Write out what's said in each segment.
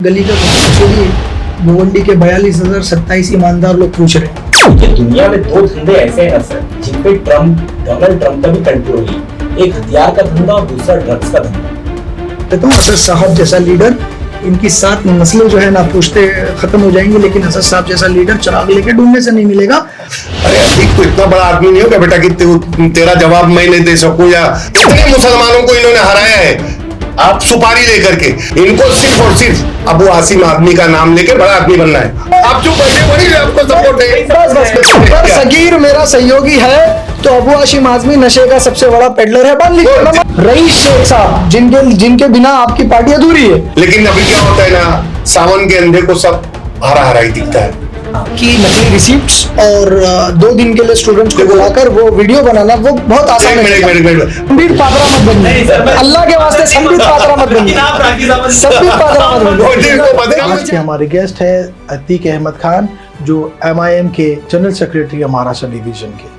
गली का छोड़िए, गोवंडी के 42,027 ईमानदार लोग पूछ रहे हैं। कि दुनिया में दो धंधे ऐसे हैं सर जिन पे डोनाल्ड ट्रंप का भी कंट्रोल है, एक हथियार का धंधा और दूसरा ड्रग्स का धंधा। कहता हूँ असद साहब जैसा लीडर, इनकी 7 नस्लें जो है ना पूछते खत्म हो जाएंगी, लेकिन असद साहब जैसा लीडर चिराग लेके ढूंढने से नहीं मिलेगा। अरे अतीक तो इतना बड़ा आदमी नहीं हो क्या बेटा कि तेरा जवाब मैं नहीं दे सकूं, या इतने मुसलमानों को इन्होंने हराया है आप सुपारी लेकर के। इनको सिर्फ और सिर्फ अबू आसिम आदमी का नाम लेके बड़ा आदमी बनना है। आप जो बैठे वही आपको सपोर्ट है। बस सगीर मेरा सहयोगी है तो अबू आसिम आजमी नशे का सबसे बड़ा पेडलर है, बन लीजिए। रईस शेख साहब जिनके बिना आपकी पार्टी अधूरी है। लेकिन अभी क्या होता है ना, सावन के अंधे को सब हरा हरा ही दिखता है कि नकली रिसीप्ट्स और 2 दिन के लिए स्टूडेंट्स को बुलाकर वो वीडियो बनाना वो बहुत आसान है। संबित पात्रा मत बनिए, अल्लाह के वास्ते संबित पात्रा मत बनिए, संबित पात्रा मत बनिए। आज के हमारे गेस्ट है अतीक अहमद खान, जो MIM के जनरल सेक्रेटरी है महाराष्ट्र डिवीजन के,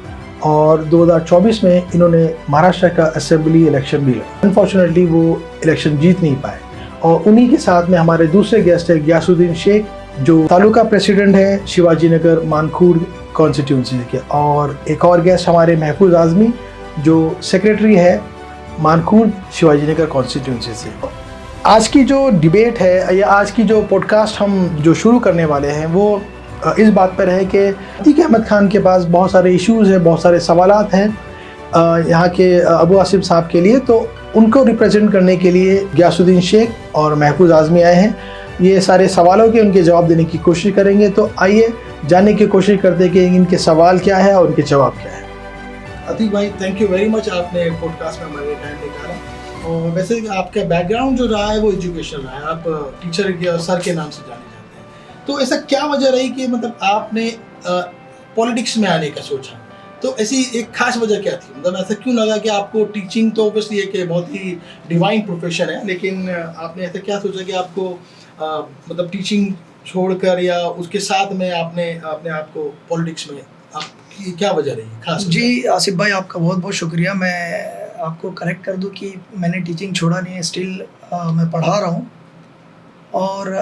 और 2024 में इन्होंने महाराष्ट्र का असेंबली इलेक्शन भी लड़ा। अनफॉर्चुनेटली वो इलेक्शन जीत नहीं पाए। और उन्हीं के साथ में हमारे दूसरे गेस्ट है गयासुद्दीन शेख, जो तालुका प्रेसिडेंट है शिवाजी नगर मानखुर्द कॉन्स्टिट्यूंसी के, और एक और गेस्ट हमारे महफूज आजमी, जो सेक्रेटरी है मानखुर्द शिवाजी नगर कॉन्स्टिट्यूंसी से। आज की जो डिबेट है या आज की जो पॉडकास्ट हम जो शुरू करने वाले हैं वो इस बात पर है कि अतीक अहमद खान के पास बहुत सारे इश्यूज़ हैं, बहुत सारे सवालात हैं यहाँ के अबू आसिम साहब के लिए, तो उनको रिप्रेजेंट करने के लिए गयासुद्दीन शेख और महफूज आजमी आए हैं। ये सारे सवालों के उनके जवाब देने की कोशिश करेंगे। तो आइए जानने की कोशिश करते हैं कि इनके सवाल क्या है और उनके जवाब क्या है। अतीक भाई, थैंक यू वेरी मच, आपने पॉडकास्ट में हमारे टाइम निकाला। और वैसे आपका बैकग्राउंड जो रहा है वो एजुकेशन रहा है, आप टीचर के और सर के नाम से जाने जाते हैं। तो ऐसा क्या वजह रही कि मतलब आपने पॉलिटिक्स में आने का सोचा? तो ऐसी एक खास वजह क्या थी? मतलब ऐसा क्यों लगा कि आपको टीचिंग तो ऑब्वियसली एक बहुत ही डिवाइन प्रोफेशन है, लेकिन आपने ऐसा क्या सोचा कि आपको मतलब टीचिंग छोड़कर या उसके साथ में आपने अपने आप को पॉलिटिक्स में, आपकी क्या वजह रही खास? जी आसिफ भाई, आपका बहुत बहुत शुक्रिया। मैं आपको करेक्ट कर दूं कि मैंने टीचिंग छोड़ा नहीं है, स्टिल मैं पढ़ा रहा हूं। और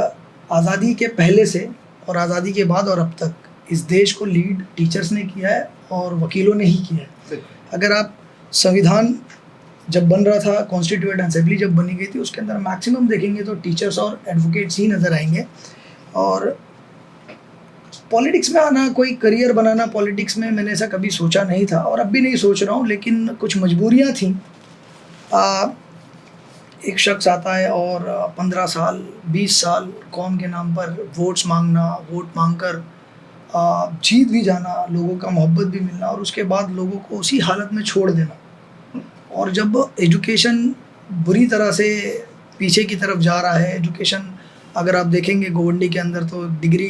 आज़ादी के पहले से और आज़ादी के बाद और अब तक इस देश को लीड टीचर्स ने किया है और वकीलों ने ही किया है। अगर आप संविधान जब बन रहा था, कॉन्स्टिट्यूएंट असेंबली जब बनी गई थी, उसके अंदर मैक्सिमम देखेंगे तो टीचर्स और एडवोकेट्स ही नज़र आएंगे। और पॉलिटिक्स में आना, कोई करियर बनाना पॉलिटिक्स में, मैंने ऐसा कभी सोचा नहीं था और अब भी नहीं सोच रहा हूँ, लेकिन कुछ मजबूरियाँ थी। एक शख्स आता है और 15 साल 20 साल कौम के नाम पर वोट्स मांगना, वोट मांगकर जीत भी जाना, लोगों का मोहब्बत भी मिलना, और उसके बाद लोगों को उसी हालत में छोड़ देना। और जब एजुकेशन बुरी तरह से पीछे की तरफ जा रहा है, एजुकेशन अगर आप देखेंगे गोवंडी के अंदर तो डिग्री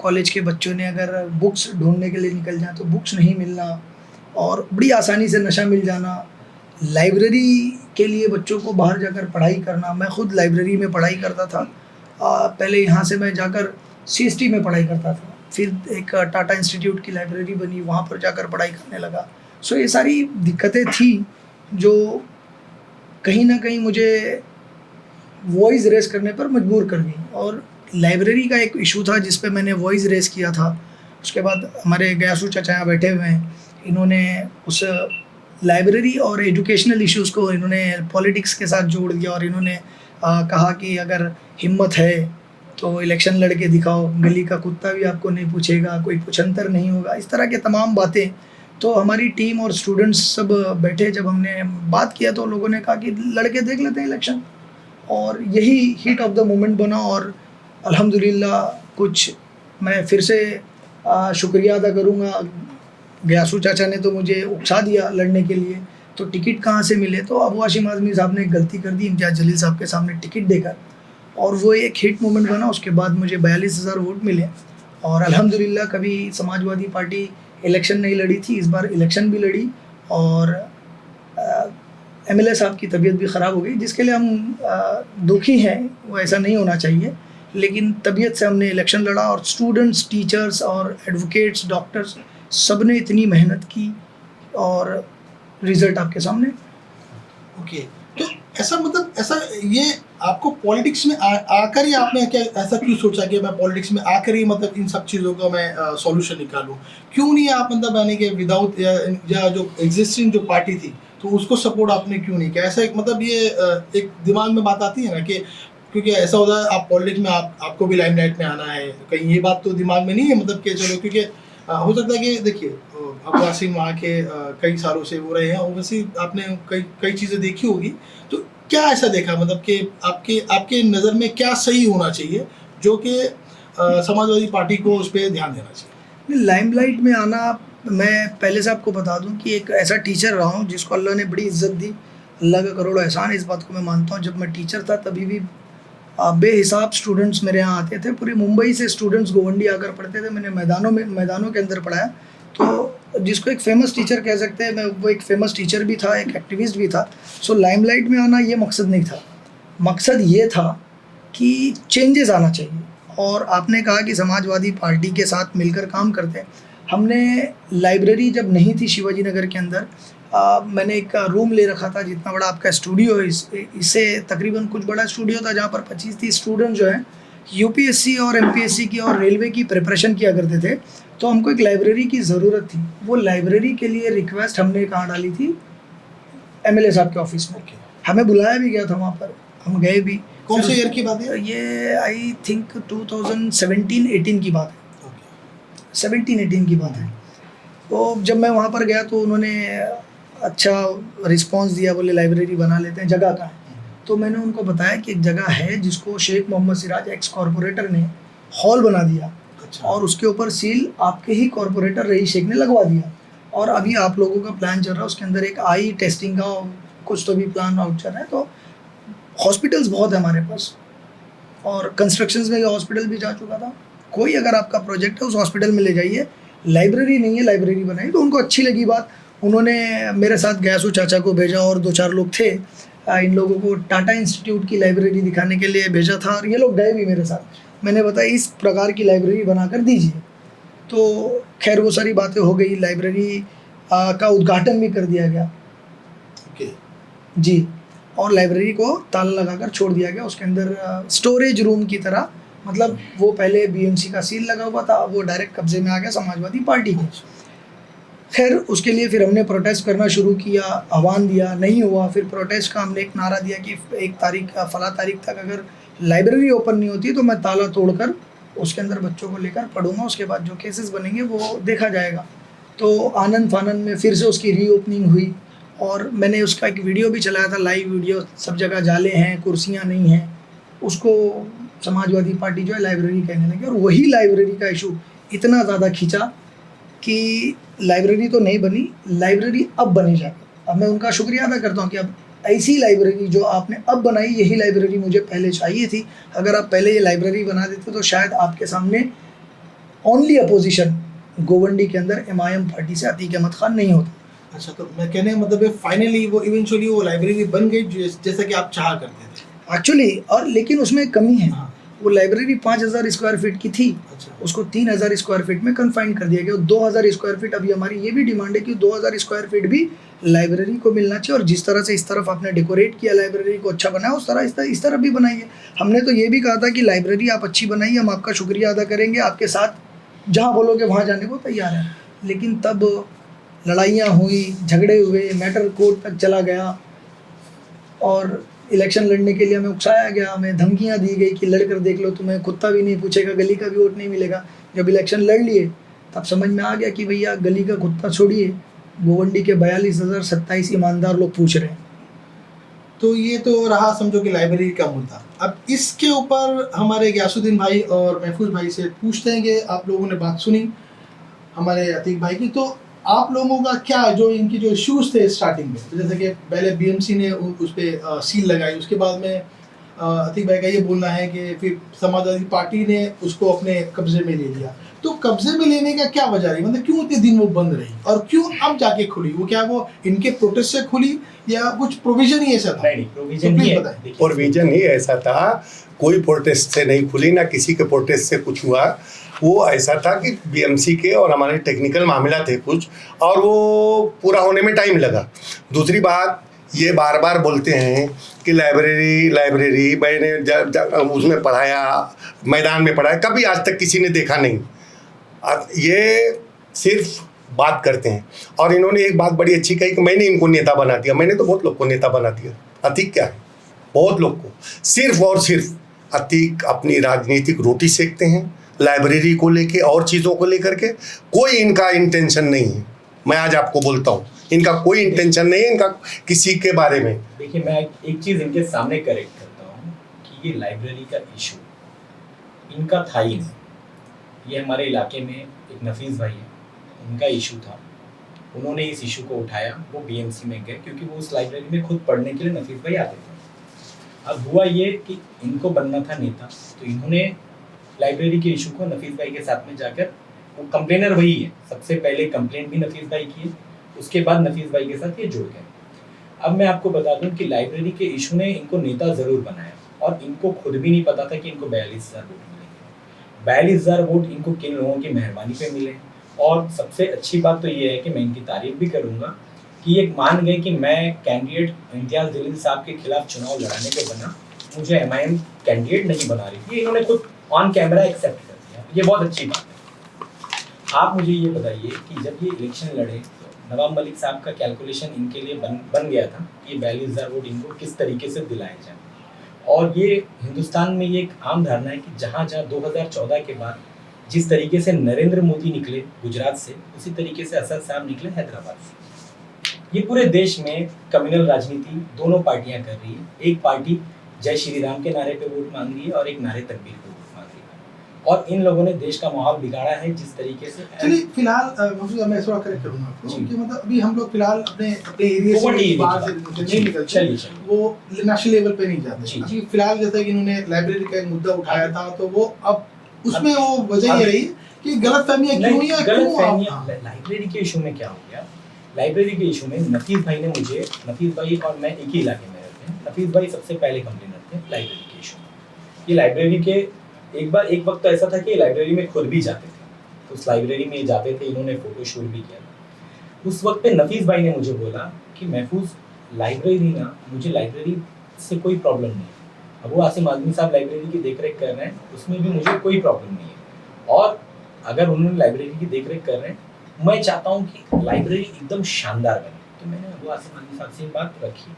कॉलेज के बच्चों ने अगर बुक्स ढूंढने के लिए निकल जाए तो बुक्स नहीं मिलना, और बड़ी आसानी से नशा मिल जाना, लाइब्रेरी के लिए बच्चों को बाहर जाकर पढ़ाई करना। मैं खुद लाइब्रेरी में पढ़ाई करता था, पहले यहाँ से मैं जाकर CST में पढ़ाई करता था, फिर एक टाटा इंस्टीट्यूट की लाइब्रेरी बनी, वहाँ पर जाकर पढ़ाई करने लगा। सो ये सारी दिक्कतें थी जो कहीं ना कहीं मुझे वॉइस रेस करने पर मजबूर कर गई। और लाइब्रेरी का एक इशू था जिस पे मैंने वॉइस रेस किया था। उसके बाद हमारे गयासू चाचा यहाँ बैठे हुए हैं, इन्होंने उस लाइब्रेरी और एजुकेशनल इश्यूज़ को इन्होंने पॉलिटिक्स के साथ जोड़ दिया, और इन्होंने कहा कि अगर हिम्मत है तो इलेक्शन लड़के दिखाओ, गली का कुत्ता भी आपको नहीं पूछेगा, कोई पुछंतर नहीं होगा, इस तरह के तमाम बातें। तो हमारी टीम और स्टूडेंट्स सब बैठे, जब हमने बात किया तो लोगों ने कहा कि लड़के देख लेते हैं इलेक्शन, और यही हीट ऑफ द मोमेंट बना। और अल्हम्दुलिल्लाह कुछ मैं फिर से शुक्रिया अदा करूँगा, गयासू चाचा ने तो मुझे उकसा दिया लड़ने के लिए। तो टिकट कहाँ से मिले? तो अबू आसिम आजमी साहब ने गलती कर दी इम्तियाज़ जलील साहब के सामने टिकट देकर, और वो एक हिट मोमेंट बना। उसके बाद मुझे 42,000 वोट मिले, और अल्हम्दुलिल्लाह कभी समाजवादी पार्टी इलेक्शन नहीं लड़ी थी, इस बार इलेक्शन भी लड़ी। और MLA साहब की तबीयत भी ख़राब हो गई, जिसके लिए हम दुखी हैं, वो ऐसा नहीं होना चाहिए, लेकिन तबीयत से हमने इलेक्शन लड़ा। और स्टूडेंट्स, टीचर्स और एडवोकेट्स, डॉक्टर्स, सब ने इतनी मेहनत की, और रिज़ल्ट आपके सामने। ओके, तो ऐसा मतलब ऐसा ये आपको पॉलिटिक्स में आकर ही आपने क्या ऐसा क्यों सोचा कि मैं पॉलिटिक्स में आकर ही मतलब इन सब चीज़ों का मैं सॉल्यूशन निकालूं? क्यों नहीं आप मतलब यानी कि विदाउट या जो एग्जिस्टिंग जो पार्टी थी तो उसको सपोर्ट आपने क्यों नहीं किया? ऐसा मतलब ये एक दिमाग में बात आती है ना कि क्योंकि ऐसा होता है आप पॉलिटिक्स में आपको भी लाइमलाइट में आना है, कहीं ये बात तो दिमाग में नहीं है मतलब कि चलो क्योंकि हो सकता है कि देखिए अबू आसिम वहाँ के कई सालों से वो रहे हैं और वैसे आपने कई चीज़ें देखी होगी, तो क्या ऐसा देखा मतलब कि आपके नज़र में क्या सही होना चाहिए जो कि समाजवादी पार्टी को उस पर ध्यान देना चाहिए? लाइमलाइट में आना, मैं पहले से आपको बता दूं कि एक ऐसा टीचर रहा हूं जिसको अल्लाह ने बड़ी इज्जत दी, अल्लाह का करोड़ों एहसान, इस बात को मैं मानता हूं। जब मैं टीचर था तभी भी बेहिसाब स्टूडेंट्स मेरे यहाँ आते थे, पूरी मुंबई से स्टूडेंट्स गोवंडी आकर पढ़ते थे। मैंने मैदानों के अंदर पढ़ाया, तो जिसको एक फेमस टीचर कह सकते हैं, मैं वो एक फेमस टीचर भी था, एक एक्टिविस्ट भी था। सो लाइमलाइट में आना ये मकसद नहीं था, मकसद ये था कि चेंजेस आना चाहिए। और आपने कहा कि समाजवादी पार्टी के साथ मिलकर काम करते हैं। हमने लाइब्रेरी जब नहीं थी शिवाजी नगर के अंदर, मैंने एक रूम ले रखा था जितना बड़ा आपका स्टूडियो है, इससे तकरीबन कुछ बड़ा स्टूडियो था, जहाँ पर 25-30 स्टूडेंट जो हैं यूपीएससी और एमपीएससी की और रेलवे की प्रिपरेशन किया करते थे। तो हमको एक लाइब्रेरी की ज़रूरत थी। वो लाइब्रेरी के लिए रिक्वेस्ट हमने कहाँ डाली थी? एमएलए साहब के ऑफिस में। हमें बुलाया भी गया था वहाँ पर, हम गए भी। कौन से ईयर की बात है ये? आई थिंक 2017-18 की बात है, 17-18 की बात है। तो जब मैं वहाँ पर गया तो उन्होंने अच्छा रिस्पांस दिया, बोले लाइब्रेरी बना लेते हैं, जगह का है। तो मैंने उनको बताया कि एक जगह है जिसको शेख मोहम्मद सिराज एक्स कॉरपोरेटर ने हॉल बना दिया, और उसके ऊपर सील आपके ही कॉरपोरेटर रईस शेख ने लगवा दिया, और अभी आप लोगों का प्लान चल रहा है, उसके अंदर एक आई टेस्टिंग का कुछ तो भी प्लान आउट चल रहा है। तो हॉस्पिटल्स बहुत है हमारे पास, और कंस्ट्रक्शंस में ये हॉस्पिटल भी जा चुका था। कोई अगर आपका प्रोजेक्ट है उस हॉस्पिटल में ले जाइए, लाइब्रेरी नहीं है, लाइब्रेरी बनाई। तो उनको अच्छी लगी बात, उन्होंने मेरे साथ गयासू चाचा को भेजा और 2-4 लोग थे, इन लोगों को टाटा इंस्टीट्यूट की लाइब्रेरी दिखाने के लिए भेजा था, और ये लोग गए भी मेरे साथ। मैंने बताया इस प्रकार की लाइब्रेरी बनाकर दीजिए। तो खैर वो सारी बातें हो गई, लाइब्रेरी का उद्घाटन भी कर दिया गया जी, और लाइब्रेरी को ताला लगाकर छोड़ दिया गया। उसके अंदर स्टोरेज रूम की तरह, मतलब वो पहले बीएमसी का सील लगा हुआ था, अब वो डायरेक्ट कब्जे में आ गया समाजवादी पार्टी को। खैर उसके लिए फिर हमने प्रोटेस्ट करना शुरू किया, आह्वान दिया, नहीं हुआ। फिर प्रोटेस्ट का हमने एक नारा दिया कि 1 तारीख फला तारीख तक अगर लाइब्रेरी ओपन नहीं होती तो मैं ताला तोड़कर उसके अंदर बच्चों को लेकर पढ़ूंगा, उसके बाद जो केसेस बनेंगे वो देखा जाएगा। तो आनंद फानंद में फिर से उसकी रीओपनिंग हुई, और मैंने उसका एक वीडियो भी चलाया था, लाइव वीडियो। सब जगह जाले हैं, कुर्सियाँ नहीं हैं, उसको समाजवादी पार्टी जो है लाइब्रेरी कहने लगी। और वही लाइब्रेरी का इशू इतना ज़्यादा खींचा कि लाइब्रेरी तो नहीं बनी, लाइब्रेरी अब बनी जाकर। अब मैं उनका शुक्रिया अदा करता हूँ कि अब ऐसी लाइब्रेरी जो आपने अब बनाई, यही लाइब्रेरी मुझे पहले चाहिए थी। अगर आप पहले ये लाइब्रेरी बना देते तो शायद आपके सामने ओनली अपोजिशन गोवंडी के अंदर एमआईएम पार्टी से अतीक अहमद खान नहीं होता। अच्छा, तो मैं कहने का मतलब फाइनली वो इवेंचुअली वो लाइब्रेरी बन गई जैसा कि आप चाहा करते थे एक्चुअली। और लेकिन उसमें एक कमी है, हाँ। वो लाइब्रेरी 5000 स्क्वायर फीट की थी, अच्छा। उसको 3000 स्क्वायर फीट में कन्फाइन कर दिया गया। 2000 स्क्वायर फीट, अभी हमारी ये भी डिमांड है कि 2000 स्क्वायर फीट भी लाइब्रेरी को मिलना चाहिए। और जिस तरह से इस तरफ आपने डेकोरेट किया लाइब्रेरी को अच्छा बनाया, उस तरह इस तरफ भी बनाइए। हमने तो ये भी कहा था कि लाइब्रेरी आप अच्छी बनाइए, हम आपका शुक्रिया अदा करेंगे, आपके साथ जहाँ बोलोगे वहाँ जाने को तैयार है। लेकिन तब लड़ाइयाँ हुई, झगड़े हुए, मैटर कोर्ट तक चला गया, और इलेक्शन लड़ने के लिए हमें उकसाया गया, हमें धमकियाँ दी गई कि लड़कर देख लो, तुम्हें कुत्ता भी नहीं पूछेगा, गली का भी वोट नहीं मिलेगा। जब इलेक्शन लड़ लिए तब समझ में आ गया कि भैया गली का कुत्ता छोड़िए, गोवंडी के 42,027 ईमानदार लोग पूछ रहे हैं। तो ये तो रहा समझो कि लाइब्रेरी का मुद्दा। अब इसके ऊपर हमारे गयासुद्दीन भाई और महफूज भाई से पूछते हैं कि आप लोगों ने बात सुनी हमारे अतीक भाई की, तो आप लोगों का क्या, जो इनकी जो इश्यूज थे स्टार्टिंग में, तो जैसे कि पहले बीएमसी ने उस पर सील लगाई, उसके बाद में अतीक भाई का ये बोलना है कि फिर समाजवादी पार्टी ने उसको अपने कब्जे में ले लिया। तो कब्जे में लेने का क्या वजह रही, मतलब क्यों इतने दिन वो बंद रही और क्यों अब जाके खुली? वो क्या वो इनके प्रोटेस्ट से खुली या कुछ प्रोविजन ही ऐसा था? नहीं, प्रोविजन नहीं है। प्रोविजन ही ऐसा था, कोई प्रोटेस्ट से नहीं खुली, ना किसी के प्रोटेस्ट से कुछ हुआ। वो ऐसा था कि बीएमसी के और हमारे टेक्निकल मामला थे कुछ, और वो पूरा होने में टाइम लगा। दूसरी बात, ये बार बार बोलते हैं कि लाइब्रेरी मैंने उसमें पढ़ाया, मैदान में पढ़ाया, कभी आज तक किसी ने देखा नहीं। ये सिर्फ बात करते हैं। और इन्होंने एक बात बड़ी अच्छी कही कि मैंने इनको नेता बना दिया। मैंने तो बहुत लोग को नेता बना दिया। अतीक क्या है? बहुत लोग को। सिर्फ और सिर्फ अतीक अपनी राजनीतिक रोटी सेकते हैं, लाइब्रेरी को लेके और चीज़ों को लेकर के। कोई इनका इंटेंशन नहीं है। मैं आज आपको बोलता हूँ, इनका कोई इंटेंशन नहीं है इनका किसी के बारे में। देखिए, मैं एक चीज़ इनके सामने करेक्ट करता हूँ कि ये लाइब्रेरी का इशू इनका था ही नहीं। ये हमारे इलाके में एक नफीस भाई है, उनका इशू था। उन्होंने इस इशू को उठाया, वो बीएमसी में गए क्योंकि वो उस लाइब्रेरी में खुद पढ़ने के लिए नफीस भाई आते थे। अब हुआ ये कि इनको बनना था नेता, तो इन्होंने लाइब्रेरी के इशू को नफीस भाई के साथ में जाकर, वो कंप्लेनर वही है, सबसे पहले कंप्लेंट भी नफीस भाई की है, उसके बाद नफीस भाई के साथ ये जुड़ गए। अब मैं आपको बता दूं कि लाइब्रेरी के इशू ने इनको नेता ज़रूर बनाया और इनको खुद भी नहीं पता था कि इनको 42,000 वोट मिलेंगे। 42,000 वोट इनको किन लोगों की मेहरबानी पे मिले। और सबसे अच्छी बात तो ये है कि मैं इनकी तारीफ भी करूँगा कि ये मान गए कि मैं कैंडिडेट इम्तियाज़ जलील साहब के खिलाफ चुनाव लड़ाने के बना मुझे एमआईएम कैंडिडेट नहीं बना रही थी, इन्होंने खुद ऑन कैमरा एक्सेप्ट कर दिया। ये बहुत अच्छी बात है। आप मुझे ये बताइए कि जब ये इलेक्शन लड़े तो नवाब मलिक साहब का कैलकुलेशन इनके लिए बन गया था कि 42,000 वोट इनको किस तरीके से दिलाए जाए। और ये हिंदुस्तान में ये एक आम धारणा है कि जहाँ 2014 के बाद जिस तरीके से नरेंद्र मोदी निकले गुजरात से, उसी तरीके से असद साहब निकले हैदराबाद से। ये पूरे देश में कम्युनल राजनीति दोनों पार्टियां कर रही है। एक पार्टी जय श्री राम के नारे पे वोट मांग रही है और एक नारे तकबीर पे वोट मांग रही है। और इन लोगों ने देश का माहौल बिगाड़ा है जिस तरीके से। चलिए फिलहाल मैं थोड़ा करेक्ट करूंगा आपको कि मतलब अभी हम लोग फिलहाल अपने एरिया से बाहर से नहीं निकलते, चलिए वो नेशनल लेवल पे नहीं जाते। अभी फिलहाल जैसे कि इन्होंने लाइब्रेरी का एक मुद्दा उठाया था, तो वो अब उसमें वो वजह ये रही कि गलतफहमियां क्यों या क्यों लाइब्रेरी के इशू में क्या हो गया। लाइब्रेरी के इशू में नफीस भाई ने मुझे, नफीस भाई और मैं एक ही इलाके में रहते हैं, नफीस भाई सबसे पहले कंप्लेनर थे लाइब्रेरी के इशू में। ये लाइब्रेरी के एक वक्त ऐसा था कि लाइब्रेरी में खुद भी जाते थे, तो उस लाइब्रेरी में जाते थे, इन्होंने फोटो शूट भी किया था। उस वक्त पे नफीस भाई ने मुझे बोला कि महफूज लाइब्रेरी ना, मुझे लाइब्रेरी से कोई प्रॉब्लम नहीं है। अब वो आसिम आजमी साहब लाइब्रेरी की देखरेख कर रहे हैं, उसमें भी मुझे कोई प्रॉब्लम नहीं है। और अगर उन्होंने लाइब्रेरी की देखरेख कर रहे हैं, मैं चाहता हूँ कि लाइब्रेरी एकदम शानदार बने। तो मैंने अबू आसिम आजमी साहब से बात रखी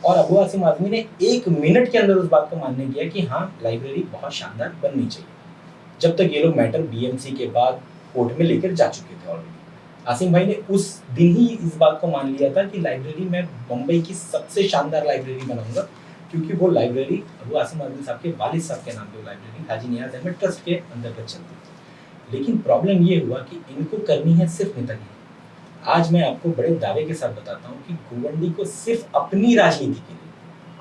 और अबू आसिम आजमी ने 1 मिनट के अंदर उस बात को मानने किया कि हाँ, लाइब्रेरी बहुत शानदार बननी चाहिए। जब तक ये लोग मैटर बीएमसी के बाद कोर्ट में लेकर जा चुके थे ऑलरेडी। आसिम भाई ने उस दिन ही इस बात को मान लिया था कि लाइब्रेरी मैं मुंबई की सबसे शानदार लाइब्रेरी बनाऊंगा, क्योंकि वो लाइब्रेरी अबू आसिम आजमी साहब के वालिद साहब के नाम पे लाइब्रेरी हाजी नियाज अहमद ट्रस्ट के अंतर्गत चलती थी। लेकिन प्रॉब्लम ये हुआ कि इनको करनी है सिर्फ नेतागिरी। आज मैं आपको बड़े दावे के साथ बताता हूँ कि गोवंडी को सिर्फ अपनी राजनीति के लिए,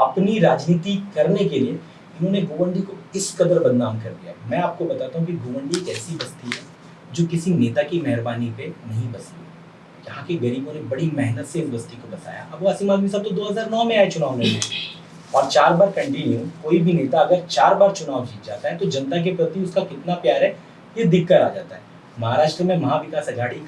अपनी राजनीति करने के लिए इन्होंने गोवंडी को इस कदर बदनाम कर दिया। मैं आपको बताता हूँ कि गोवंडी एक ऐसी बस्ती है जो किसी नेता की मेहरबानी पे नहीं बसी। यहाँ के गरीबों ने बड़ी मेहनत से इस बस्ती को बसाया। अब आसिम आजमी साहब तो 2009 में आए चुनाव लड़ने और 4 बार कंटिन्यू, कोई भी नेता अगर 4 बार चुनाव जीत जाता है तो जनता के प्रति उसका कितना प्यार है ये दिख कर आ जाता है। महाराष्ट्र में महाविकास आघाड़ी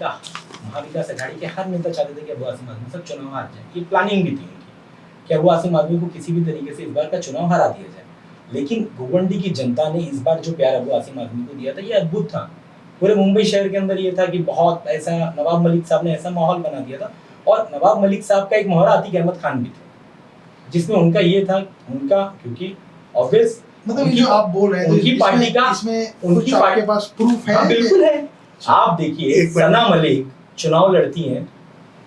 के हर नेता चाहते थे कि अबू आसिम आजमी साहब चुनाव हार जाए। ये प्लानिंग भी थी उनकी कि अबू आसिम आजमी को किसी भी तरीके से इस बार का चुनाव हरा दिया जाए। लेकिन गोवंडी की जनता ने इस बार जो प्यार अबू आसिम आजमी को दिया था ये अद्भुत था। पूरे मुंबई शहर के अंदर ये था कि बहुत ऐसा नवाब मलिक साहब ने ऐसा माहौल बना दिया था। और नवाब मलिक साहब का एक मोहरा अतीक अहमद खान भी थे, जिसमें उनका ये था, उनका क्योंकि ऑब्वियस मतलब जो आप बोल रहे हैं उनकी पार्टी का, उनकी पार्टी के पास प्रूफ है। हाँ, बिल्कुल है। आप देखिए सना मलिक चुनाव लड़ती हैं,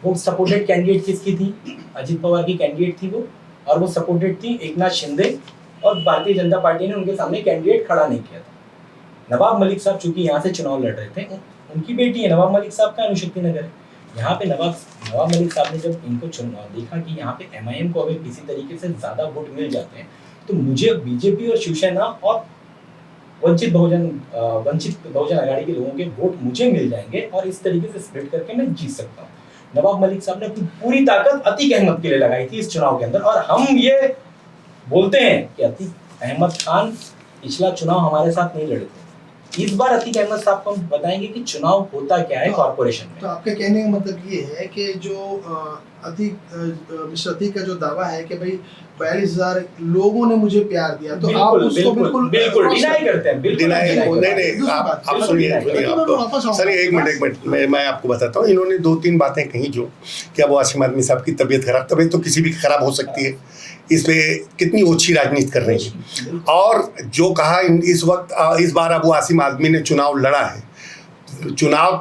वो सपोर्टेड कैंडिडेट किसकी थी? अजित पवार की कैंडिडेट थी वो, और वो सपोर्टेड थी एकनाथ शिंदे, और भारतीय जनता पार्टी ने उनके सामने कैंडिडेट खड़ा नहीं किया था। नवाब मलिक साहब चूंकि यहाँ से चुनाव लड़ रहे थे, उनकी बेटी है नवाब मलिक साहब का अनुशक्ति नगर है। यहाँ पे नवाब मलिक साहब ने जब इनको चुनाव देखा कि यहाँ पे एमआईएम को अगर किसी तरीके से ज्यादा वोट मिल जाते हैं तो मुझे बीजेपी और शिवसेना और वंचित बहुजन आघाड़ी के लोगों के वोट मुझे मिल जाएंगे और इस तरीके से स्प्लिट करके मैं जीत सकता हूँ। नवाब मलिक साहब ने अपनी पूरी ताकत अतीक अहमद के लिए लगाई थी इस चुनाव के अंदर। और हम ये बोलते हैं कि अतीक अहमद खान पिछला चुनाव हमारे साथ नहीं लड़े थे, इस बार अतीक अहमद साहब को हम बताएंगे कि चुनाव होता क्या है कॉर्पोरेशन में। तो आपके कहने का मतलब ये है कि जो मिस्टर अतीक का जो दावा है कि भाई 42,000 लोगों ने मुझे प्यार दिया, तो आप उसको बिल्कुल डिनाई करते हैं, बिल्कुल नहीं, आप सुनिए सर, एक मिनट मैं आपको बताता हूँ। इन्होंने 2-3 बातें कही जो कि अब आसिम आदमी साहब की तबीयत तो किसी भी खराब हो सकती है, इसमें कितनी ओछी राजनीति कर रही है। और जो कहा इस वक्त इस बार अबू आसिम आदमी ने चुनाव लड़ा है, चुनाव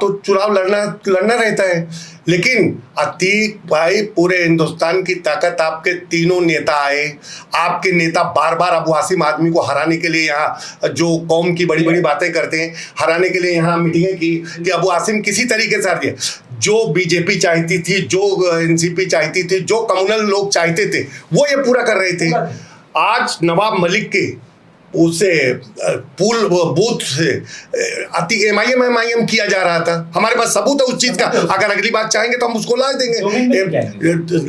लड़ना रहता है, लेकिन अतीक भाई पूरे हिंदुस्तान की ताकत, आपके तीनों नेता आए, आपके नेता बार बार अबू आसिम आदमी को हराने के लिए यहाँ जो कौम की बड़ी बड़ी बातें करते हैं, हराने के लिए यहाँ मीटिंगें की कि अबू आसिम किसी तरीके से हार गया। जो बीजेपी चाहती थी, जो एनसीपी चाहती थी, जो कम्युनल लोग चाहते थे, वो ये पूरा कर रहे थे। आज नवाब मलिक के उसे पुल बूथ से एमआईएम किया जा रहा था। हमारे पास सबूत है उस चीज का, अगर अगली बात चाहेंगे तो हम उसको ला देंगे,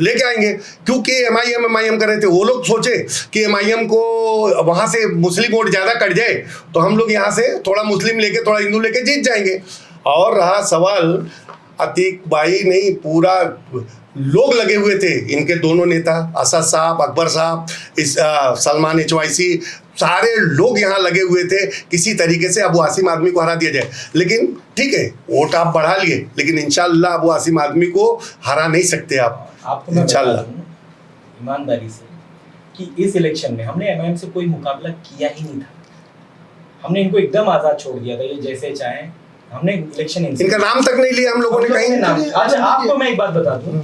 लेके आएंगे। क्योंकि एमआईएम कर रहे थे, वो लोग सोचे कि एमआईएम को वहां से मुस्लिम वोट ज्यादा कट जाए तो हम लोग यहाँ से थोड़ा मुस्लिम लेके थोड़ा हिंदू लेके जीत जाएंगे। और रहा सवाल अतीक भाई नहीं, पूरा लोग लगे हुए थे, इनके दोनों नेता असद साहब, अकबर साहब, इस सलमान एचवाईसी, सारे लोग यहाँ लगे हुए थे किसी तरीके से अबू आसिम आदमी को हरा दिया जाए। लेकिन ठीक है, वोट आप बढ़ा लिए, लेकिन इंशाल्लाह अबू आसिम आदमी को हरा नहीं सकते आप। आपको मैं इंशाल्लाह ईमानदारी से कि इस इलेक्शन में हमने एमआईएम से कोई मुकाबला किया ही नहीं था। हमने इनको एकदम आजाद छोड़ दिया था, ये जैसे चाहें। हमने इलेक्शन इनका नाम तक नहीं लिया हम लोगों ने कहीं। अच्छा, आपको मैं एक बात बता दूं,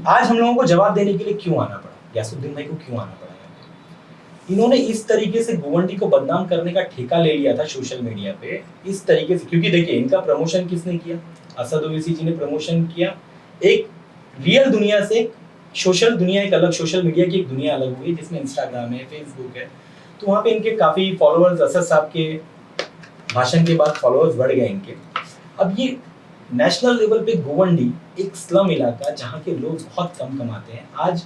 आज हम लोगों को जवाब देने के लिए क्यों आना पड़ा, यासुद्दीन भाई को क्यों आना पड़ा। इन्होंने इस तरीके से गोवंडी को बदनाम करने का ठेका ले लिया था सोशल मीडिया पे, इस तरीके से। क्योंकि देखिए, इनका प्रमोशन किसने किया? असद ओवैसी जी ने प्रमोशन किया। एक रियल दुनिया से सोशल दुनिया, एक अलग सोशल मीडिया की एक दुनिया अलग हुई, जिसमें इंस्टाग्राम है, फेसबुक है। तो वहाँ पे इनके काफी फॉलोअर्स, असद साहब के भाषण के बाद फॉलोअर्स बढ़ गए इनके। अब ये नेशनल लेवल पे गोवंडी एक स्लम इलाका, जहाँ के लोग बहुत कम कमाते हैं, आज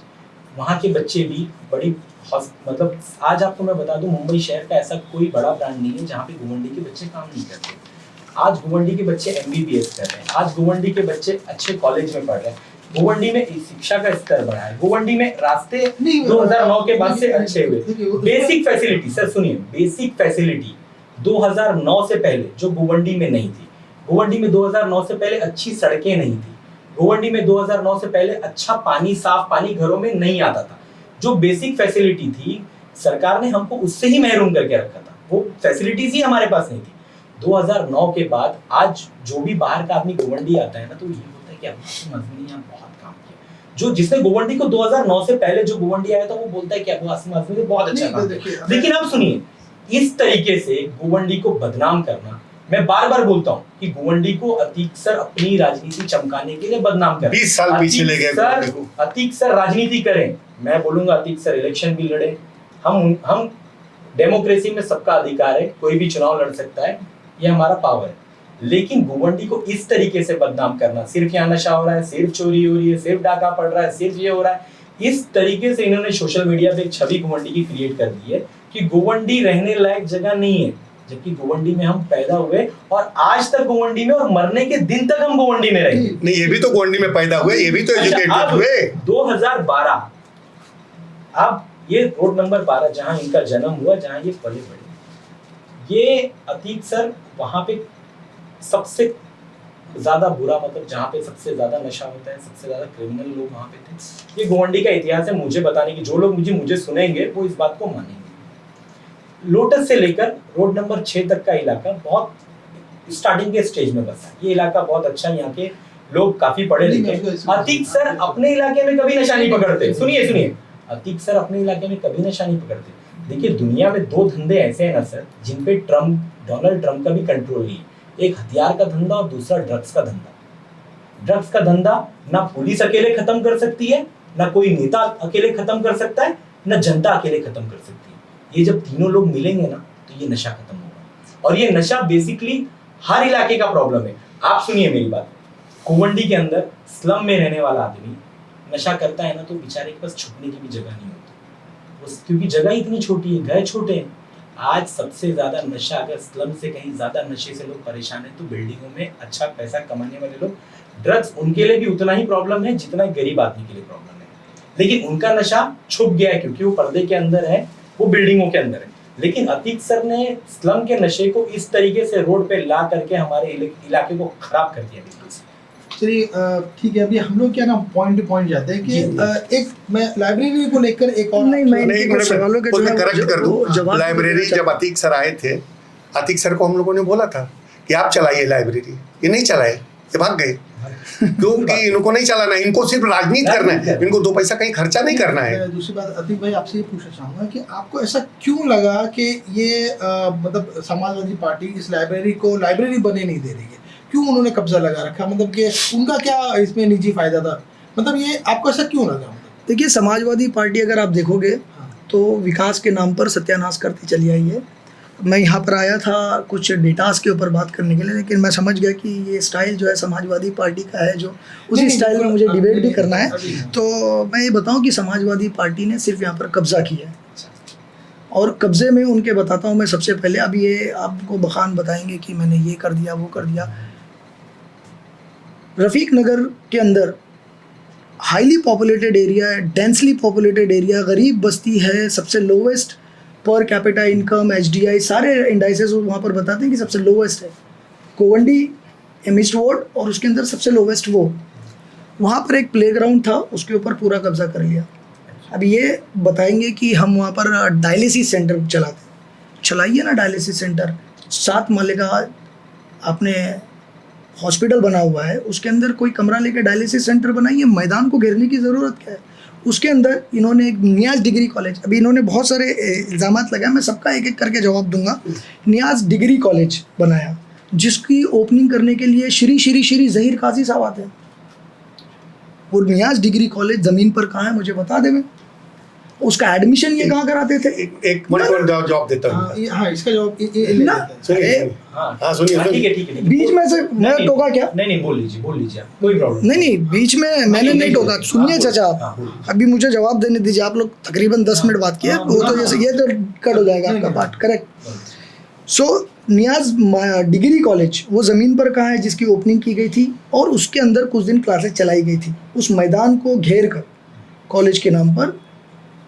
वहाँ के बच्चे भी बड़ी, मतलब आज आपको मैं बता दूं, मुंबई शहर का ऐसा कोई बड़ा ब्रांड नहीं है जहाँ पे गोवंडी के बच्चे काम नहीं करते। आज गोवंडी के बच्चे एमबीबीएस कर रहे हैं, आज गोवंडी के बच्चे अच्छे कॉलेज में पढ़ रहे हैं, गोवंडी में शिक्षा का स्तर बढ़ा है, गोवंडी में रास्ते 2009 के बाद से अच्छे हुए। बेसिक फैसिलिटी, सर सुनिए, बेसिक फैसिलिटी 2009 से पहले जो गोवंडी में नहीं थी। गोवंडी में 2009 से पहले अच्छी सड़कें नहीं थी। गोवंडी में 2009 से पहले अच्छा पानी, साफ पानी घरों में नहीं आता था। जो बेसिक फैसिलिटी थी, सरकार ने हमको उससे ही महरूम करके रखा था, वो फैसिलिटीज ही हमारे पास नहीं थी। 2009 के बाद आज जो भी बाहर का आदमी गोवंडी आता है ना, तो ये होता है कि अबू आसिम ने यहाँ बहुत काम किया। जो जिसने गोवंडी को 2009 से पहले जो गोवंडी आया था, वो बोलता है कि अबू आसिम ने बहुत अच्छा काम किया। लेकिन अब सुनिए, इस तरीके से गोवंडी को बदनाम करना, मैं बार बार बोलता हूँ कि गोवंडी को अतीक सर अपनी राजनीति चमकाने के लिए बदनाम कर 20 साल पीछे ले गए। अतीक सर राजनीति करें, मैं बोलूंगा अतीक सर इलेक्शन भी लड़े। हम डेमोक्रेसी में सबका अधिकार है, कोई भी चुनाव लड़ सकता है, ये हमारा पावर है। लेकिन गोवंडी को इस तरीके से बदनाम करना, सिर्फ यहाँ नशा हो रहा है, सिर्फ चोरी हो रही है, सिर्फ डाका पड़ रहा है, सिर्फ ये हो रहा है, इस तरीके से इन्होंने सोशल मीडिया पे एक छवि गोवंडी की क्रिएट कर दी है कि गोवंडी रहने लायक जगह नहीं है। जबकि गोवंडी में हम पैदा हुए और आज तक गोवंडी में, और मरने के दिन तक हम गोवंडी में रहेंगे। नहीं, ये भी तो गोवंडी में पैदा हुए, ये भी तो एजुकेटेड हुए। 2012, अब ये रोड नंबर 12 जहां इनका जन्म हुआ, जहां ये पले बड़े, ये अतीक सर वहां पे सबसे ज्यादा बुरा, मतलब जहां पे सबसे ज्यादा नशा होता है, सबसे ज्यादा क्रिमिनल लोग वहां पे थे। ये गोवंडी का इतिहास है, मुझे बताने की, जो लोग मुझे सुनेंगे वो इस बात को मानेंगे। लोटस से लेकर रोड नंबर 6 तक का इलाका बहुत स्टार्टिंग के स्टेज में बसा। ये इलाका बहुत अच्छा, यहाँ के लोग काफी पढ़े लिखे। अतीक सर अपने इलाके में कभी नशा नहीं पकड़ते। सुनिए, अतीक सर अपने इलाके में कभी नशा नहीं पकड़ते। देखिए, दुनिया में 2 धंधे ऐसे हैं ना सर, जिन पे डोनाल्ड ट्रंप का भी कंट्रोल नहीं। एक हथियार का धंधा और दूसरा ड्रग्स का धंधा। ड्रग्स का धंधा ना पुलिस अकेले खत्म कर सकती है, ना कोई नेता अकेले खत्म कर सकता है, ना जनता अकेले खत्म कर सकती है। ये जब तीनों लोग मिलेंगे ना, तो ये नशा खत्म होगा। और ये नशा बेसिकली हर इलाके का प्रॉब्लम है। आप सुनिए मेरी बात, गोवंडी के अंदर स्लम में रहने वाला आदमी नशा करता है ना, तो बेचारे के पास छुपने की भी जगह नहीं होती, क्योंकि जगह इतनी छोटी है, घर छोटे हैं। आज सबसे ज्यादा नशा, अगर स्लम से कहीं ज्यादा नशे से लोग परेशान हैं, तो बिल्डिंगों में अच्छा पैसा कमाने वाले लोग ड्रग्स उनके लिए भी उतना ही प्रॉब्लम है जितना एक गरीब आदमी के लिए प्रॉब्लम है, लेकिन उनका नशा छुप गया है क्योंकि वो पर्दे के अंदर है, वो बिल्डिंगों के अंदर है। लेकिन अतीक सर ने स्लम के नशे को इस तरीके से रोड पे ला करके हमारे इलाके को खराब कर दिया बिल्कुल से। चलिए ठीक है, अभी हम लोग क्या ना पॉइंट टू पॉइंट जाते हैं कि एक मैं लाइब्रेरी को लेकर एक और नहीं, मैं नहीं, कुछ सवालों के मैं करेक्ट कर दूं। जवाब लाइब्रेरी जब अतीक सर आए थे, अतीक सर को हम लोगों ने बोला था कि आप चलाइए लाइब्रेरी, ये नहीं चलाए, ये भाग गए क्योंकि इनको नहीं चलाना है, इनको सिर्फ राजनीति करना है, इनको 2 पैसा कहीं खर्चा नहीं करना है। दूसरी बात अतीक भाई आपसे ये पूछना चाहूंगा कि आपको ऐसा क्यों लगा कि ये मतलब समाजवादी पार्टी इस लाइब्रेरी को लाइब्रेरी बने नहीं दे रही है, क्यों उन्होंने कब्जा लगा रखा, मतलब कि उनका क्या इसमें निजी फायदा था, मतलब ये आपको ऐसा क्यों लगा? देखिए, समाजवादी पार्टी अगर आप देखोगे तो विकास के नाम पर सत्यानाश करती चली आई है। मैं यहाँ पर आया था कुछ डेटास के ऊपर बात करने के लिए, लेकिन मैं समझ गया कि ये स्टाइल जो है समाजवादी पार्टी का है, जो उसी स्टाइल में मुझे डिबेट भी करना है। तो मैं ये बताऊं कि समाजवादी पार्टी ने सिर्फ यहाँ पर कब्जा किया है, और कब्जे में उनके बताता हूँ मैं सबसे पहले। अब ये आपको बखान बताएंगे कि मैंने ये कर दिया, वो कर दिया। रफ़ीक नगर के अंदर हाईली पॉपुलेटेड एरिया है, डेंसली पॉपुलेटेड एरिया, गरीब बस्ती है, सबसे lowest per capita income, HDI सारे इंडाइसेस वहाँ पर बताते हैं कि सबसे लोवेस्ट है। कोवंडी एमिस्ट वार्ड और उसके अंदर सबसे लोवेस्ट वो। वहाँ पर एक प्लेग्राउंड था, उसके ऊपर पूरा कब्जा कर लिया। अब ये बताएंगे कि हम वहाँ पर डायलिसिस सेंटर चलाइए ना, डायलिसिस सेंटर 7 माले का आपने हॉस्पिटल बना हुआ है, उसके अंदर कोई कमरा लेकर डायलिसिस सेंटर बनाइए। मैदान को घेरने की ज़रूरत क्या है? उसके अंदर इन्होंने एक नियाज डिग्री कॉलेज, अभी इन्होंने बहुत सारे इल्ज़ामात लगाए, मैं सबका एक एक करके जवाब दूंगा। नियाज डिग्री कॉलेज बनाया, जिसकी ओपनिंग करने के लिए श्री ज़हीर काजी साहब आते हैं। वो नियाज डिग्री कॉलेज ज़मीन पर कहाँ है मुझे बता दें, उसका एडमिशन ये कहाँ कराते थे? एक मिनट जवाब देता हूँ। हाँ, इसका जवाब ना, सुनिए। ठीक है। बीच में से मैं टोका क्या? नहीं, बोल लीजिए आप, कोई प्रॉब्लम नहीं, बीच में मैंने नहीं टोका। सुनिए चाचा, आप अभी मुझे जवाब देने दीजिए। आप लोग तकरीबन 10 मिनट बात किए, वो तो जैसे ये तो कट हो जाएगा आपका पार्ट, करेक्ट। सो नियाज डिग्री कॉलेज वो ज़मीन पर कहाँ है जिसकी ओपनिंग की गई थी, और उसके अंदर कुछ दिन क्लासेस चलाई गई थी। उस मैदान को घेर कर कॉलेज के नाम पर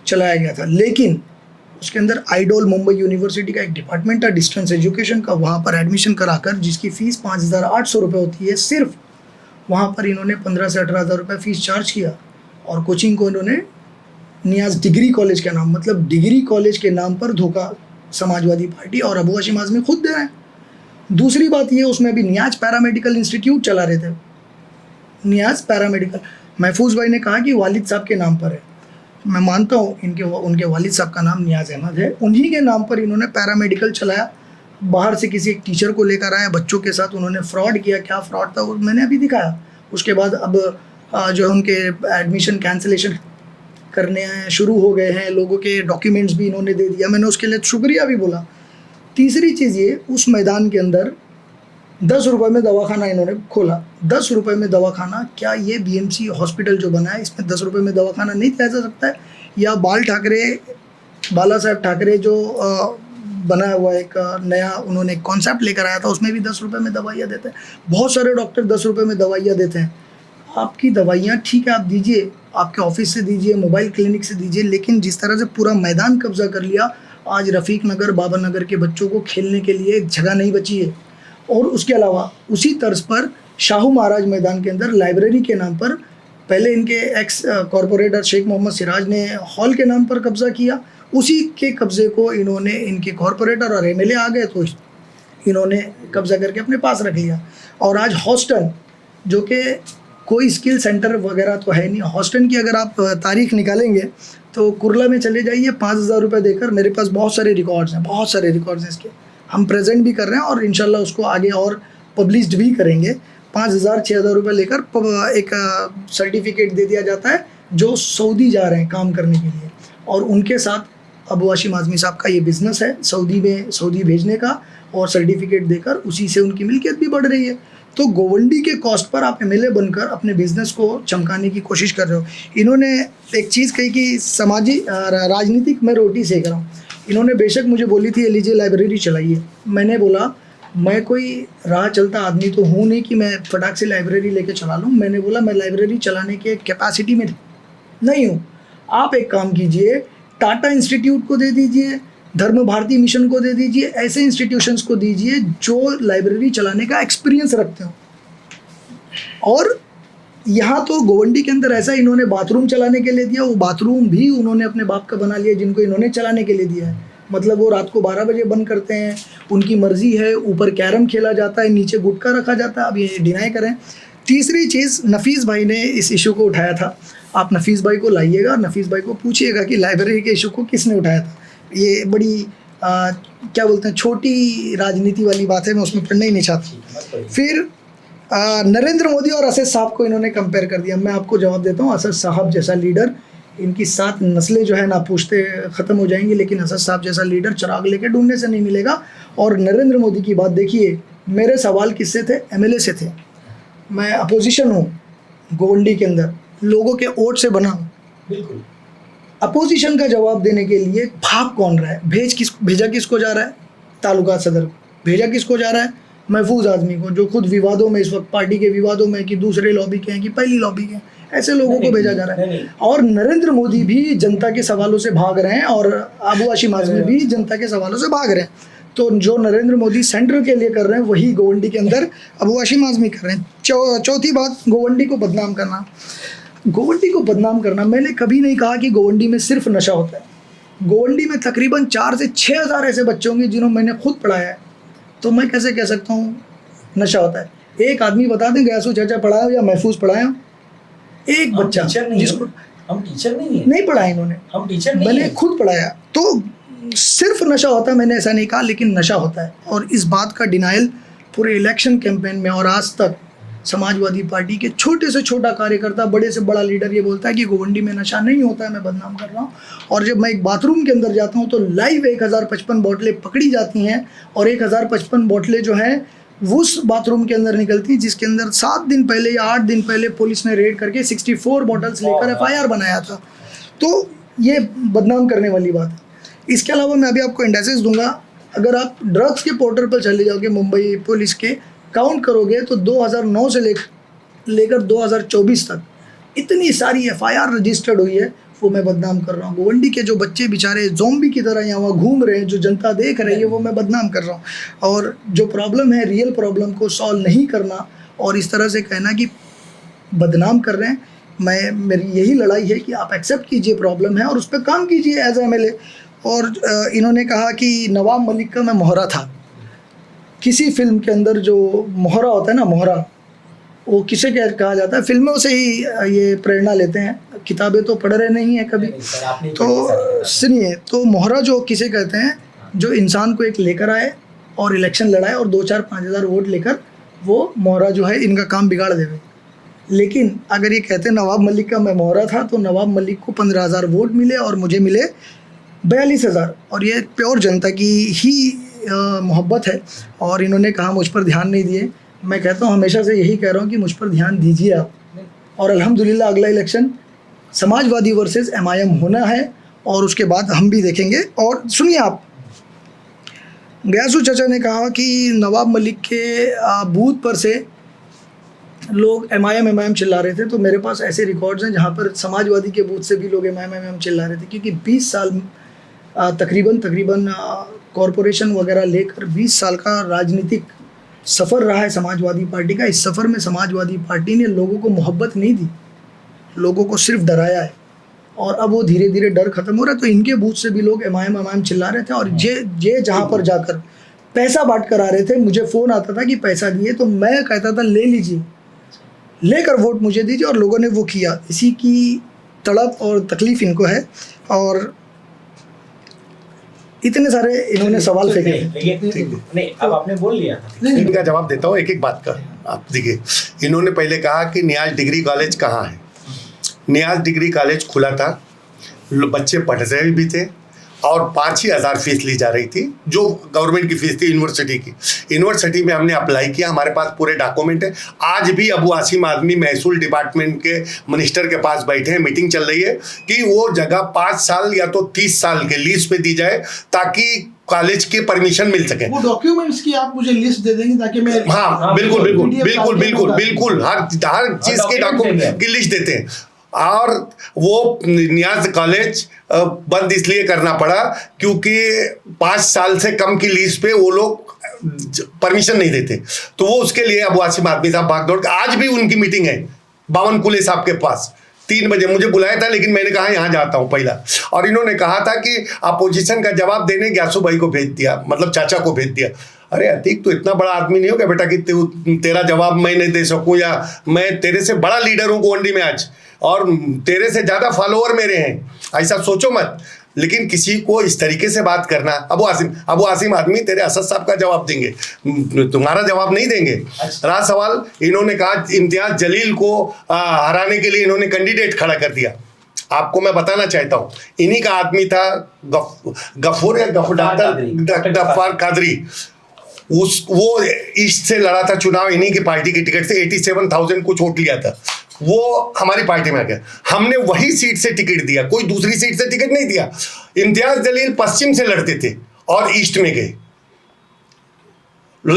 चलाया गया था, लेकिन उसके अंदर आइडोल मुंबई यूनिवर्सिटी का एक डिपार्टमेंट था डिस्टेंस एजुकेशन का, वहाँ पर एडमिशन कराकर जिसकी फ़ीस 5,800 रुपये होती है सिर्फ, वहाँ पर इन्होंने 15 से 18,000 रुपये फ़ीस चार्ज किया, और कोचिंग को इन्होंने नियाज डिग्री कॉलेज का नाम, मतलब डिग्री कॉलेज के नाम पर धोखा समाजवादी पार्टी और अबू हाशिम आज़मी खुद दे रहे हैं। दूसरी बात ये, उसमें अभी नियाज पैरामेडिकल इंस्टीट्यूट चला रहे थे। नियाज पैरामेडिकल, महफूज भाई ने कहा कि वालिद साहब के नाम पर है, मैं मानता हूँ उनके वालिद साहब का नाम नियाज अहमद है, उन्हीं के नाम पर इन्होंने पैरामेडिकल चलाया। बाहर से किसी एक टीचर को लेकर आया, बच्चों के साथ उन्होंने फ्रॉड किया। क्या फ्रॉड था वो मैंने अभी दिखाया। उसके बाद अब जो है उनके एडमिशन कैंसिलेशन करने शुरू हो गए हैं, लोगों के डॉक्यूमेंट्स भी इन्होंने दे दिया, मैंने उसके लिए शुक्रिया भी बोला। तीसरी चीज़ ये, उस मैदान के अंदर 10 रुपये में दवाखाना इन्होंने खोला। 10 रुपये में दवाखाना, क्या ये BMC हॉस्पिटल जो बना है इसमें 10 रुपये में दवाखाना नहीं किया जा सकता है? या बाला साहब ठाकरे जो बना हुआ एक नया उन्होंने एक कॉन्सेप्ट लेकर आया था, उसमें भी 10 रुपये में दवाइयाँ देते हैं। बहुत सारे डॉक्टर 10 रुपये में दवाइयाँ देते हैं। आपकी दवाइयाँ ठीक है, आप दीजिए, आपके ऑफिस से दीजिए, मोबाइल क्लिनिक से दीजिए, लेकिन जिस तरह से पूरा मैदान कब्जा कर लिया, आज रफ़ीक नगर, बाबा नगर के बच्चों को खेलने के लिए जगह नहीं बची है। और उसके अलावा उसी तर्ज पर शाहू महाराज मैदान के अंदर लाइब्रेरी के नाम पर पहले इनके एक्स कॉरपोरेटर शेख मोहम्मद सिराज ने हॉल के नाम पर कब्ज़ा किया, उसी के कब्ज़े को इन्होंने, इनके कॉरपोरेटर और MLA आ गए तो इन्होंने कब्ज़ा करके अपने पास रख लिया। और आज हॉस्टन, जो कि कोई स्किल सेंटर वगैरह तो है नहीं, हॉस्टन की अगर आप तारीख निकालेंगे तो कुरला में चले जाइए, 5,000 रुपये देकर, मेरे पास बहुत सारे रिकॉर्ड्स हैं, बहुत सारे रिकॉर्ड्स हैं इसके, हम प्रेजेंट भी कर रहे हैं और इंशाल्लाह उसको आगे और पब्लिश्ड भी करेंगे। 5,000-6,000 रुपये लेकर एक सर्टिफिकेट दे दिया जाता है जो सऊदी जा रहे हैं काम करने के लिए, और उनके साथ अबू हाशिम आज़मी साहब का ये बिज़नेस है सऊदी भेजने का, और सर्टिफिकेट देकर उसी से उनकी मिल्कियत भी बढ़ रही है। तो गोवंडी के कॉस्ट पर आप MLA बनकर अपने बिज़नेस को चमकाने की कोशिश कर रहे हो। इन्होंने एक चीज़ कही कि समाजी राजनीतिक मैं रोटी सेक रहा हूँ। इन्होंने बेशक मुझे बोली थी, लीजिए लाइब्रेरी चलाइए, मैंने बोला मैं कोई राह चलता आदमी तो हूँ नहीं कि मैं फटाक से लाइब्रेरी लेके चला लूँ। मैंने बोला मैं लाइब्रेरी चलाने के कैपेसिटी में नहीं हूँ। आप एक काम कीजिए, टाटा इंस्टीट्यूट को दे दीजिए, धर्म भारती मिशन को दे दीजिए, ऐसे इंस्टीट्यूशंस को दीजिए जो लाइब्रेरी चलाने का एक्सपीरियंस रखते हो। और यहाँ तो गोवंडी के अंदर ऐसा इन्होंने बाथरूम चलाने के लिए दिया, वो बाथरूम भी उन्होंने अपने बाप का बना लिया जिनको इन्होंने चलाने के लिए दिया है। मतलब वो रात को 12 बजे बंद करते हैं, उनकी मर्जी है। ऊपर कैरम खेला जाता है, नीचे गुटखा रखा जाता है। अब ये डिनाई करें। तीसरी चीज़, नफीस भाई ने इस इशू को उठाया था। आप नफीस भाई को लाइएगा, नफीस भाई को पूछिएगा कि लाइब्रेरी के इशू को किसने उठाया था। ये बड़ी क्या बोलते हैं, छोटी राजनीति वाली बात है, मैं उसमें पढ़ना ही नहीं चाहता। फिर नरेंद्र मोदी और असद साहब को इन्होंने कंपेयर कर दिया। मैं आपको जवाब देता हूँ, असद साहब जैसा लीडर, इनकी 7 नस्लें जो है ना पूछते ख़त्म हो जाएंगी, लेकिन असद साहब जैसा लीडर चिराग लेके ढूंढने से नहीं मिलेगा। और नरेंद्र मोदी की बात देखिए, मेरे सवाल किससे थे? एमएलए से थे। मैं अपोजिशन हूँ गोवंडी के अंदर, लोगों के वोट से बना हूँ। बिल्कुल। अपोजिशन का जवाब देने के लिए भाग कौन रहा है? भेजा किसको जा रहा है? तालुका सदर को। भेजा किसको जा रहा है? महफूज आदमी को, जो खुद विवादों में, इस वक्त पार्टी के विवादों में, कि दूसरे लॉबी के हैं कि पहली लॉबी के हैं, ऐसे लोगों को भेजा जा रहा है। और नरेंद्र मोदी भी जनता के सवालों से भाग रहे हैं और अबू हाशिम आज़मी भी जनता के सवालों से भाग रहे हैं। तो जो नरेंद्र मोदी सेंटर के लिए कर रहे हैं वही गोवंडी के अंदर अबू हाशिम आज़मी कर रहे हैं। चौथी बात, गोवंडी को बदनाम करना। गोवंडी को बदनाम करना, मैंने कभी नहीं कहा कि गोवंडी में सिर्फ नशा होता है। गोवंडी में तकरीबन 4 से 6 हज़ार ऐसे बच्चे होंगे जिन्होंने मैंने खुद पढ़ाया है, तो मैं कैसे कह सकता हूँ नशा होता है? एक आदमी बता दें गयासू चाचा पढ़ाया हो या महफूज पढ़ाया हो? एक बच्चा जिसको हम टीचर नहीं है, नहीं पढ़ाया इन्होंने, हम टीचर नहीं मैंने है। खुद पढ़ाया। तो सिर्फ नशा होता है मैंने ऐसा नहीं कहा, लेकिन नशा होता है। और इस बात का डिनाइल पूरे इलेक्शन कैंपेन में और आज तक समाजवादी पार्टी के छोटे से छोटा कार्यकर्ता, बड़े से बड़ा लीडर ये बोलता है कि गोवंडी में नशा नहीं होता है, मैं बदनाम कर रहा हूँ। और जब मैं एक बाथरूम के अंदर जाता हूँ तो लाइव 1055 बोतलें पकड़ी जाती हैं और 1055 बोतलें जो हैं उस बाथरूम के अंदर निकलती हैं जिसके अंदर 7 दिन पहले या 8 दिन पहले पुलिस ने रेड करके 64 बॉटल्स लेकर FIR बनाया था। तो ये बदनाम करने वाली बात है। इसके अलावा मैं अभी आपको इंडेक्सेस दूंगा। अगर आप ड्रग्स के पोर्टल पर चले जाओगे, मुंबई पुलिस के, काउंट करोगे तो 2009 से लेकर 2024 तक इतनी सारी FIR रजिस्टर्ड हुई है। वो मैं बदनाम कर रहा हूँ। गोवंडी के जो बच्चे बेचारे ज़ोंबी की तरह यहाँ घूम रहे हैं, जो जनता देख रही है, वो मैं बदनाम कर रहा हूँ। और जो प्रॉब्लम है, रियल प्रॉब्लम को सॉल्व नहीं करना और इस तरह से कहना कि बदनाम कर रहे हैं, मेरी यही लड़ाई है कि आप एक्सेप्ट कीजिए प्रॉब्लम है और उस पर काम कीजिए एज MLA। और इन्होंने कहा कि नवाब मलिक का मैं मोहरा था। किसी फिल्म के अंदर जो मोहरा होता है ना, मोहरा, वो किसे कहा जाता है? फिल्मों से ही ये प्रेरणा लेते हैं, किताबें तो पढ़ रहे नहीं हैं कभी। तो सुनिए, तो मोहरा जो किसे कहते हैं? जो इंसान को एक लेकर आए और इलेक्शन लड़ाए और 2-4-5 हज़ार वोट लेकर वो मोहरा जो है इनका काम बिगाड़ देवे। लेकिन अगर ये कहते हैं नवाब मलिक का मैं मोहरा था, तो नवाब मलिक को 15,000 वोट मिले और मुझे मिले 42,000। और ये प्योर जनता की ही मोहब्बत है। और इन्होंने कहा मुझ पर ध्यान नहीं दिए। मैं कहता हूँ, हमेशा से यही कह रहा हूँ कि मुझ पर ध्यान दीजिए आप। और अल्हम्दुलिल्लाह अगला इलेक्शन समाजवादी वर्सेस MIM होना है और उसके बाद हम भी देखेंगे। और सुनिए, आप गयासू चाचा ने कहा कि नवाब मलिक के बूथ पर से लोग MIM चिल्ला रहे थे। तो मेरे पास ऐसे रिकॉर्ड्स हैं जहाँ पर समाजवादी के बूथ से भी लोग MIM चिल्ला रहे थे, क्योंकि 20 साल तकरीबन कॉरपोरेशन वगैरह लेकर 20 साल का राजनीतिक सफ़र रहा है समाजवादी पार्टी का। इस सफ़र में समाजवादी पार्टी ने लोगों को मोहब्बत नहीं दी, लोगों को सिर्फ डराया है। और अब वो धीरे धीरे डर ख़त्म हो रहा है। तो इनके बूथ से भी लोग MIM चिल्ला रहे थे। और ये जहाँ पर जाकर पैसा बांट कर आ रहे थे, मुझे फ़ोन आता था कि पैसा दिए, तो मैं कहता था ले लीजिए, लेकर वोट मुझे दीजिए। और लोगों ने वो किया। इसी की तड़प और तकलीफ़ इनको है। और इतने सारे इन्होंने सवाल फेंके। नहीं, अब आपने बोल लिया। इनका जवाब देता हूँ एक एक बात का। आप देखिए, इन्होंने पहले कहा कि नियाज डिग्री कॉलेज कहाँ है। नियाज डिग्री कॉलेज खुला था, बच्चे पढ़ रहे भी थे और 5-6 हज़ार फीस ली जा रही थी, जो गवर्नमेंट की फीस थी यूनिवर्सिटी की। यूनिवर्सिटी में हमने अप्लाई किया, हमारे पास पूरे डॉक्यूमेंट है। आज भी अबू हाशिम आज़मी महसूल डिपार्टमेंट के मिनिस्टर के पास बैठे हैं, मीटिंग चल रही है कि वो जगह 5 साल या तो 30 साल के लीज पे दी जाए, ताकि कॉलेज की परमिशन मिल सके। वो डॉक्यूमेंट्स की आप मुझे लिस्ट दे देंगे ताकि मैं हाँ बिल्कुल बिल्कुल PDF बिल्कुल बिल्कुल बिल्कुल हर चीज के डॉक्यूमेंट की लिस्ट देते हैं। और वो नियाज कॉलेज बंद इसलिए करना पड़ा क्योंकि 5 साल से कम की लीज पे वो लोग परमिशन नहीं देते, तो वो उसके लिए अबू आसिम आदमी साहब भागदौड़। आज भी उनकी मीटिंग है बावन कुले साहब के पास 3 बजे, मुझे बुलाया था लेकिन मैंने कहा यहाँ जाता हूँ पहला। और इन्होंने कहा था कि अपोजिशन का जवाब देने ग्यासू भाई को भेज दिया, मतलब चाचा को भेज दिया। अरे अतीक तो इतना बड़ा आदमी नहीं हो क्या बेटा कि तेरा जवाब मैं नहीं दे सकूं, या मैं तेरे से बड़ा लीडर हूं गोवंडी में आज और तेरे से ज्यादा फॉलोअर मेरे हैं, ऐसा सोचो मत। लेकिन किसी को इस तरीके से बात करना, अबू आसिम आदमी तेरे असद साहब का जवाब देंगे, तुम्हारा जवाब नहीं देंगे। रहा सवाल, इन्होंने कहा इम्तियाज जलील को हराने के लिए इन्होंने कैंडिडेट खड़ा कर दिया। आपको मैं बताना चाहता हूं, इन्हीं का आदमी था गफ्फार कादरी, वो ईस्ट से लड़ा था चुनाव, इन्हीं की पार्टी की टिकट से 87,000 कुछ वोट लिया था, वो हमारी पार्टी में आ गया। हमने वही सीट से टिकट दिया, कोई दूसरी सीट से टिकट नहीं दिया। इम्तियाज जलील पश्चिम से लड़ते थे और ईस्ट में गए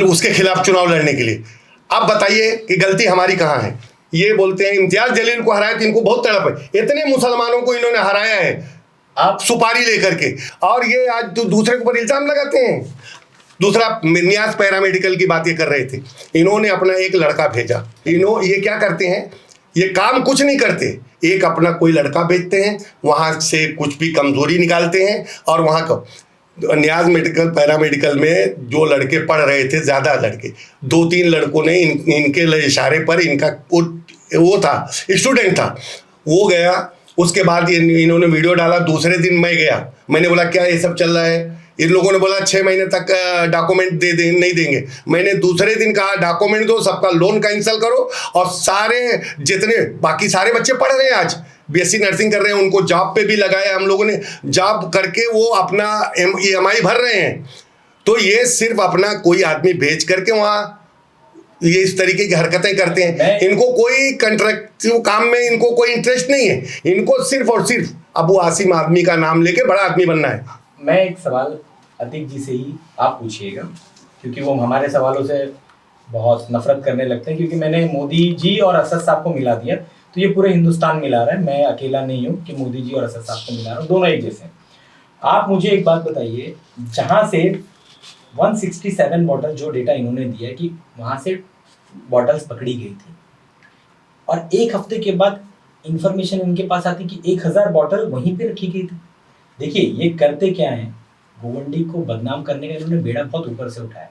उसके खिलाफ चुनाव लड़ने के लिए। अब बताइए कि गलती हमारी कहां है? ये बोलते हैं इम्तियाज जलील को हराया तो इनको बहुत तड़प है, इतने मुसलमानों को इन्होंने हराया है आप सुपारी लेकर के, और ये आज दूसरे के ऊपर इल्जाम लगाते हैं। दूसरा, नियाज पैरामेडिकल की बात ये कर रहे थे, इन्होंने अपना एक लड़का भेजा। ये क्या करते हैं, ये काम कुछ नहीं करते, एक अपना कोई लड़का भेजते हैं, वहां से कुछ भी कमजोरी निकालते हैं, और वहां का नियाज मेडिकल पैरामेडिकल में जो लड़के पढ़ रहे थे, ज्यादा लड़के, 2-3 लड़कों ने इनके इशारे पर, इनका वो था स्टूडेंट था, वो गया। उसके बाद इन्होंने वीडियो डाला, दूसरे दिन मैं गया, मैंने बोला क्या ये सब चल रहा है? इन लोगों ने बोला 6 महीने तक डॉक्यूमेंट नहीं देंगे। मैंने दूसरे दिन कहा डॉक्यूमेंट दो, सबका लोन कैंसिल करो, और सारे जितने बाकी सारे बच्चे पढ़ रहे हैं आज बीएससी नर्सिंग कर रहे हैं, उनको जॉब पे भी लगाया हम लोगों ने, जॉब करके वो अपना EMI भर रहे हैं। तो ये सिर्फ अपना कोई आदमी भेज करके वहाँ ये इस तरीके की हरकतें करते हैं। इनको कोई कंट्रैक्टिव काम में इनको कोई इंटरेस्ट नहीं है, इनको सिर्फ और सिर्फ अबू आसिम आदमी का नाम लेके बड़ा आदमी बनना है। मैं एक सवाल अतीक जी से ही आप पूछिएगा, क्योंकि वो हमारे सवालों से बहुत नफरत करने लगते हैं, क्योंकि मैंने मोदी जी और असद साहब को मिला दिया, तो ये पूरे हिंदुस्तान मिला रहा है, मैं अकेला नहीं हूँ कि मोदी जी और असद साहब को मिला रहा हूँ, दोनों एक जैसे हैं। आप मुझे एक बात बताइए, जहाँ से 167 बॉटल जो डेटा इन्होंने दिया है कि वहाँ से बॉटल्स पकड़ी गई थी, और 1 हफ्ते के बाद इंफॉर्मेशन इनके पास आती कि 1000 बॉटल वहीं पे रखी गई थी। देखिए ये करते क्या है, गोवंडी को बदनाम करने का इन्होंने बेड़ा बहुत ऊपर से उठाया।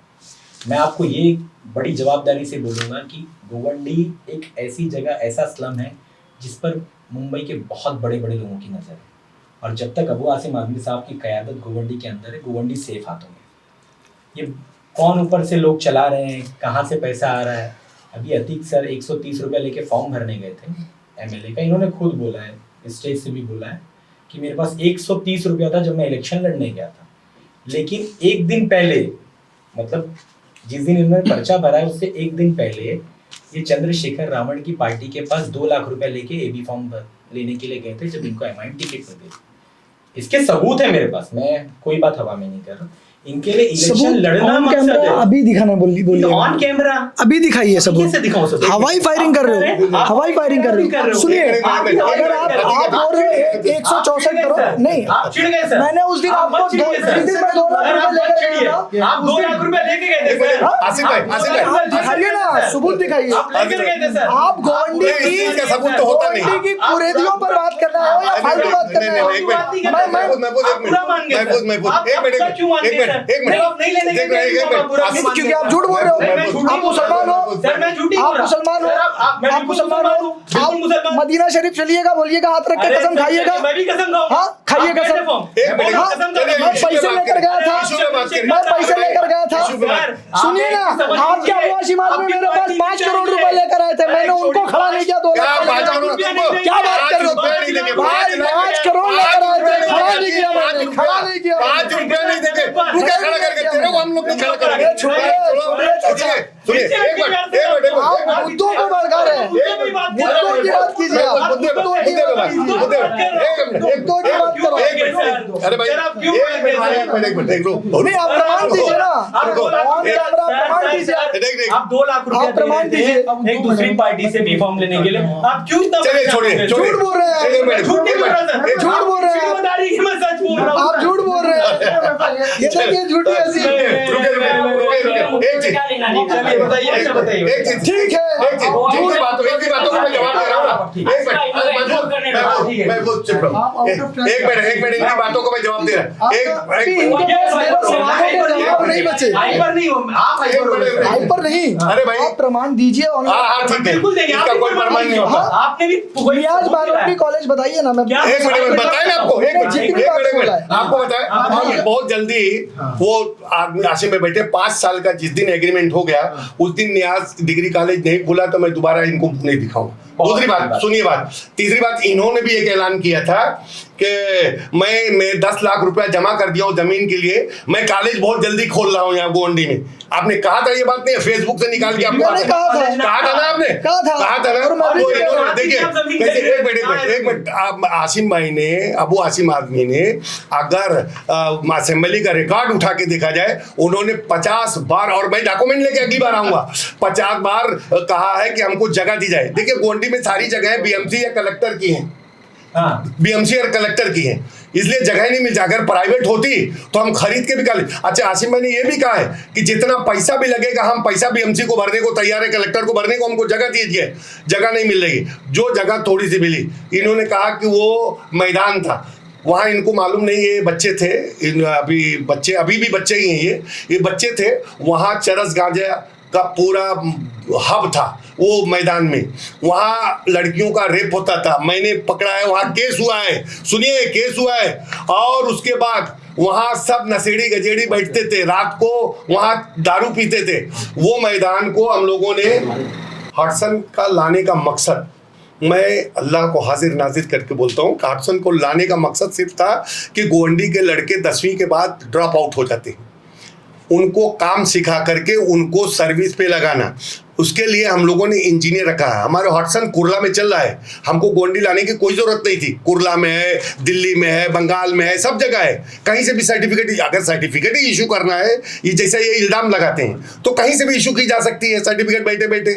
मैं आपको ये बड़ी जवाबदारी से बोलूँगा कि गोवंडी एक ऐसी जगह, ऐसा स्लम है जिस पर मुंबई के बहुत बड़े बड़े लोगों की नज़र है, और जब तक अबू आसिम आदमी साहब की क़यादत गोवंडी के अंदर है, गोवंडी सेफ हाथों में। ये कौन ऊपर से लोग चला रहे हैं, कहाँ से पैसा आ रहा है? अभी अतीक सर 130 रुपये लेके फॉर्म भरने गए थे MLA का, इन्होंने खुद बोला है, स्टेज से भी बोला है कि मेरे पास 130 रुपया था जब मैं इलेक्शन लड़ने गया था, लेकिन एक दिन पहले, मतलब जिस दिन इन्होंने पर्चा भरा है उससे एक दिन पहले ये चंद्रशेखर रावण की पार्टी के पास 2 लाख रुपया लेके AB फॉर्म लेने के लिए गए थे जब इनको MIM टिकट मिल गई। इसके सबूत है मेरे पास, मैं कोई बात हवा में नहीं कर रहा। इनके लिए इलेक्शन लड़ना मकसद है। अभी दिखाना बोलिए ऑन कैमरा अभी दिखाइए सबूत। कैसे दिखाऊं सबूत? हवाई फायरिंग कर रहे हो, हवाई फायरिंग कर रहे हो। सुनिए, अगर आप बोल रहे हैं 164 करोड़, नहीं आप चिढ़ गए सर। मैंने उस दिन आपको 2 लाख रुपए लेके गए थे सर। आसिफ भाई दिखाइए ना, सबूत दिखाइए। आप लेकर गए थे सर। आप गोवंडी की सबूत तो होता नहीं। गोवंडी की कुरेदियों पर बात कर रहे हो या फालतू बात कर रहे हो? क्योंकि आप झूठ बोल रहे हो, आप मुसलमान हो, आप मुसलमान हो, आप मुसलमान हो, आप मदीना शरीफ चलिएगा, बोलिएगा, हाथ रख के कसम खाइएगा। मैं भी कसम खाऊंगा। हाँ खाइए कसम। मैं पैसे लेकर गया था, मैं पैसे लेकर गया था। सुनिए ना, आपके अबू आसिम आदमी मेरे पास 5 करोड़ रुपए लेकर आए थे, मैंने उनको खड़ा नहीं किया। 2 लाख क्या बात कर रहे हो? 5 करोड़ लेकर आए थे, खड़ा नहीं किया मैंने, खड़ा नहीं किया। 5 रुपया नहीं देंगे, तू क्या खड़ा करके तेरे को हम लोग नहीं खड़ा करेंगे। छोड़िए सुनिए एक मिनट आप मुद्दों को भड़का रहे हैं। मुद्दों की बात कीजिए आप, मुद्दों की बात कीजिए, मुद्दों की बात करो। अरे भाई एक मिनट देख लो नहीं, आप प्रमाण दीजिए ना, आप प्रमाण दीजिए। आप 2 लाख रुपए आप प्रमाण दे रहे थे दीजिए। एक दूसरी पार्टी से बी फॉर्म लेने के लिए, आप क्यों इतना चलिए छोड़िए झूठ बोल रहे हैं। झूठ नहीं बोल रहा सर, झूठ बोल रहे हैं। आप बता रही कि मैं सच बोल रहा हूँ। आप झूठ बोल रहे हैं। ये देखिए झूठी ऐसी। चलिए बताइए, अच्छा बताइए। एक चीज ठीक है, एक ही बातों को मैं जवाब दे रहा हूँ ना। मैं खुद चुप रहा हूँ। एक मिनट इनकी बातों को मैं जवाब दे रहा हूँ। इनके पास मेरे सवालों के जवाब नहीं बचे। हाइपर नहीं हो आप, हाइपर नहीं, अरे भाई। आप प्रमाण दीजिए। हाँ ठीक है, बिल्कुल देंगे, इसका कोई प्रमाण नहीं होता। आपने भी नियाज बारोटी कॉलेज बताइए ना। मैं क्या? एक मिनट बताए ना आपको, एक जितनी बात बोला है। आपको बताए बताइए। बहुत जल्दी वो आदमी आसिम में बैठे 5 साल का जिस दिन एग्रीमेंट हो गया उस दिन नियाज डिग्री कॉलेज नहीं खुला तो मैं दोबारा इनको नहीं दिखाऊंगा। दूसरी बात सुनिए, बात तीसरी बात, इन्होंने भी एक ऐलान किया था कि मैं 10 लाख रुपया जमा कर दिया हूं जमीन के लिए, मैं कॉलेज बहुत जल्दी खोल रहा हूं यहाँ गोवंडी में। आपने कहा था ये बात नहीं, फेसबुक से निकाल के आपको मैंने कहा था ना आपने कहा था ना। और मैं भी वो कह रहा हूं। देखिए एक मिनट आप आसिम भाई ने, अबू आसिम आदमी ने अगर असेंबली का रिकॉर्ड उठा के देखा जाए, उन्होंने 50 बार, और मैं डॉक्यूमेंट लेके अगली बार आऊंगा, 50 बार कहा है कि हमको जगह दी जाए। देखिए गोंडी में सारी जगह बीएमसी या कलेक्टर की हैं, बीएमसी और कलेक्टर की हैं, इसलिए जगह नहीं मिलती। अगर प्राइवेट होती तो हम खरीद के भी कर ले। अच्छा आसिम भाई ने ये भी कहा है कि जितना पैसा भी लगेगा हम पैसा बीएमसी को भरने को तैयार है, कलेक्टर को भरने को, हमको जगह दीजिए। जगह नहीं मिल रही, जो जगह थोड़ी सी मिली, इन्होंने कहा कि वो मैदान था, वहाँ इनको मालूम नहीं, ये बच्चे थे, अभी भी बच्चे ही हैं, ये बच्चे थे, वहाँ चरस गांजा का पूरा हब था वो मैदान में, वहाँ लड़कियों का रेप होता था, मैंने पकड़ा है, वहाँ केस हुआ है, सुनिए केस हुआ है। और उसके बाद वहाँ सब नशेड़ी गजेड़ी बैठते थे, रात को वहाँ दारू पीते थे। वो मैदान को हम लोगों ने हडसन का लाने का मकसद, मैं अल्लाह को हाजिर नाजिर करके बोलता हूँ, हडसन को लाने का मकसद सिर्फ था कि गोवंडी के लड़के 10वीं के बाद ड्रॉप आउट हो जाते हैं, उनको काम सिखा करके उनको सर्विस पे लगाना। उसके लिए हम लोगों ने इंजीनियर रखा है। हमारे हडसन कुर्ला में चल रहा है, हमको गोंडी लाने की कोई जरूरत नहीं थी। कुर्ला में है, दिल्ली में है, बंगाल में है, सब जगह है। कहीं से भी सर्टिफिकेट, अगर सर्टिफिकेट ही इशू करना है, ये जैसे ये इल्जाम लगाते हैं, तो कहीं से भी इशू की जा सकती है सर्टिफिकेट, बैठे बैठे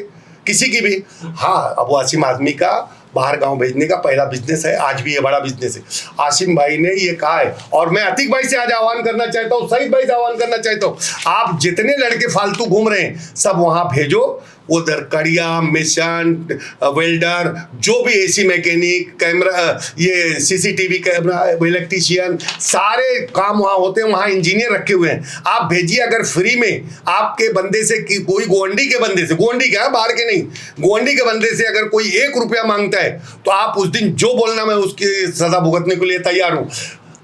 किसी की भी। हाँ, अब आसिम आदमी का बाहर गांव भेजने का पहला बिजनेस है, आज भी ये बड़ा बिजनेस है। आसिम भाई ने ये कहा है, और मैं अतीक भाई से आज आह्वान करना चाहता हूँ, सईद भाई से आह्वान करना चाहता हूँ, आप जितने लड़के फालतू घूम रहे हैं सब वहां भेजो। उधर कड़िया, मिशन, वेल्डर, जो भी एसी मैकेनिक, कैमरा, ये सीसीटीवी कैमरा, इलेक्ट्रीशियन, सारे काम वहाँ होते हैं, वहाँ इंजीनियर रखे हुए हैं। आप भेजिए, अगर फ्री में आपके बंदे से कोई गोवंडी के बंदे से, गोवंडी क्या बाहर के नहीं, गोवंडी के बंदे से अगर कोई 1 रुपया मांगता है तो आप उस दिन जो बोलना मैं उसकी सजा भुगतने के लिए तैयार हूँ।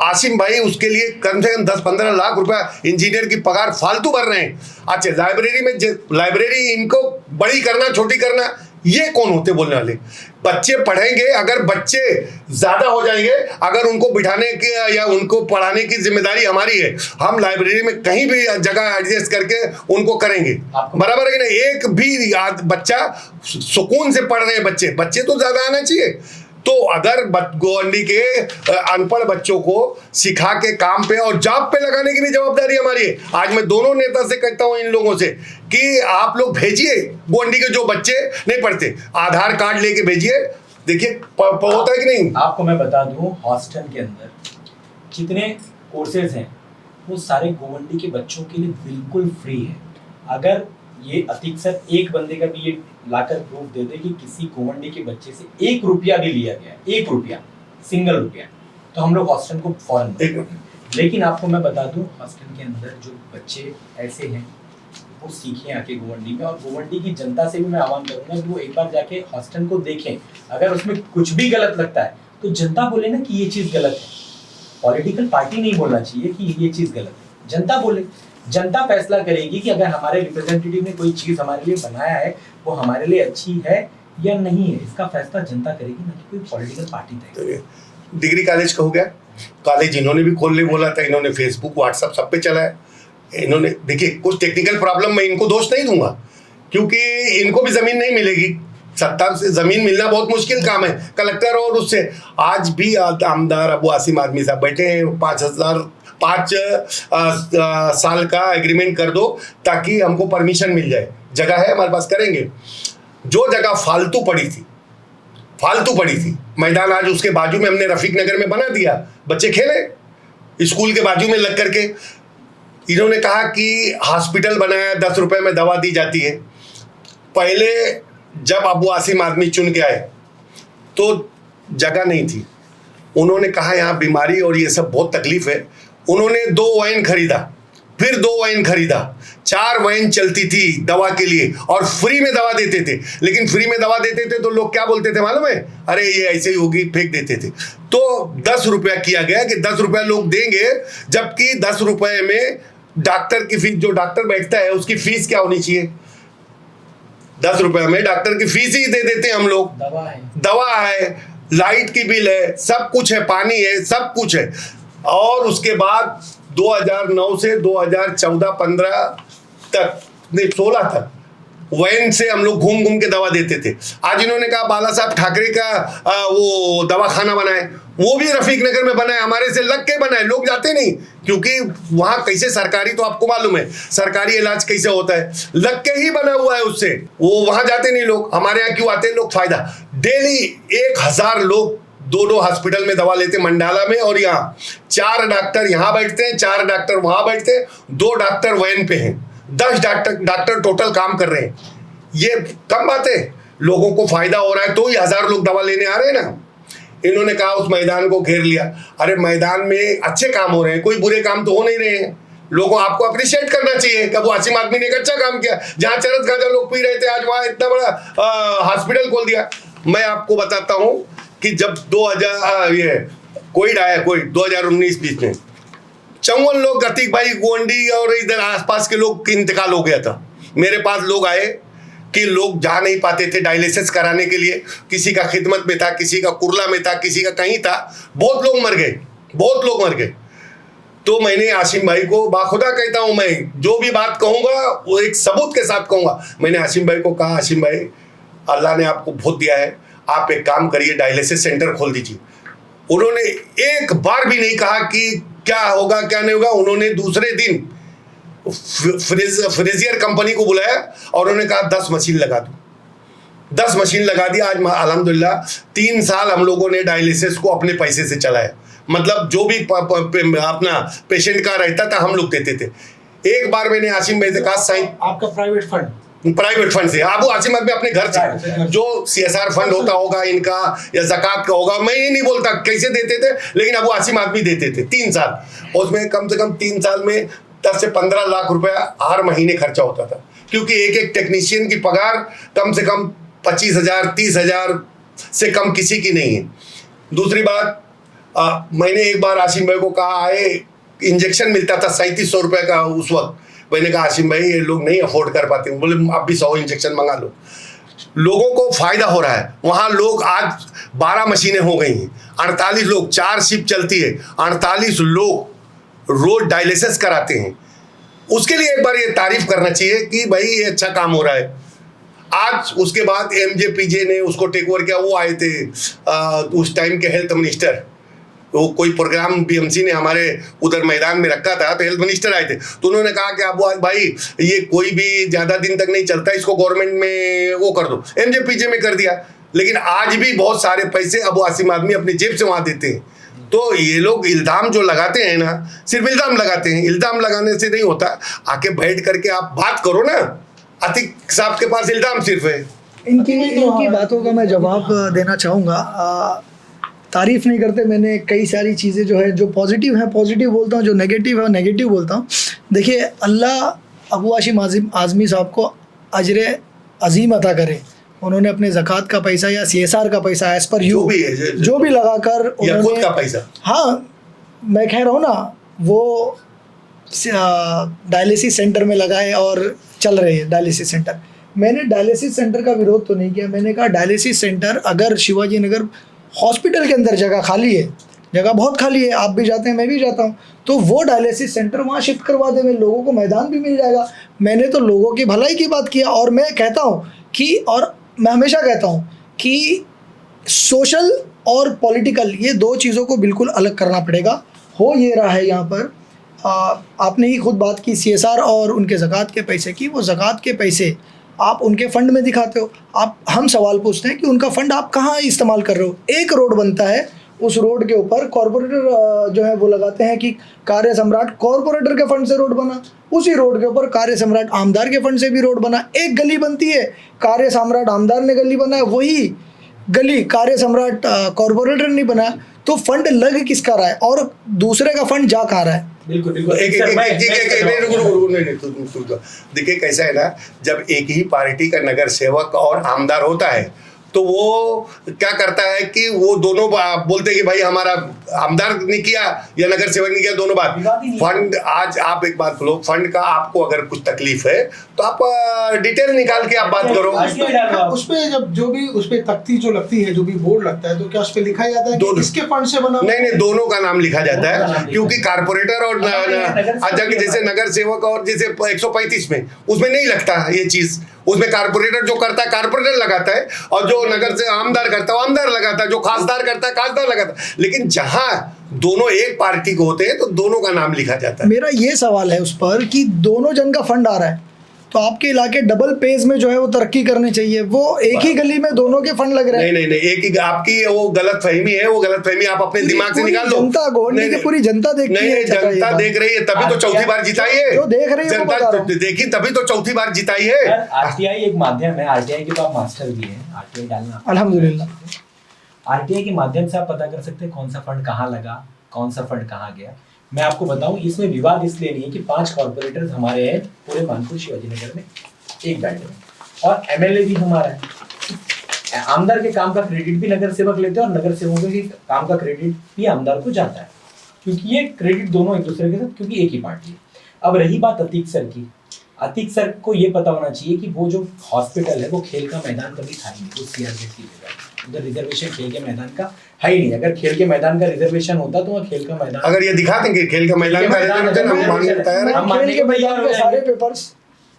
आसिम भाई उसके लिए कम से कम 10-15 लाख रुपया इंजीनियर की पगार फालतू भर रहे हैं। अच्छा लाइब्रेरी में, लाइब्रेरी इनको बड़ी करना, छोटी करना, ये कौन होते बोलने वाले? बच्चे पढ़ेंगे, अगर बच्चे ज्यादा हो जाएंगे, अगर उनको बिठाने की या उनको पढ़ाने की जिम्मेदारी हमारी है, हम लाइब्रेरी में कहीं भी जगह एडजस्ट करके उनको करेंगे, बराबर है कि नहीं? एक भी बच्चा सुकून से पढ़ रहे हैं, बच्चे तो ज्यादा आना चाहिए। तो अगर गोवंडी के अनपढ़ बच्चों को सिखा के काम पे और जॉब पे लगाने की भी जवाबदारी हमारी है। आज मैं दोनों नेता से कहता हूं, इन लोगों से, कि आप लोग भेजिए गोवंडी के जो बच्चे नहीं पढ़ते, आधार कार्ड लेके भेजिए। देखिए होता है कि नहीं। आपको मैं बता दूं, हॉस्टल के अंदर जितने कोर्सेज हैं वो सारे गोवंडी के बच्चों के लिए बिल्कुल फ्री है। अगर ये अतीक सर एक बंदे का भी ये लाकर प्रूफ दे दे कि किसी गोवंडी के बच्चे से 1 रुपया भी लिया गया, 1 रुपया, सिंगल रुपया, तो हम लोग हॉस्टल को फौरन। लेकिन आपको मैं बता दूं, हॉस्टल के अंदर जो बच्चे ऐसे हैं वो सीखें आके गोवंडी में, और गोवंडी की जनता से भी मैं आह्वान करूंगा कि वो एक बार जाके हॉस्टल को देखें। अगर उसमें कुछ भी गलत लगता है तो जनता बोले ना कि ये चीज गलत है। पॉलिटिकल पार्टी नहीं बोलना चाहिए कि ये चीज गलत है, जनता बोले। जनता फैसला करेगी कि अगर हमारे रिप्रेजेंटेटिव ने कोई चीज हमारे लिए बनाया है वो हमारे लिए अच्छी है या नहीं है, इसका फैसला जनता करेगी, ना कि कोई पॉलिटिकल पार्टी तय। डिग्री कॉलेज का हो गया, कॉलेज इन्होंने भी खोलने बोला था, इन्होंने फेसबुक व्हाट्सएप सब पे चला है। इन्होंने देखिए कुछ टेक्निकल प्रॉब्लम, मैं इनको दोष नहीं दूंगा क्योंकि इनको भी जमीन नहीं मिलेगी, सत्ता से जमीन मिलना बहुत मुश्किल काम है। कलेक्टर और उससे आज भी आमदार अबू आसिम आदमी साहब बैठे हैं, 5 साल का एग्रीमेंट कर दो ताकि हमको परमिशन मिल जाए, जगह है हमारे पास, करेंगे। जो जगह फालतू पड़ी थी मैदान आज उसके बाजू में हमने रफीक नगर में बना दिया, बच्चे खेले स्कूल के बाजू में लग करके। इन्होंने कहा कि हॉस्पिटल बनाया, 10 रुपए में दवा दी जाती है। पहले जब अबू आसिम आदमी चुन के आए तो जगह नहीं थी, उन्होंने कहा यहाँ बीमारी और ये सब बहुत तकलीफ है। उन्होंने 2 वैन खरीदा, फिर 2 वैन खरीदा, 4 वैन चलती थी दवा के लिए और फ्री में दवा देते थे। लेकिन फ्री में दवा देते थे तो लोग क्या बोलते थे मालूम है, अरे ये ऐसे ही होगी, फेंक देते थे। तो 10 रुपया किया गया कि 10 रुपया लोग देंगे, जबकि 10 रुपए में डॉक्टर की फीस, जो डॉक्टर बैठता है उसकी फीस क्या होनी चाहिए, 10 रुपए में डॉक्टर की फीस ही दे देते हैं हम लोग। दवा है, लाइट की बिल है, सब कुछ है, पानी है, सब कुछ है। और उसके बाद 2009 से 2014-15 तक, नहीं 16 तक वैन से हम लोग घूम घूम के दवा देते थे। आज इन्होंने कहा बाला साहब ठाकरे का वो दवाखाना बनाए, वो भी रफीक नगर में बनाए, हमारे से लग के बनाए, लोग जाते नहीं क्योंकि वहां कैसे सरकारी, तो आपको मालूम है सरकारी इलाज कैसे होता है, लग के ही बना हुआ है उससे, वो वहां जाते नहीं लोग। हमारे यहाँ क्यों आते हैं लोग, फायदा। डेली 1000 लोग 2 हॉस्पिटल में दवा लेते, मंडाला में और यहाँ 4 डॉक्टर यहाँ बैठते हैं, 4 डॉक्टर वहां बैठते हैं, 2 डॉक्टर वैन पे हैं, 10 डॉक्टर टोटल काम कर रहे हैं। ये कम बात है, लोगों को फायदा हो रहा है तो ही 1000 लोग दवा लेने आ रहे हैं ना। इन्होंने कहा उस मैदान को घेर लिया। अरे मैदान में अच्छे काम हो रहे हैं, कोई बुरे काम तो हो नहीं रहे हैं। लोगों आपको अप्रिशिएट करना चाहिए कि वो आसिम आदमी ने एक अच्छा काम किया। जहां चरस गांजा लोग पी रहे थे, आज वहां इतना बड़ा हॉस्पिटल खोल दिया। मैं आपको बताता हूं कि जब 2000 ये कोविड आया, कोई 2019-20 में 54 लोग, अतीक भाई गोंडी और इधर आसपास के लोग की इंतकाल हो गया था। मेरे पास लोग आए कि लोग जा नहीं पाते थे डायलिसिस कराने के लिए, किसी का खिदमत में था, किसी का कुरला में था, किसी का कहीं था, बहुत लोग मर गए। तो मैंने आसिम भाई को बाखुदा कहता हूं, मैं जो भी बात कहूंगा वो एक सबूत के साथ कहूंगा। मैंने आसिम भाई को कहा, आसिम भाई अल्लाह ने आपको बहुत दिया है, आप एक काम करिए, डायलिसिस सेंटर खोल दीजिए। उन्होंने एक बार भी नहीं कहा कि क्या होगा क्या नहीं होगा। उन्होंने दूसरे दिन फ्रेजियर कंपनी को बुलाया और उन्होंने कहा 10 मशीन लगा दो। 10 मशीन लगा दिया। आज अल्हम्दुलिल्लाह 3 साल हम लोगों ने डायलिसिस को अपने पैसे से चलाया। मतलब जो भी अपना पेशेंट का रहता था हम लोग देते थे। एक बार मैंने आसिम भाई से कहा, साईं आपका प्राइवेट फंड से, अबू आसिम आदमी अपने घर से, जो CSR फंड होता होगा इनका या ज़कात का होगा, मैं ये नहीं बोलता कैसे देते थे, लेकिन अबू आसिम आदमी देते थे 3 साल। उसमें कम से कम 3 साल में 10 से 15 लाख रुपया हर महीने खर्चा होता था, क्योंकि एक टेक्नीशियन की पगार कम से कम 25,000 30,000 से कम किसी की नहीं है। दूसरी बात, मैंने एक बार आसिम भाई को कहा, आए इंजेक्शन मिलता था 3700 रुपये का उस वक्त। मैंने कहा आसिम भाई ये लोग नहीं अफोर्ड कर पाते, बोले आप भी 100 इंजेक्शन मंगा लो। लोगों को फायदा हो रहा है। वहाँ लोग आज 12 मशीनें हो गई हैं, 48 लोग, 4 शिफ्ट चलती है, 48 लोग रोज डायलिसिस कराते हैं। उसके लिए एक बार ये तारीफ करना चाहिए कि भाई ये अच्छा काम हो रहा है। आज उसके बाद MJPJ ने उसको टेक ओवर किया। वो आए थे उस टाइम के हेल्थ मिनिस्टर, वो कोई प्रोग्राम BMC ने हमारे उधर मैदान में रखा था, तो हेल्थ मिनिस्टर आए थे। तो उन्होंने कहा कि अबू भाई ये कोई भी ज़्यादा दिन तक नहीं चलता, इसको गवर्नमेंट में वो कर दो। MJPJ में कर दिया, लेकिन आज भी बहुत सारे पैसे अबू आसिम आदमी अपनी जेब से वहाँ देते हैं। तो ये लोग इल्ज़ाम जो लगाते हैं ना, सिर्फ इल्ज़ाम लगाते हैं। इल्ज़ाम लगाने से नहीं होता, आके बैठ करके आप बात करो ना। अतीक साहब के पास इल्ज़ाम सिर्फ है। इनकी बातों का मैं जवाब देना चाहूँगा। तारीफ नहीं करते, मैंने कई सारी चीज़ें जो है, जो पॉजिटिव है पॉजिटिव बोलता हूँ, जो नेगेटिव है नेगेटिव बोलता हूँ। देखिए, अल्लाह अबू आसिम आज़मी साहब को अजर अजीम अता करे। उन्होंने अपने ज़कात का पैसा या CSR का पैसा एज पर यू जो भी लगाकर या खुद का पैसा, हाँ मैं कह रहा हूँ ना, वो डायलिसिस सेंटर में लगाए और चल रहे हैं डायलिसिस सेंटर। मैंने डायलिसिस सेंटर का विरोध तो नहीं किया। मैंने कहा डायलिसिस सेंटर अगर शिवाजी नगर हॉस्पिटल के अंदर जगह खाली है जगह बहुत खाली है, आप भी जाते हैं, मैं भी जाता हूँ, तो वो डायलिसिस सेंटर वहाँ शिफ्ट करवा देंगे, लोगों को मैदान भी मिल जाएगा। मैंने तो लोगों की भलाई की बात किया, और मैं कहता हूँ कि, और मैं हमेशा कहता हूँ कि सोशल और पॉलिटिकल ये दो चीज़ों को बिल्कुल अलग करना पड़ेगा। हो ये रहा है यहाँ पर, आपने ही खुद बात की CSR और उनके ज़कात के पैसे की, वो ज़कात के पैसे आप उनके फंड में दिखाते हो, हम सवाल पूछते हैं कि उनका फंड आप कहाँ इस्तेमाल कर रहे हो। एक रोड बनता है, उस रोड के ऊपर कॉरपोरेटर जो है वो लगाते हैं कि कार्य सम्राट कॉरपोरेटर के फंड से रोड बना, उसी रोड के ऊपर कार्य सम्राट आमदार के फंड से भी रोड बना। एक गली बनती है, कार्य सम्राट आमदार ने गली बनाया, वही गली कार्य सम्राट कॉरपोरेटर नहीं बनाया, तो फंड लग किसका रहा है और दूसरे का फंड जा कहाँ रहा है। बिल्कुल बिल्कुल। देखिए कैसा है ना, जब एक ही पार्टी का नगर सेवक और आमदार होता है तो वो क्या करता है कि वो दोनों बोलते हैं कि भाई हमारा आमदार ने किया या नगर सेवक ने किया, दोनों बात। फंड, आज आप एक बात बोलो, फंड का आपको अगर कुछ तकलीफ है तो आप डिटेल निकाल के आप बात करो। उस पे जब जो भी उस पे तख्ती जो लगती है, जो भी बोर्ड लगता है, तो क्या उस पे लिखा जाता है कि इसके फंड से बना? नहीं, दोनों का नाम लिखा जाता है, क्योंकि कारपोरेटर और जैसे नगर सेवक और जैसे 135 में उसमें नहीं लगता ये चीज, उसमें कारपोरेटर जो करता है कारपोरेटर लगाता है, और जो नगर से आमदार करता है आमदार लगाता है, जो खासदार करता है खासदार लगाता है। लेकिन जहां दोनों एक पार्टी को होते हैं तो दोनों का नाम लिखा जाता है। मेरा ये सवाल है उस पर कि दोनों जन का फंड आ रहा है, तो आपके इलाके डबल पेज में जो है वो तरक्की करनी चाहिए, वो एक ही गली में दोनों के फंड लग रहे हैं। नहीं, एक ही आपकी वो गलत फहमी है, वो गलत फहमी आप अपने दिमाग से निकाल दो। जनता गोंडी की पूरी जनता देखती है। नहीं, जनता देख रही है, तभी तो चौथी बार जिताई है। जो देख रही है जनता देखी तभी तो चौथी बार जिताई है। RTI एक माध्यम है, RTI के तो आप मास्टर भी हैं, RTI डालना अल्हम्दुलिल्लाह। RTI के माध्यम से आप पता कर सकते हैं कौन सा फंड कहाँ लगा, कौन सा फंड कहाँ गया। मैं आपको बताऊं, इसमें विवाद इसलिए नहीं है कि 5 कॉर्पोरेटर्स हमारे हैं पूरे मानपुर शिवाजी नगर में एक बैंड में, और MLA भी हमारा है। आमदार के काम का क्रेडिट भी नगर सेवक लेते हैं और नगर सेवकों के काम का क्रेडिट भी आमदार को जाता है, क्योंकि ये क्रेडिट दोनों एक दूसरे के साथ, क्योंकि एक ही पार्टी है। अब रही बात अतीक सर की, अतीक सर को ये पता होना चाहिए कि वो जो हॉस्पिटल है वो खेल का मैदान कभी था ही नहीं, वो CR गेट की जगह, उधर रिजर्वेशन खेल के मैदान का है ही नहीं। अगर खेल के मैदान का रिजर्वेशन होता तो वह खेल का मैदान, अगर ये दिखा देंगे खेल का मैदान का रिजर्वेशन, हम मानने को तैयार हैं। खेल के मैदान के सारे पेपर्स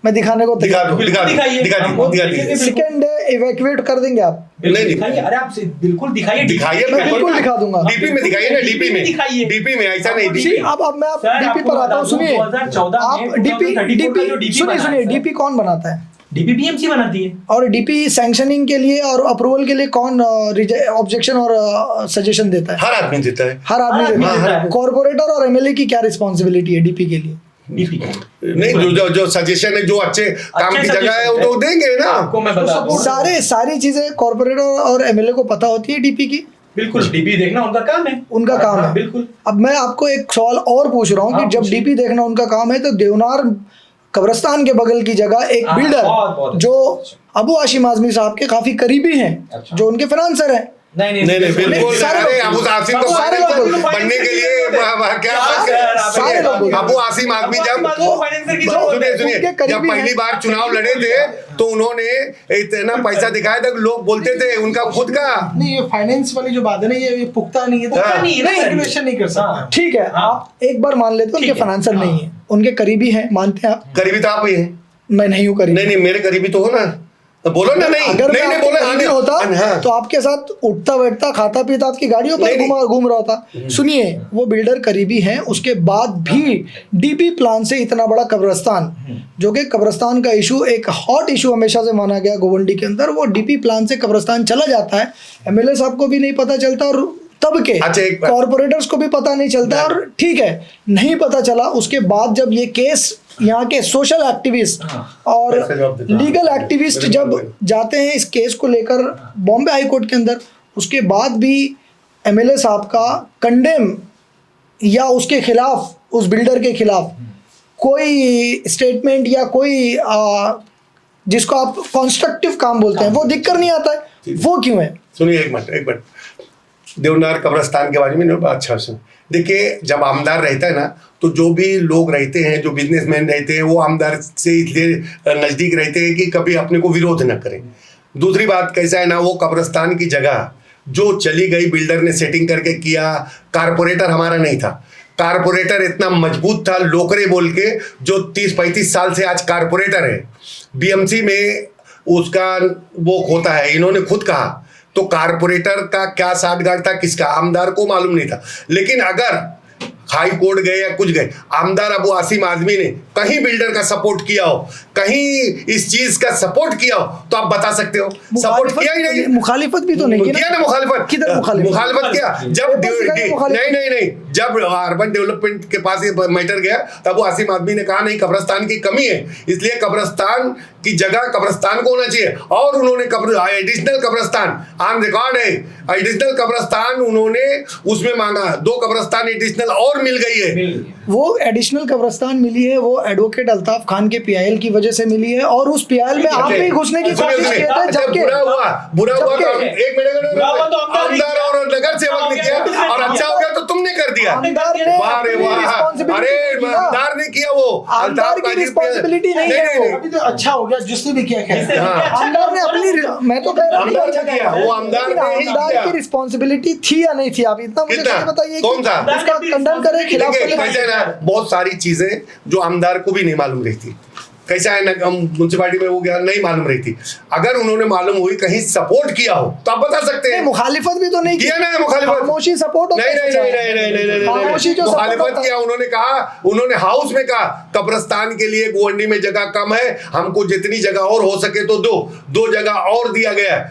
मैं दिखाने को दिखा दीजिए। सेकंड इवैक्यूएट कर देंगे आप? नहीं दिखाइए, अरे आप बिल्कुल दिखाइए, मैं बिल्कुल दिखा दूंगा। डीपी में दिखाइए ना, डीपी में ऐसा नहीं। डीपी अब मैं डीपी पर आता हूँ, सुनिए आप डीपी सुनिए डीपी कौन बनाता है? डीपी BMC बनाती है। और डीपी सैंक्शनिंग के लिए और अप्रूवल के लिए कौन ऑब्जेक्शन और सजेशन देता है? हर आदमी देता है, हर आदमी देता है। कॉर्पोरेटर और MLA की क्या रिस्पॉन्सिबिलिटी है डीपी के लिए? नहीं, जो सजेशन है, जो अच्छे काम की जगह है वो तो देंगे ना। आपको मैं बता दूं, सारी चीजें कॉर्पोरेटर और MLA को पता होती है डीपी की। बिल्कुल, डीपी देखना उनका काम है, उनका काम है। बिल्कुल। अब मैं आपको एक सवाल और पूछ रहा हूँ कि जब डीपी देखना उनका काम है, तो देवनार कब्रिस्तान के बगल की जगह एक बिल्डर जो अबू हाशिम आजमी साहब के काफी करीबी हैं, जो उनके फाइनेंसर हैं, नहीं बिल्कुल, अरे अबू आसिम को बनने के लिए क्या, अबू आसिम आदमी जब सुनिए जब पहली बार चुनाव लड़े थे तो उन्होंने इतना पैसा दिखाया था, लोग बोलते थे उनका खुद का। नहीं, ये फाइनेंस वाली जो बात है ना, ये पुख्ता नहीं है, रेगुलेशन नहीं कर सकता। ठीक है, आप एक बार मान लेते उनके फाइनेंसर नहीं है, उनके करीबी हैं, मानते हैं आप? करीबी तो आप ही हैं। मैं नहीं हूँ करीबी। नहीं, मेरे करीबी तो हो ना, तो बोलो ना। नहीं, अगर नहीं बोले नहीं होता तो आपके साथ उठता बैठता खाता पीता आपकी गाड़ियों पर घूम रहा होता। सुनिए, वो बिल्डर करीबी हैं, उसके बाद भी डीपी प्लान से इतना बड़ा कब्रिस्तान, जो कि कब्रिस्तान का इशू एक हॉट इशू हमेशा से माना गया गोवंडी के अंदर, वो डीपी प्लान से कब्रिस्तान चला जाता है। MLA साहब को भी नहीं पता चलता और तब के कॉर्पोरेटर्स को भी पता नहीं चलता, और ठीक है नहीं पता चला। उसके बाद जब ये केस यहाँ के सोशल एक्टिविस्ट और लीगल एक्टिविस्ट जब जाते हैं इस केस को लेकर बॉम्बे हाई कोर्ट के अंदर, उसके बाद भी MLA साहब का कंडेम या उसके खिलाफ, उस बिल्डर के खिलाफ कोई स्टेटमेंट या कोई जिसको आप कंस्ट्रक्टिव काम बोलते हैं वो दिख कर नहीं आता है। वो क्यों है? सुनिए एक मिनट, देवनार कब्रिस्तान के बारे में अच्छा सुन। देखिए, जब आमदार रहता है ना तो जो भी लोग रहते हैं, जो बिजनेसमैन रहते हैं, वो आमदार से इसलिए नज़दीक रहते हैं कि कभी अपने को विरोध न करें। दूसरी बात कैसा है ना, वो कब्रिस्तान की जगह जो चली गई बिल्डर ने सेटिंग करके किया, कारपोरेटर हमारा नहीं था। कारपोरेटर इतना मजबूत था, लोकरे बोल के, जो 30-35 साल से आज कारपोरेटर है। बीएमसी में उसका वो होता है, इन्होंने खुद कहा। तो कारपोरेटर का क्या साठगांठ था किसका, आमदार को मालूम नहीं था। लेकिन अगर हाई कोर्ट गए या कुछ गए, आमदार अबू आसिम आजमी ने कहीं बिल्डर का सपोर्ट किया हो, कहीं इस चीज का सपोर्ट किया हो, तो आप बता सकते हो। सपोर्ट किया ही नहीं, मुखालिफत भी तो नहीं किया ना। मुखालिफत किधर मुखालिफत किया जब नहीं जब अर्बन डेवलपमेंट के पास ये मैटर गया, तब वो आसिम आदमी ने कहा नहीं, कब्रिस्तान की कमी है, इसलिए कब्रिस्तान की जगह कब्रिस्तान को होना चाहिए। और उन्होंने एडिशनल कब्रिस्तान ऑन रिकॉर्ड है, एडिशनल कब्रिस्तान उन्होंने उसमें मांगा, 2 कब्रिस्तान एडिशनल और मिल गई है। वो एडिशनल कब्रिस्तान मिली है, वो एडवोकेट अल्ताफ खान के पीआईएल की वजह से मिली है, और उस पीआईएल में आप भी घुसने की कोशिश किए थे। जबकि बुरा हुआ तो एक मिनट आमदार और नगर सेवक ने किया, और अच्छा हो गया तो तुमने कर दिया। आमदार ने आमदार ने किया, वो आमदार की रिस्पांसिबिलिटी नहीं है वो। अभी तो अच्छा हो गया जिसने भी किया खैर। आमदार ने अपनी, मैं तो कह रहा हूं आमदार ने किया, वो आमदार ने ही आमदार किया। की रिस्पांसिबिलिटी थी या नहीं थी, आप इतना मुझे कितना? सही बताइए। कौन सा? उसका खंडन करे, खिलाफ देखिए, कैसे करे। ना बहुत सारी चीजें जो आमदार को भी नहीं मालूम रहती। कैसा है ना, म्युनिसिपालिटी में वो गया नहीं मालूम रही थी, अगर उन्होंने मालूम हुई कहीं सपोर्ट किया हो तो आप बता सकते हैं। मुखालिफत भी तो नहीं किया ना, मुखालिफत खामोशी सपोर्ट नहीं खामोशी जो मुखालिफत किया। उन्होंने कहा, उन्होंने हाउस में कहा कब्रिस्तान के लिए गोवंडी में जगह कम है, हमको जितनी जगह और हो सके तो 2 जगह और दिया गया है।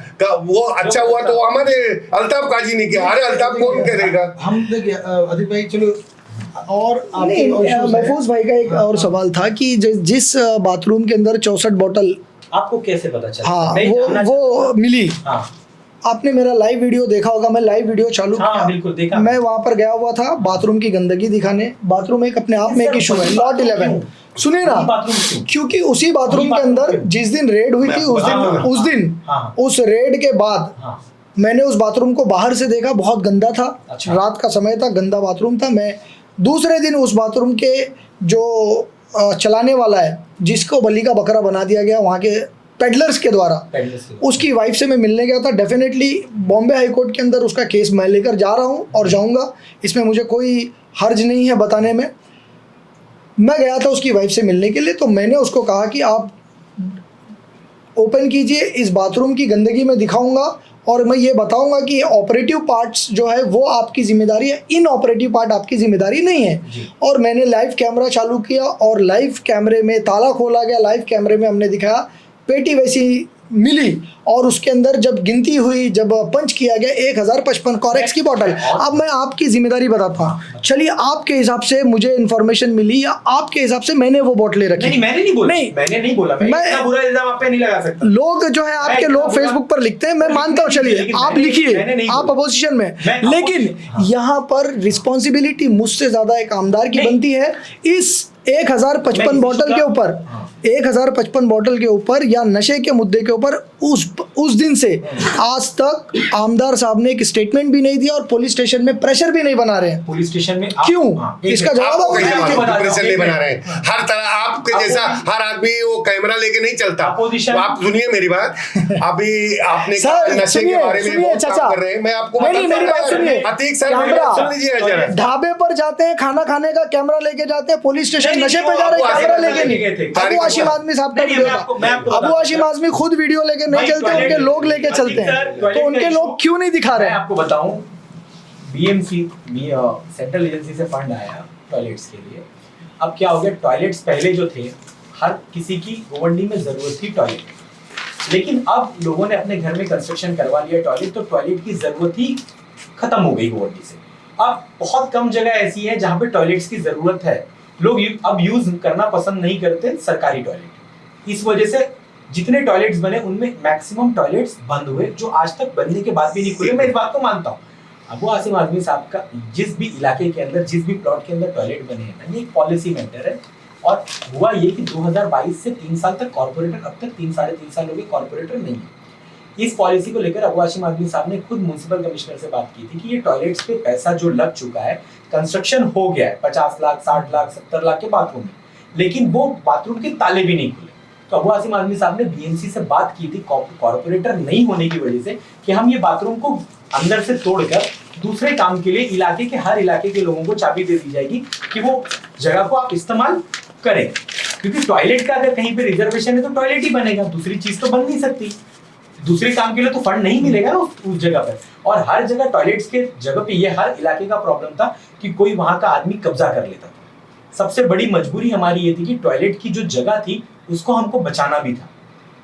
वो अच्छा हुआ तो हमारे अल्ताफ काजी ने किया। अरे अल्ताफ कौन करेगा। हम देखिए अदित भाई, चलो और महफूज भाई का एक और सवाल था कि जिस बाथरूम के अंदर 64 बोतल आपको कैसे पता चला? हाँ वो मिली। हाँ आपने मेरा लाइव वीडियो देखा होगा, मैं लाइव वीडियो चालू हाँ, बिल्कुल देखा। मैं वहां पर गया हुआ था बाथरूम की गंदगी दिखाने। बाथरूम एक अपने आप में एक इशू है, नॉट 11। सुनिए ना, क्योंकि उसी बाथरूम के अंदर जिस दिन रेड हुई थी उस रेड के बाद मैंने उस बाथरूम को बाहर से देखा, बहुत गंदा था। रात का समय था, गंदा बाथरूम था। मैं दूसरे दिन उस बाथरूम के जो चलाने वाला है, जिसको बलि का बकरा बना दिया गया वहाँ के पेडलर्स के द्वारा, उसकी वाइफ से मैं मिलने गया था। डेफिनेटली बॉम्बे हाई कोर्ट के अंदर उसका केस मैं लेकर जा रहा हूँ और जाऊँगा, इसमें मुझे कोई हर्ज नहीं है बताने में। मैं गया था उसकी वाइफ से मिलने के लिए, तो मैंने उसको कहा कि आप ओपन कीजिए, इस बाथरूम की गंदगी में दिखाऊंगा और मैं ये बताऊंगा कि ऑपरेटिव पार्ट्स जो है वो आपकी जिम्मेदारी है, इन ऑपरेटिव पार्ट आपकी जिम्मेदारी नहीं है। और मैंने लाइव कैमरा चालू किया और लाइव कैमरे में ताला खोला गया, लाइव कैमरे में हमने दिखाया पेटी वैसी मिली, और उसके अंदर जब गिनती हुई, जब पंच किया गया 1055 कॉरेक्स की बोतल। अब मैं आपकी जिम्मेदारी बताता हूँ, चलिए आपके हिसाब से मुझे इन्फॉर्मेशन मिली या आपके हिसाब से मैंने वो बोतलें रखी। नहीं, मैंने नहीं बोला। मैंने नहीं बोला। मैं इतना बुरा इल्जाम आप पे नहीं लगा सकता। लोग जो है आपके लोग फेसबुक पर लिखते हैं, मैं मानता हूँ, चलिए आप लिखिए, आप अपोजिशन में, लेकिन यहाँ पर रिस्पॉन्सिबिलिटी मुझसे ज्यादा एक आमदार की बनती है। इस 1055 बोतल के ऊपर 1055 बोतल के ऊपर या नशे के मुद्दे के ऊपर उस दिन से आज तक आमदार साहब ने एक स्टेटमेंट भी नहीं दिया और पुलिस स्टेशन में प्रेशर भी नहीं बना रहे हैं। पुलिस स्टेशन में क्यों? इसका जवाब आप प्रेशर नहीं बना रहे हैं। हर तरह आपके जैसा हर आदमी वो कैमरा लेके नहीं चलता। आप सुनिए मेरी बात, अभी आपने नशे के बारे में बहुत काम कर रहे हैं, मैं आपको मेरी बात सुनिए। अतीक सर सुन लीजिए जरा। ढाबे पर जाते हैं, खाना खाने का कैमरा लेके जाते हैं, पुलिस स्टेशन नशे पे जा रहे हैं, कैमरा लेके नहीं। अबू हाशिम आजमी साहब का वीडियो था, अबू हाशिम आजमी खुद वीडियो लेके नहीं चलते, उनके लोग लेके चलते हैं, तो उनके लोग क्यों नहीं दिखा रहे हैं? आपको बताऊं, बीएमसी सेंट्रल एजेंसी से फंड आया टॉयलेट्स के लिए। अब क्या हो गया, टॉयलेट्स पहले जो थे हर किसी की गोवंडी में जरूरत थी टॉयलेट, लेकिन अब लोगों ने अपने घर में कंस्ट्रक्शन करवा लिया टॉयलेट, तो टॉयलेट की जरूरत ही खत्म हो गई गोवंडी से। अब बहुत कम जगह ऐसी है जहां पे टॉयलेट्स की जरूरत है, लोग अब यूज करना पसंद नहीं करते सरकारी टॉयलेट। इस वजह से जितने टॉयलेट्स बने उनमें मैक्सिमम टॉयलेट्स बंद हुए, जो आज तक बनने के बाद भी नहीं खुले। मैं इस बात को मानता हूँ, अबू आसिम आजमी साहब का जिस भी इलाके के अंदर, जिस भी प्लॉट के अंदर टॉयलेट बने हैं ना, ये एक पॉलिसी मैटर है। और हुआ ये कि 2022 से 3 साल तक कॉर्पोरेटर, अब तक 3-3.5 साल हो गए कॉर्पोरेटर नहीं है। इस पॉलिसी को लेकर अबू आसिम आजमी साहब ने खुद म्युनिसिपल कमिश्नर से बात की थी कि ये टॉयलेट्स पे पैसा जो लग चुका है, कंस्ट्रक्शन हो गया है 50 लाख, 60 लाख, 70 लाख के बाथरूम में, लेकिन वो बाथरूम के ताले भी नहीं खुले। तो अबू आसिम आजमी साहब ने बीएमसी से बात की थी कॉर्पोरेटर नहीं होने की वजह से कि हम ये बाथरूम को अंदर से तोड़कर दूसरे काम के लिए इलाके के हर इलाके के लोगों को चाबी दे दी जाएगी कि वो जगह को आप इस्तेमाल करें, क्योंकि टॉयलेट का अगर कहीं पे रिजर्वेशन है तो टॉयलेट ही बनेगा, दूसरी चीज तो बन नहीं सकती, दूसरे काम के लिए तो फंड नहीं मिलेगा ना उस जगह पर। और हर जगह टॉयलेट्स के जगह पे ये हर इलाके का प्रॉब्लम था कि कोई वहां का आदमी कब्जा कर लेता था। सबसे बड़ी मजबूरी हमारी ये थी कि टॉयलेट की जो जगह थी उसको हमको बचाना भी था,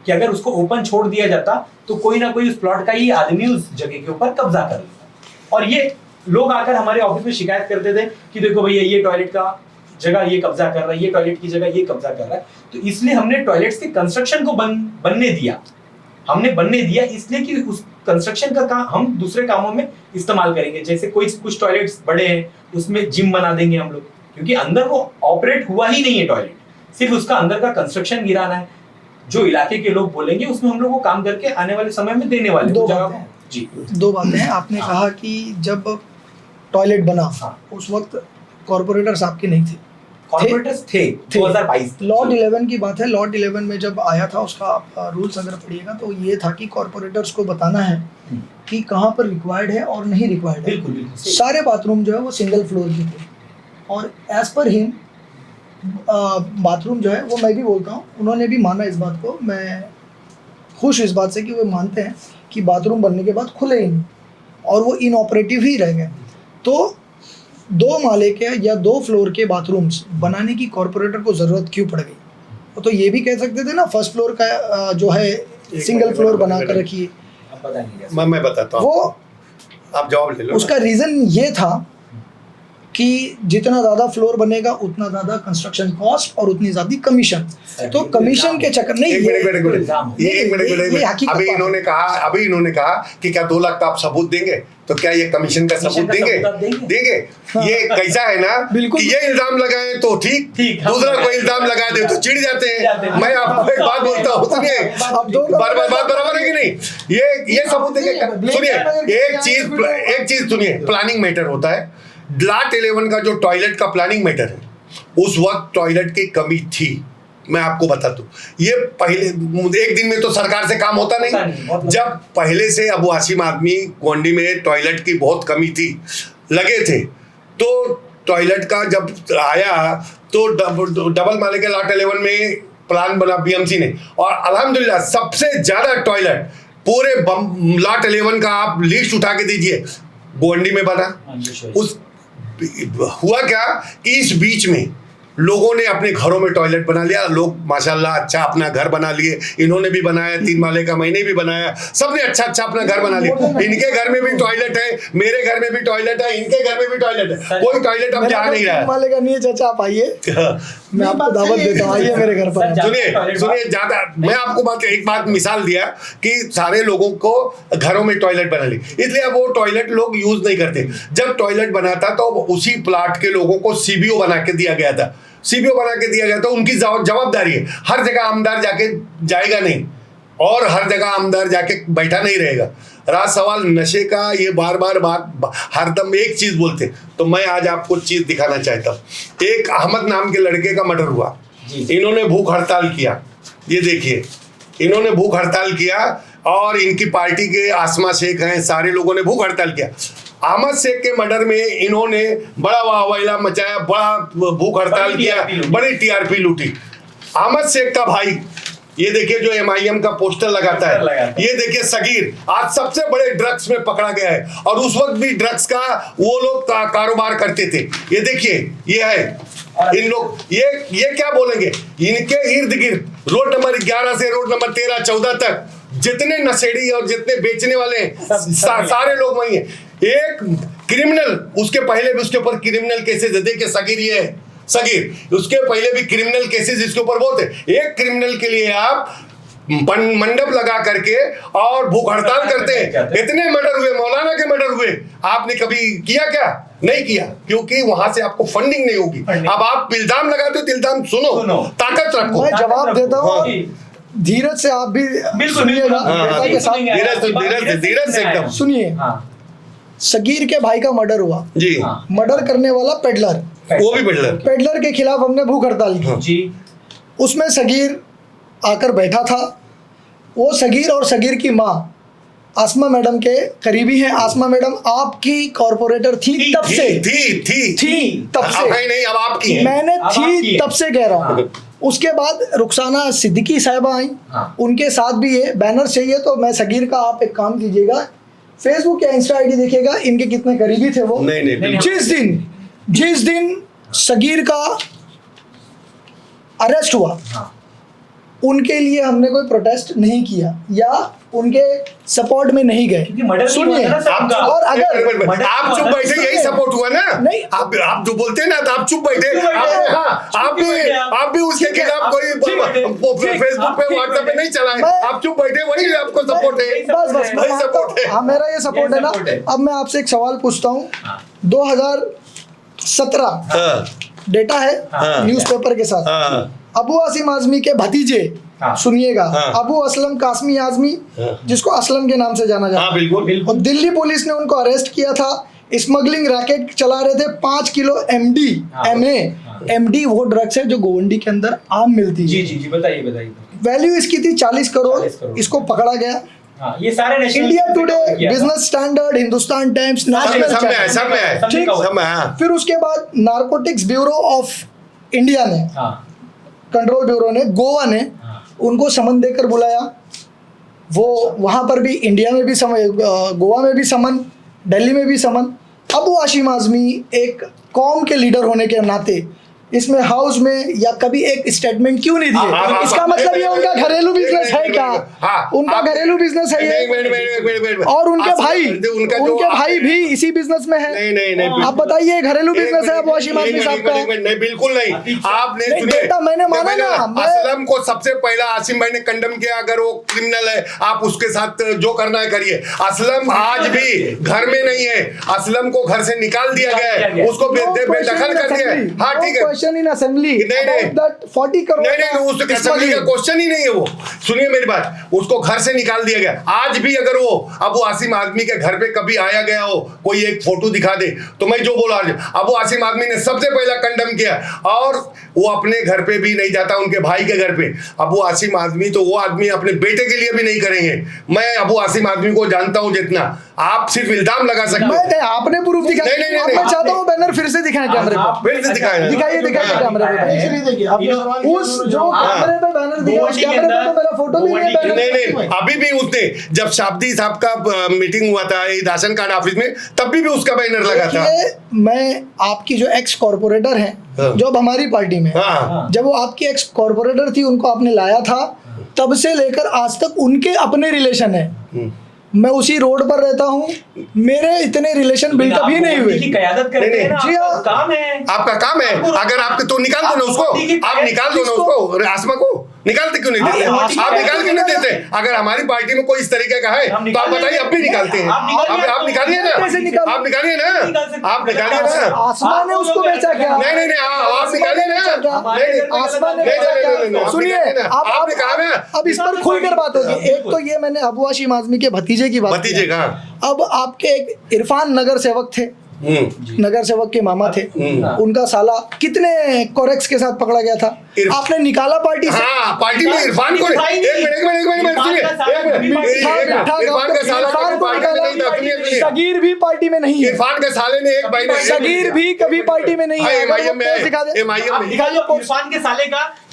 कि अगर उसको ओपन छोड़ दिया जाता तो कोई ना कोई उस प्लॉट का ही आदमी उस जगह के ऊपर कब्जा कर लेता। और ये लोग आकर हमारे ऑफिस में शिकायत करते थे कि देखो भैया ये टॉयलेट का जगह ये कब्जा कर रहा है, ये टॉयलेट की जगह ये कब्जा कर रहा है। तो इसलिए हमने टॉयलेट्स के कंस्ट्रक्शन को बनने दिया, हमने बनने दिया इसलिए कि उस कंस्ट्रक्शन का काम हम दूसरे कामों में इस्तेमाल करेंगे। जैसे कुछ टॉयलेट्स बड़े हैं उसमें जिम बना देंगे हम लोग, क्योंकि अंदर वो ऑपरेट हुआ ही नहीं है टॉयलेट, सिर्फ उसका अंदर का कंस्ट्रक्शन गिराना है। जो इलाके के लोग बोलेंगे उसमें हम लोग वो काम करके आने वाले समय में देने वाले दो जगह बातें। जी 2 बातें हैं। आपने कहा कि जब टॉयलेट बना उस वक्त कॉर्पोरेटर्स आपके नहीं थे, कॉर्पोरेटर्स थे 2022 लॉट 11 की बात है। लॉट 11 में जब आया था उसका आप रूल्स अगर पढ़िएगा तो ये था कि कॉर्पोरेटर्स को बताना है कि कहाँ पर रिक्वायर्ड है और नहीं रिक्वायर्ड है। बिल्कुल बिल्कुल सारे बाथरूम जो है वो सिंगल फ्लोर के थे और एज पर हिम बाथरूम जो है वो मैं भी बोलता हूँ उन्होंने भी माना इस बात को। मैं खुश इस बात से कि वो मानते हैं कि बाथरूम बनने के बाद खुले ही नहीं और वो इनऑपरेटिव ही रह गए। तो 2 माले के या 2 फ्लोर के बाथरूम्स बनाने की कॉर्पोरेटर को ज़रूरत क्यों पड़ गई? वो तो ये भी कह सकते थे ना फर्स्ट फ्लोर का जो है सिंगल फ्लोर बना कर रखिए। अब पता नहीं कैसे। मैं बताता हूँ, वो आप जवाब ले लो। उसका रीज़न ये था कि जितना ज़्यादा फ्लोर बनेगा उतना ज़्यादा कंस्ट्रक्शन कॉस्ट और उतनी ज़्यादा कमीशन। तो कमीशन के चक्कर नहीं, एक मिनट अभी इन्होंने कहा कि क्या 2 लाख का आप सबूत देंगे, तो क्या ये कमीशन का सबूत देंगे? ये कैसा है ना बिल्कुल। कि ये इल्जाम लगाए तो ठीक, दूसरा कोई इल्जाम लगा दे तो चिढ़ जाते हैं। मैं आपको एक बात बोलता हूँ, सुनिए, बात बराबर है कि नहीं? ये सबूत देंगे। सुनिए एक चीज सुनिए, प्लानिंग मैटर होता है। लॉट 11 का जो टॉयलेट का प्लानिंग मैटर है उस वक्त टॉयलेट की कमी थी। मैं आपको बता दूं, ये पहले एक दिन में तो सरकार से काम होता नहीं। जब पहले से अबू आसिम आदमी गोंडी में टॉयलेट की बहुत कमी थी, लगे थे, तो टॉयलेट का जब आया तो डबल माले के लॉट 11 में प्लान बना बीएमसी ने, और अल्हम्दुलिल्लाह सबसे ज्यादा टॉयलेट पूरे लॉट 11 का आप लिस्ट उठा के दीजिए गोंडी में बना। उस हुआ क्या कि इस बीच में लोगों ने अपने घरों में टॉयलेट बना लिया। लोग माशाल्लाह अच्छा अपना घर बना लिए, इन्होंने भी बनाया, 3 माले का मैंने भी बनाया, सबने अच्छा अपना घर बना लिया। इनके घर में भी टॉयलेट है, मेरे घर में भी टॉयलेट है, इनके घर में भी टॉयलेट है, कोई टॉयलेट अब जा नहीं रहा है। माले का नहीं है चाचा, आप आइए, मैं आपको दावत देता हूँ, आइए मेरे घर पर। सुनिए ज्यादा मैं आपको एक बात मिसाल दिया कि सारे लोगों को घरों में टॉयलेट बना ली, इसलिए अब वो टॉयलेट लोग यूज नहीं करते। जब टॉयलेट बना था तो उसी प्लाट के लोगों को सीबीओ बना के दिया गया था, तो उनकी जवाबदारी है। हर जगह आमदार जाके जाएगा नहीं और हर जगह आमदार जाके बैठा नहीं रहेगा। रहा सवाल नशे का, ये बार बार बात हरदम एक चीज बोलते, तो मैं आज आपको चीज दिखाना चाहता हूँ। एक अहमद नाम के लड़के का मर्डर हुआ, इन्होंने भूख हड़ताल किया, ये देखिए इन्होंने भूख हड़ताल किया और इनकी पार्टी के आसमा शेख हैं, सारे लोगों ने भूख हड़ताल किया। अहमद शेख के मर्डर में इन्होंने बड़ा वाहवाही मचाया, बड़ा भूख हड़ताल किया, बड़ी टीआरपी लूटी। अहमद शेख का भाई, ये देखिए जो एमआईएम का पोस्टर लगाता है, ये देखिए सगीर आज सबसे बड़े ड्रग्स में पकड़ा गया है, और उस वक्त भी ड्रग्स का वो लोग कारोबार करते थे। ये देखिए ये है इन लोग, ये क्या बोलेंगे, इनके इर्द गिर्द रोड नंबर 11 से रोड नंबर 13, 14 तक जितने नशेड़ी और जितने बेचने वाले हैं सारे लोग वही हैं। एक क्रिमिनल, उसके पहले भी उसके ऊपर क्रिमिनल केसेस है, देखिए सगीर, ये है सगीर, उसके पहले भी क्रिमिनल केसेस इसके ऊपर बहुत है। एक क्रिमिनल के लिए आप मंडप लगा करके और भूख हड़ताल करते हैं। इतने मर्डर हुए, मौलाना के मर्डर हुए, आपने कभी किया क्या? नहीं किया, क्योंकि वहां से आपको फंडिंग नहीं होगी। अब आप इल्जाम लगाते हो तो इल्जाम सुनो, ताकत रखो। मैं जवाब देता हूँ, धीरज से आप भी सुनिएगा, धीरज से एकदम सुनिए। सगीर के भाई का मर्डर हुआ जी, मर्डर करने वाला पेडलर, वो भी पेडलर के खिलाफ हमने भूख हड़ताल की जी। उसमें सगीर आकर बैठा था। वो सगीर और सगीर की माँ आसमा मैडम के करीबी हैं। आसमा मैडम आपकी कॉर्पोरेटर थी तब से, थी तब से, अब है नहीं, अब आपकी है। मैंने अब आपकी थी है। तब से कह रहा हूँ। उसके बाद रुखसाना सिद्दीकी साहिबा आई, हाँ। उनके साथ भी ये बैनर चाहिए। तो मैं सगीर का, आप एक काम कीजिएगा, फेसबुक या इंस्टा आईडी देखिएगा, इनके कितने करीबी थे वो। नहीं, बिल्कुल। जिस दिन सगीर का अरेस्ट हुआ, हाँ। उनके लिए हमने कोई प्रोटेस्ट नहीं किया या उनके सपोर्ट में नहीं गए। क्योंकि मर्डर सुनिए, आप और अगर आप चुप बैठे, यही सपोर्ट हुआ ना। नहीं, आप जो बोलते हैं ना, तो आप चुप बैठे। आप भी उसके खिलाफ कोई फेसबुक पे, व्हाट्सएप पे नहीं चलाए, आप चुप बैठे, वही आपको सपोर्ट है। बस मैं वही मानता सपोर्ट है। हूं, हाँ, मेरा ये सपोर्ट है ना। support है। अब मैं आपसे एक सवाल पूछता हूँ। 2017 हाँ, डेटा है हाँ। न्यूज़पेपर के साथ। हाँ, अबू आसिम आजमी के भतीजे, हाँ। सुनिएगा, हाँ। अबू असलम कासमी आजमी, हाँ। जिसको असलम के नाम से जाना जाता हाँ, है, बिल्कुल। और दिल्ली पुलिस ने उनको अरेस्ट किया था। स्मगलिंग रैकेट चला रहे थे। 5 किलो एमडी, हाँ। एमडी वो ड्रग्स है जो गोवंडी के अंदर आम मिलती है। जी बताइए। वैल्यू इसकी थी 40 करोड़। 40 करोड़। इसको पकड़ा गया। हाँ, ये सारे national India today, business standard, Hindustan times, सब में है, नेशनल, सब में है, ठीक। सब में है। हाँ। फिर उसके बाद नारकोटिक्स ब्यूरो ऑफ इंडिया ने, हाँ, कंट्रोल ब्यूरो ने, गोवा ने हाँ। उनको समन देकर बुलाया। वो वहां पर भी, इंडिया में भी समन, गोवा में भी समन, दिल्ली में भी समन। अबू आसिम आजमी एक कौम के लीडर होने के नाते इसमें हाउस में या कभी एक स्टेटमेंट क्यों नहीं दिए? इसका मतलब ये उनका घरेलू बिजनेस है क्या? उनका घरेलू बिजनेस है ये। और उनके भाई भी इसी बिजनेस में है। नहीं, आप बताइए, घरेलू बिजनेस है अबू आसिम आजमी साहब का? नहीं, बिल्कुल नहीं। आपने नहीं, सुने, बेटा, मैंने माना ना, मैं- असलम को सबसे पहला आसिम भाई ने कंडम किया। अगर वो क्रिमिनल है, आप उसके साथ जो करना है करिए। असलम आज भी घर में नहीं है, असलम को घर से निकाल दिया गया है, उसको बेदखल कर दिया है। हाँ, ठीक है। क्वेश्चन इन असेंबली नहीं। 40 करोड़ नहीं, उस असेंबली का क्वेश्चन ही नहीं है वो। सुनिए मेरी बात, उसको घर से निकाल दिया गया। आज भी अगर वो अबू आसिम आदमी के घर पे कभी आया गया हो, कोई एक फोटो दिखा दे, तो मैं जो बोला, अबू आसिम आदमी ने सबसे पहला कंडम किया। और वो अपने घर पे भी नहीं जाता, उनके भाई के घर पे। अबू आसिम आदमी तो वो आदमी अपने बेटे के लिए भी नहीं करेंगे। मैं अबू आसिम आदमी को जानता हूँ जितना, आप सिर्फ इल्जाम लगा सकते हो। आपने प्रूफ दिखाया। नहीं, अब मैं चाहता हूँ बैनर फिर से दिखाएं कैमरे पे। फिर से दिखाया। दिखाइए कैमरे पे। उस जो कैमरे पे बैनर दिया, उस कैमरे पे तो मेरा फोटो भी नहीं है। नहीं, अभी भी उसने, जब शाब्दी साहब का मीटिंग हुआ था राशन कार्ड ऑफिस में, तब भी उसका बैनर लगा था। मैं आपकी जो एक्स कॉर्पोरेटर हैं, हाँ। जो अब हमारी पार्टी में, हाँ। जब वो आपकी एक्स कॉर्पोरेटर थी, उनको आपने लाया था, तब से लेकर आज तक उनके अपने रिलेशन है। मैं उसी रोड पर रहता हूँ, मेरे इतने रिलेशन बिल्डअप ही नहीं हुए। क़यादत करते हैं ना, जी हाँ। काम है, आपका काम है। अगर आपके तो निकाल दो ना उसको, आप निकाल दो ना उसको, आसमा को निकालते क्यों नहीं देते? आप निकाल क्यों नहीं देते? अगर हमारी पार्टी में कोई इस तरीके का है तो आप बताइए, अब भी निकालते हैं। आप निकालिए ना, आप निकालिए ना, आप निकालिए ना। आसमा ने उसको बेचा क्या? नहीं, आप निकालिए ना। आसमा ने बेचा। सुनिए, आपने कहा ना, अब इस पर खुलकर बात होगी। एक तो ये मैंने अबू आसिम आजमी के भतीजे की बात की। भतीजे का। अब आपके एक इरफान नगर सेवक थे, नगर सेवक के मामा थे, उनका साला कितने कोरेक्स के साथ पकड़ा गया था। आपने निकाला पार्टी से। हाँ, पार्टी में इरफान को, एक मिनट सुनिए। सगीर भी पार्टी में नहीं है। इरफान के साले ने एक भाई ने, सगीर भी कभी पार्टी में नहीं है। MIM में, दिखा दे। MIM में।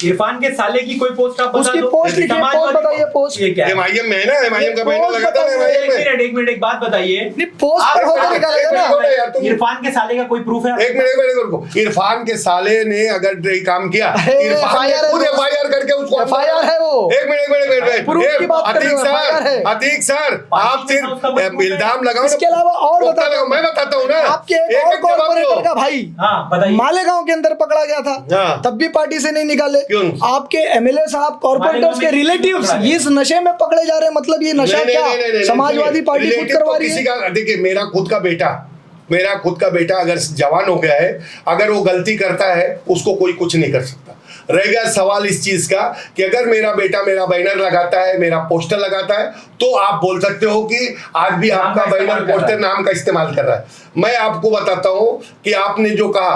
इरफान के साले की कोई पोस्ट आप बता उसकी दो। पोस्ट लिखिए, पोस्ट बताइए, पोस्ट। ये क्या है? MIM में है ना, MIM का बैनर लगा था ना, MIM में। एक मिनट एक बात बताइए। नहीं, पोस्ट पर होकर निकालेगा ना। इरफान के साले का कोई प्रूफ है? एक मिनट रुको। इरफान के साले ने अगर ये काम किया, इरफान ने खुद FIR करके उसको, FIR है वो। एक मिनट प्रूफ की बात कर रहे हो, FIR है। अतीक सर, आप सिर्फ इल्जाम लगाओ। इसके अलावा और बताओ, मैं बताता हूँ ना। आपके एक और कॉर्पोरेटर का भाई हाँ, बताइए। मालेगांव के अंदर पकड़ा गया था, हाँ। तब भी पार्टी से नहीं निकाले। क्यों? आपके MLA साहब, कॉर्पोरेटर्स के रिलेटिव्स इस नशे में पकड़े जा रहे हैं। मतलब ये नशा क्या समाजवादी पार्टी खुद करवा रही है? देखिए, मेरा खुद का बेटा अगर जवान हो गया है, अगर वो गलती करता है, उसको कोई कुछ नहीं कर सकता। रह गया सवाल इस चीज का कि अगर मेरा बेटा मेरा बैनर लगाता है, मेरा पोस्टर लगाता है, तो आप बोल सकते हो कि आज भी आपका बैनर पोस्टर नाम का इस्तेमाल कर रहा है। मैं आपको बताता हूं कि आपने जो कहा,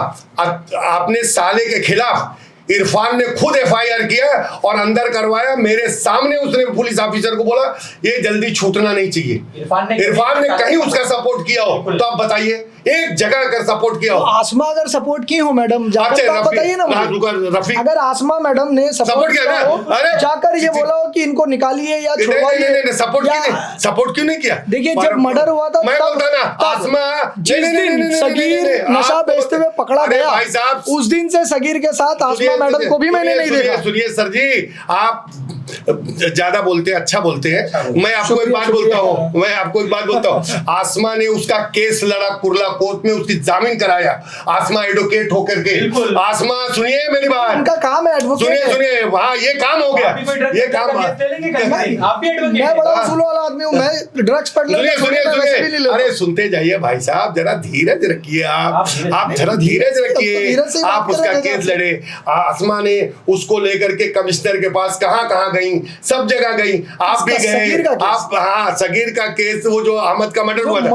आपने साले के खिलाफ इरफान ने खुद FIR किया और अंदर करवाया, मेरे सामने उसने पुलिस ऑफिसर को बोला ये जल्दी छूटना नहीं चाहिए। इरफान ने कहीं उसका सपोर्ट किया हो तो आप बताइए, एक जगह अगर सपोर्ट किया हो। आसमा अगर सपोर्ट की हो मैडम जाकर, तो आप बताइए ना मुझे। अगर आसमा मैडम ने सपोर्ट किया हो, जाकर ये बोला हो कि इनको निकालिए या छुड़वाइए, नहीं, सपोर्ट क्यों नहीं किया? देखिए जब मर्डर हुआ था मैं बोलता ना, आसमा जिस दिन सगीर नशा बेचते हुए पकड़ा गया, भाई साहब, उस दिन से सगीर के साथ आसमा मैडम को भी मैंने नहीं देखा। सुनिए सर जी, आप ज्यादा बोलते हैं, अच्छा बोलते हैं। मैं आपको एक बात बोलता हूँ, आसमा ने उसका केस लड़ा कुर्ला कोर्ट में, उसकी जामीन कराया, आसमा एडवोकेट होकर के। आसमा सुनिए मेरी बात, उनका काम है एडवोकेट, सुनिए वहाँ ये काम हो गया, ये काम। मैं बड़ा उसूल वाला आदमी हूँ, मैं ड्रग्स पेडलर। सुनिए, अरे सुनते जाइए भाई साहब, जरा धीरज रखिए, आप जरा धीरज रखिए। आप उसका केस लड़े, आसमा ने उसको लेकर के कमिश्नर के पास कहाँ गई, सब जगह गई, आप भी गए। आप हाँ, सगीर का केस, वो जो अहमद का मर्डर हुआ था,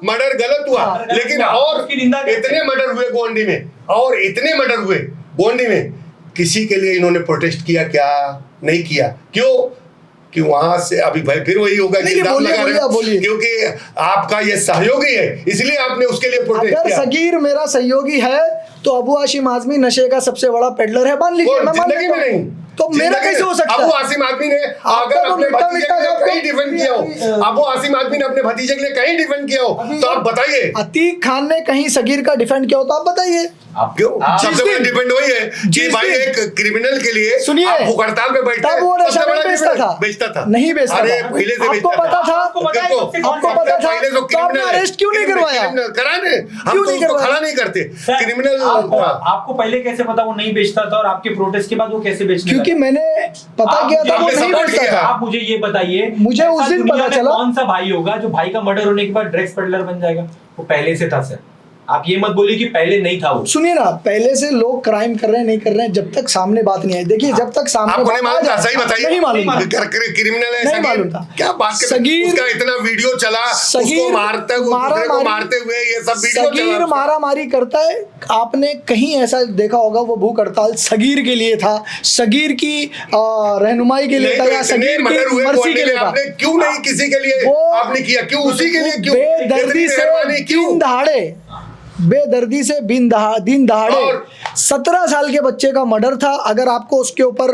मर्डर गलत हुआ, लेकिन और इतने मर्डर हुए गोंडी में, और इतने मर्डर हुए गोंडी में, किसी के लिए इन्होंने प्रोटेस्ट किया क्या? नहीं किया। क्यों? कि वहां से अभी भाई फिर वही होगा कि क्योंकि आपका ये सहयोगी है, इसलिए आपने उसके लिए प्रोटेस्ट किया। अगर सगीर मेरा सहयोगी है तो अबू हाशिम आजमी नशे का सबसे बड़ा पेडलर है, मान लीजिए। मैं जिंदगी में नहीं, तो मेरा कैसे हो सकता है? अबू हाशिम आदमी ने अगर अपने भतीजे के लिए कहीं डिफेंड किया हो, अबू हाशिम आदमी ने अपने भतीजे के लिए कहीं डिफेंड किया हो, तो आप बताइए। अतीक खान ने कहीं सगीर का डिफेंड किया हो तो आप बताइए। आप क्यों? सबसे बड़ा डिपेंड वही है कि भाई एक क्रिमिनल के लिए सुनिए, आप भूख हड़ताल पे बैठते हैं, वो नशा बेचता था, नहीं बेचता अरे था। पहले से आपको पता था, आपको पता था, तो आपने अरेस्ट क्यों नहीं करवाया? कराने हम तो उसको खड़ा नहीं करते क्रिमिनल। आपको पहले कैसे पता वो नहीं बेचता था, और आपके प्रोटेस्ट के बाद वो कैसे बेचने लगा? क्योंकि मैंने पता किया था वो नहीं बेचता था। आप मुझे ये बताइए, मुझे उस दिन पता चला। कौन सा भाई होगा जो भाई का मर्डर होने के बाद ड्रग्स पेडलर बन जाएगा? वो पहले से था सर, आप ये मत बोलिए कि पहले नहीं था वो। सुनिए ना, पहले से लोग क्राइम कर रहे हैं नहीं कर रहे हैं, जब तक सामने बात नहीं आई। देखिए जब तक सामने आपको नहीं मालूम था? सही बताइए, नहीं मालूम था, क्रिमिनल है, नहीं मालूम था। क्या बात कर रहे हैं? उसका इतना वीडियो चला, उसको मारते हुए ये सब वीडियो चला। सगीर मारामारी करता है, आपने कहीं ऐसा देखा होगा वो भूख हड़ताल सगीर के लिए था, सगीर की रहनुमाई के लिए था, या सगीर की मर्जी के लिए था? आपने क्यों नहीं किसी के लिए आपने किया? क्यों उसी के लिए? क्यों बेदर्दी से दिन दहाड़े, बेदर्दी से दिन दहाड़े 17 साल के बच्चे का मर्डर था। अगर आपको उसके ऊपर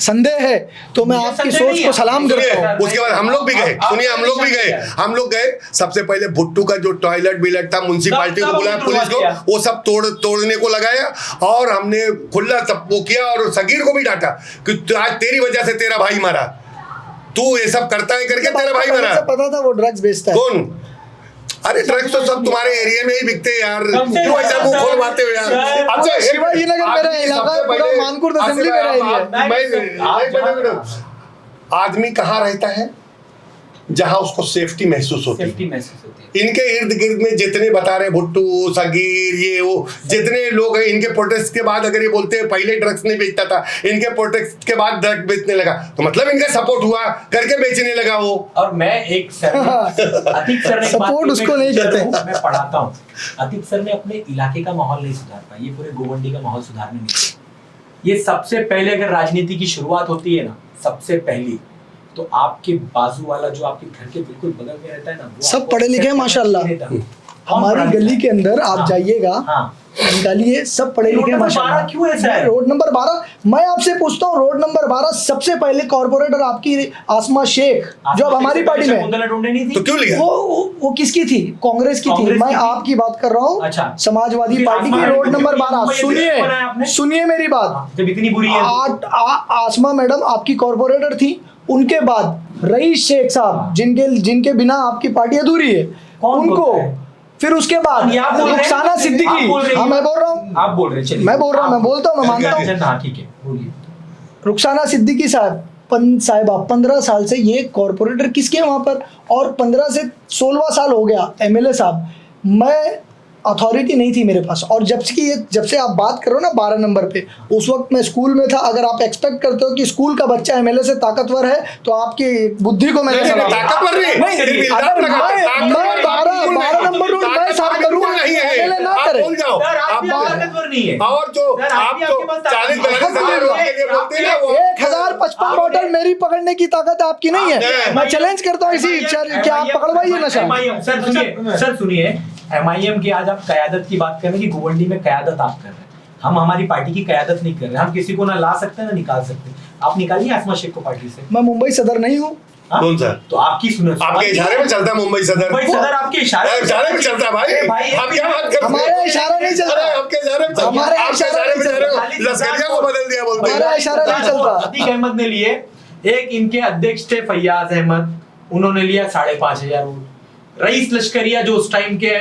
संदेह है तो मैं आपकी सोच को सलाम करता हूँ। उसके बाद हम लोग भी गए, सुनिए हम लोग गए सबसे पहले भुट्टू का जो टॉयलेट बिलेट था, म्युनिसिपैलिटी को बुलाया, पुलिस को, वो सब तोड़ने को लगाया, और हमने खुला सब वो किया, और सगीर को भी डांटा कि आज तेरी वजह से तेरा भाई मरा, तू ये सब करता है करके तेरा भाई मरा। पता था वो ड्रग्स बेचता है। कौन? अरे ड्रग्स तो सब तुम्हारे एरिया में ही बिकते हैं यार, क्यों ऐसा मुंह खोलवाते हो यार? अच्छा शिवाजी नगर मेरा इलाका है, पूरा मानकुर्द असेंबली मेरा एरिया है। आदमी कहाँ रहता है? जहां उसको सेफ्टी महसूस होती है। इनके इर्द गिर्द में जितने बता रहे भुट्टू, सगीर, ये वो जितने लोग हैं, इनके प्रोटेस्ट के बाद अगर ये बोलते हैं पहले ड्रग्स नहीं बेचता था, इनके प्रोटेस्ट के बाद ड्रग बेचने लगा, तो मतलब इनका सपोर्ट हुआ करके बेचने लगा वो। और मैं एक सर अतीक सर ने सपोर्ट उसको नहीं कहते, मैं पढ़ाता हूँ। अतीक सर ने अपने इलाके का माहौल नहीं सुधार पाया, ये पूरे गोवंडी का माहौल सुधारने नहीं। ये सबसे पहले अगर राजनीति की शुरुआत होती है ना, सबसे पहली, तो आपके बाजू वाला जो आपके घर के बिल्कुल बगल में रहता है ना, वो सब पढ़े लिखे हैं माशाल्लाह। हमारी गली के अंदर आप जाइएगा, निकालिए, सब पढ़े लिखे माशाल्लाह। क्यों ऐसा है? रोड नंबर 12, मैं आपसे पूछता हूँ, रोड नंबर 12 सबसे पहले कॉर्पोरेटर आपकी आसमा शेख, जो अब हमारी पार्टी में, तो क्यों लिया? वो किसकी थी? कांग्रेस की थी। मैं आपकी बात कर रहा हूँ, अच्छा, समाजवादी पार्टी की। रोड नंबर 12, सुनिए मेरी बात, जब इतनी बुरी है। आसमा मैडम आपकी कॉर्पोरेटर थी, उनके बाद रईस शेख साहब, जिनके बिना आपकी पार्टी अधूरी है, उनको, फिर उसके बाद रुखसाना सिद्दीकी। हाँ मैं बोल रहा हूँ, आप बोल रहे हैं, मैं बोल रहा हूँ, मैं बोलता हूँ, मैं मानता हूँ, ठीक है बोलिए। रुखसाना सिद्दीकी साहिबा 15 साल से ये कॉर्पोरेटर किसके वहां पर, और 15 से 16वां साल हो गया MLA साहब। मैं अथॉरिटी नहीं थी मेरे पास। और जब से आप बात करो ना 12 नंबर पे, उस वक्त मैं स्कूल में था। अगर आप एक्सपेक्ट करते हो कि स्कूल का बच्चा एमएलए से ताकतवर है तो आपकी बुद्धि को मैंने सलाम। ताकतवर नहीं, नहीं, अगर मैं 12 नंबर रूल मैं साफ करूँ, एमएलए ना करे। ताकतवर नहीं है। और जो आप जो 40-42 के लिए बोलते हैं ना, वो 1055 बॉटल मेरी पकड़ने की ताकत आपकी नहीं है। मैं चैलेंज करता हूँ इसी कि आप पकड़वाइए नशा। सर सुनिए, MIM की आज आप कयादत की बात कर रहे हैं कि गोवंडी में कयादत आप कर रहे हैं। हम हमारी पार्टी की कयादत नहीं कर रहे हैं। हम किसी को ना ला सकते ना निकाल सकते। आप निकालिए आसमा शेख को पार्टी से। मैं मुंबई सदर नहीं हूँ। कौन सा? तो आपकी सुनो, आपके इशारे में चलता है मुंबई सदर। मुंबई सदर आपके इशारे में चलता है भाई। आप क्या बात करते हैं? हमारा इशारा नहीं चलता। आपके इशारे में चलता है। हमारा आपके इशारा इशारे में चल रहे हो। लश्करिया को बदल दिया बोलते हैं। हमारा इशारा नहीं चलता। अतीक अहमद ने लिए, एक इनके अध्यक्ष थे फैयाज अहमद, उन्होंने लिया 5,500 वोट। रईस लश्करिया जो उस टाइम के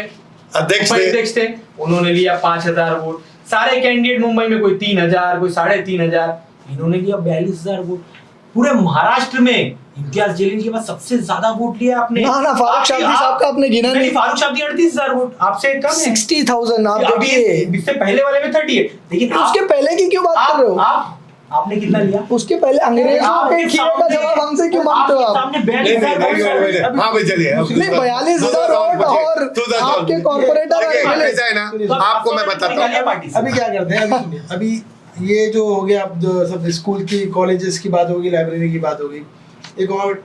अध्यक्ष थे, उन्होंने लिया 5,000 वोट। सारे कैंडिडेट मुंबई में कोई 3,000, कोई 3,500, इन्होंने लिया 42,000 वोट। पूरे महाराष्ट्र में इम्तियाज जलील के बाद सबसे ज्यादा वोट लिया आपने। ना फारूक शाब्दी साहब का आपने गिना नहीं। फारूक शाब्दी 38,000 वोट, आपसे कम है। 60,000 आप देखिए। इससे पहले वाले में 30 है, लेकिन उसके पहले की क्यों बात कर रहे हो? आपने कितना लिया? उसके पहले अंग्रेजों के खिले का जवाब हमसे क्यों मांगते हो आप? सामने 42,000 हाँ भाई चलिए। 42,000 वोट और आपके कॉर्पोरेटर ऐसा है ना, आपको मैं बताता हूँ अभी क्या करते हैं, अभी सुनिए, अभी ये जो हो गया, अब जो सब स्कूल की कॉलेजेस की बात होगी, लाइब्रेरी की बात होगी, एक और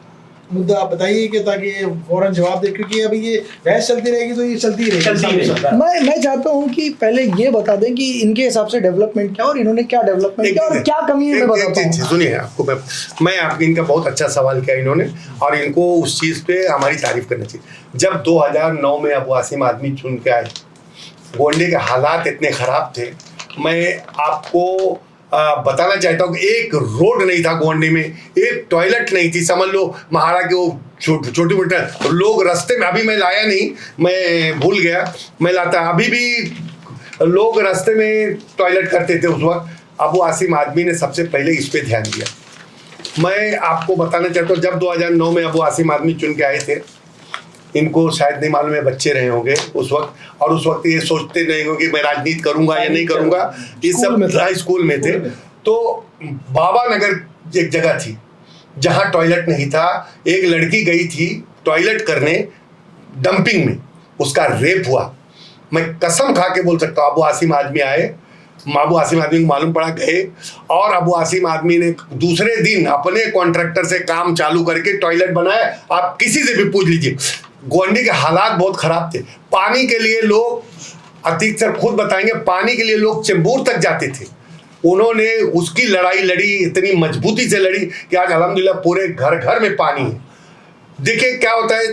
मुद्दा आप बताइए कि ताकि ये फौरन जवाब दे, क्योंकि अभी ये बहस चलती रहेगी तो ये चलती रहेगी। मैं चाहता हूँ कि पहले ये बता दें कि इनके हिसाब से डेवलपमेंट क्या और इन्होंने क्या डेवलपमेंट किया और क्या कमी है, मैं बताता हूँ। सुनिए, आपको मैं आपकी इनका बहुत अच्छा सवाल किया इन्होंने, और इनको उस चीज़ पे हमारी तारीफ करनी चाहिए। जब 2009 में अबू आसिम आदमी चुन के आए, गोंडे के हालात इतने खराब थे, मैं आपको बताना चाहता हूँ कि एक रोड नहीं था गोंडी में, एक टॉयलेट नहीं थी। समझ लो महारा के वो छोटे मोटे लोग रास्ते में, अभी मैं लाया नहीं, मैं भूल गया, मैं लाता। अभी भी लोग रास्ते में टॉयलेट करते थे उस वक्त। अबू आसिम आदमी ने सबसे पहले इस पे ध्यान दिया। मैं आपको बताना चाहता हूँ, जब 2009 में अबू आसिम आदमी चुन के आए थे, इनको शायद नहीं मालूम है, बच्चे रहे होंगे उस वक्त, और उस वक्त ये सोचते नहीं होंगे कि मैं राजनीति करूंगा या नहीं करूंगा। ये सब स्कूल में थे। तो बाबा नगर एक जगह थी जहां टॉयलेट नहीं था। एक लड़की गई थी टॉयलेट करने डंपिंग में, उसका रेप हुआ। मैं कसम खा के बोल सकता हूँ, अबू आसिम आदमी आए, अबू आसिम आदमी को मालूम पड़ा, गए, और अबू आसिम आदमी ने दूसरे दिन अपने कॉन्ट्रैक्टर से काम चालू करके टॉयलेट बनाया। आप किसी से भी पूछ लीजिए, गोंडी के हालात बहुत खराब थे। पानी के लिए लोग, अतीक सर खुद बताएंगे, पानी के लिए लोग चेंबूर तक जाते थे। उन्होंने उसकी लड़ाई लड़ी, इतनी मजबूती से लड़ी कि आज अल्हम्दुलिल्लाह पूरे घर घर में पानी है। देखिए क्या होता है,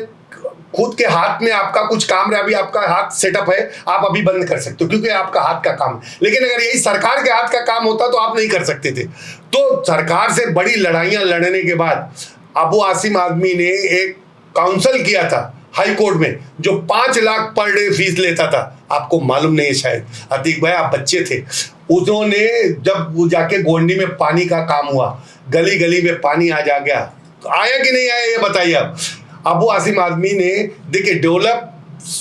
खुद के हाथ में आपका कुछ काम है, अभी आपका हाथ सेटअप है, आप अभी बंद कर सकते हो क्योंकि आपका हाथ का काम है। लेकिन अगर यही सरकार के हाथ का काम होता तो आप नहीं कर सकते थे। तो सरकार से बड़ी लड़ाइयाँ लड़ने के बाद अबू आसिम आदमी ने एक काउंसिल किया था हाई कोर्ट में, जो 5 लाख पर डे फीस लेता था। आपको मालूम नहीं है शायद, अतीक भाई आप बच्चे थे। उन्होंने जब वो जाके गोंडी में पानी का काम हुआ, गली गली में पानी आ जा गया, आया कि नहीं आया ये बताइए आप। अबू आसिम आदमी ने, देखिए डेवलप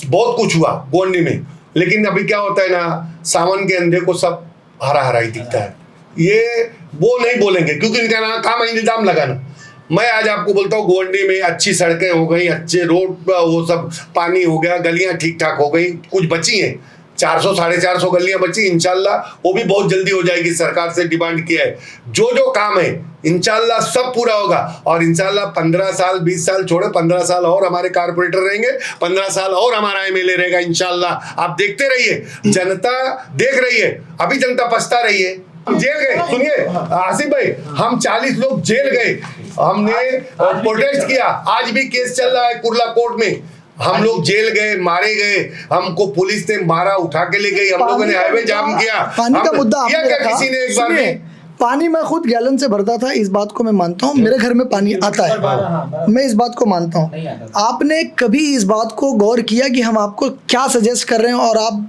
बहुत कुछ हुआ गोंडी में, लेकिन अभी क्या होता है ना, सावन के अंधे को सब हरा हरा ही दिखता है। ये वो नहीं बोलेंगे क्योंकि इनका ना काम है इल्जाम लगाना। मैं आज आपको बोलता हूँ, गोंडी में अच्छी सड़कें हो गई, अच्छे रोड, वो सब पानी हो गया, गलियां ठीक ठाक हो गई, कुछ बची हैं, 400-450 गलियां बची। इंशाल्लाह वो भी बहुत जल्दी हो जाएगी, सरकार से डिमांड किया है। जो जो काम है इंशाल्लाह सब पूरा होगा, और इंशाल्लाह 15 साल 20 साल छोड़े, 15 साल और हमारे कारपोरेटर रहेंगे, 15 साल और हमारा एमएलए रहेगा इंशाल्लाह। आप देखते रहिए, जनता देख रही है, अभी जनता पछता रही है। हम जेल गए, सुनिए आसिफ भाई, हम 40 लोग जेल गए, हमने प्रोटेस्ट किया, आज भी केस चल रहा है कुर्ला कोर्ट में। हम लोग जेल गए, मारे गए, हमको पुलिस ने मारा, उठा के ले गई, हम लोगों ने हाईवे जाम किया। पानी का मुद्दा किया क्या किसी ने एक बार में? पानी मैं खुद गैलन से भरता था, इस बात को मैं मानता हूँ। मेरे घर में पानी आता है, मैं इस बात को मानता हूँ। आपने कभी इस बात को गौर किया कि हम आपको क्या सजेस्ट कर रहे हैं? और आप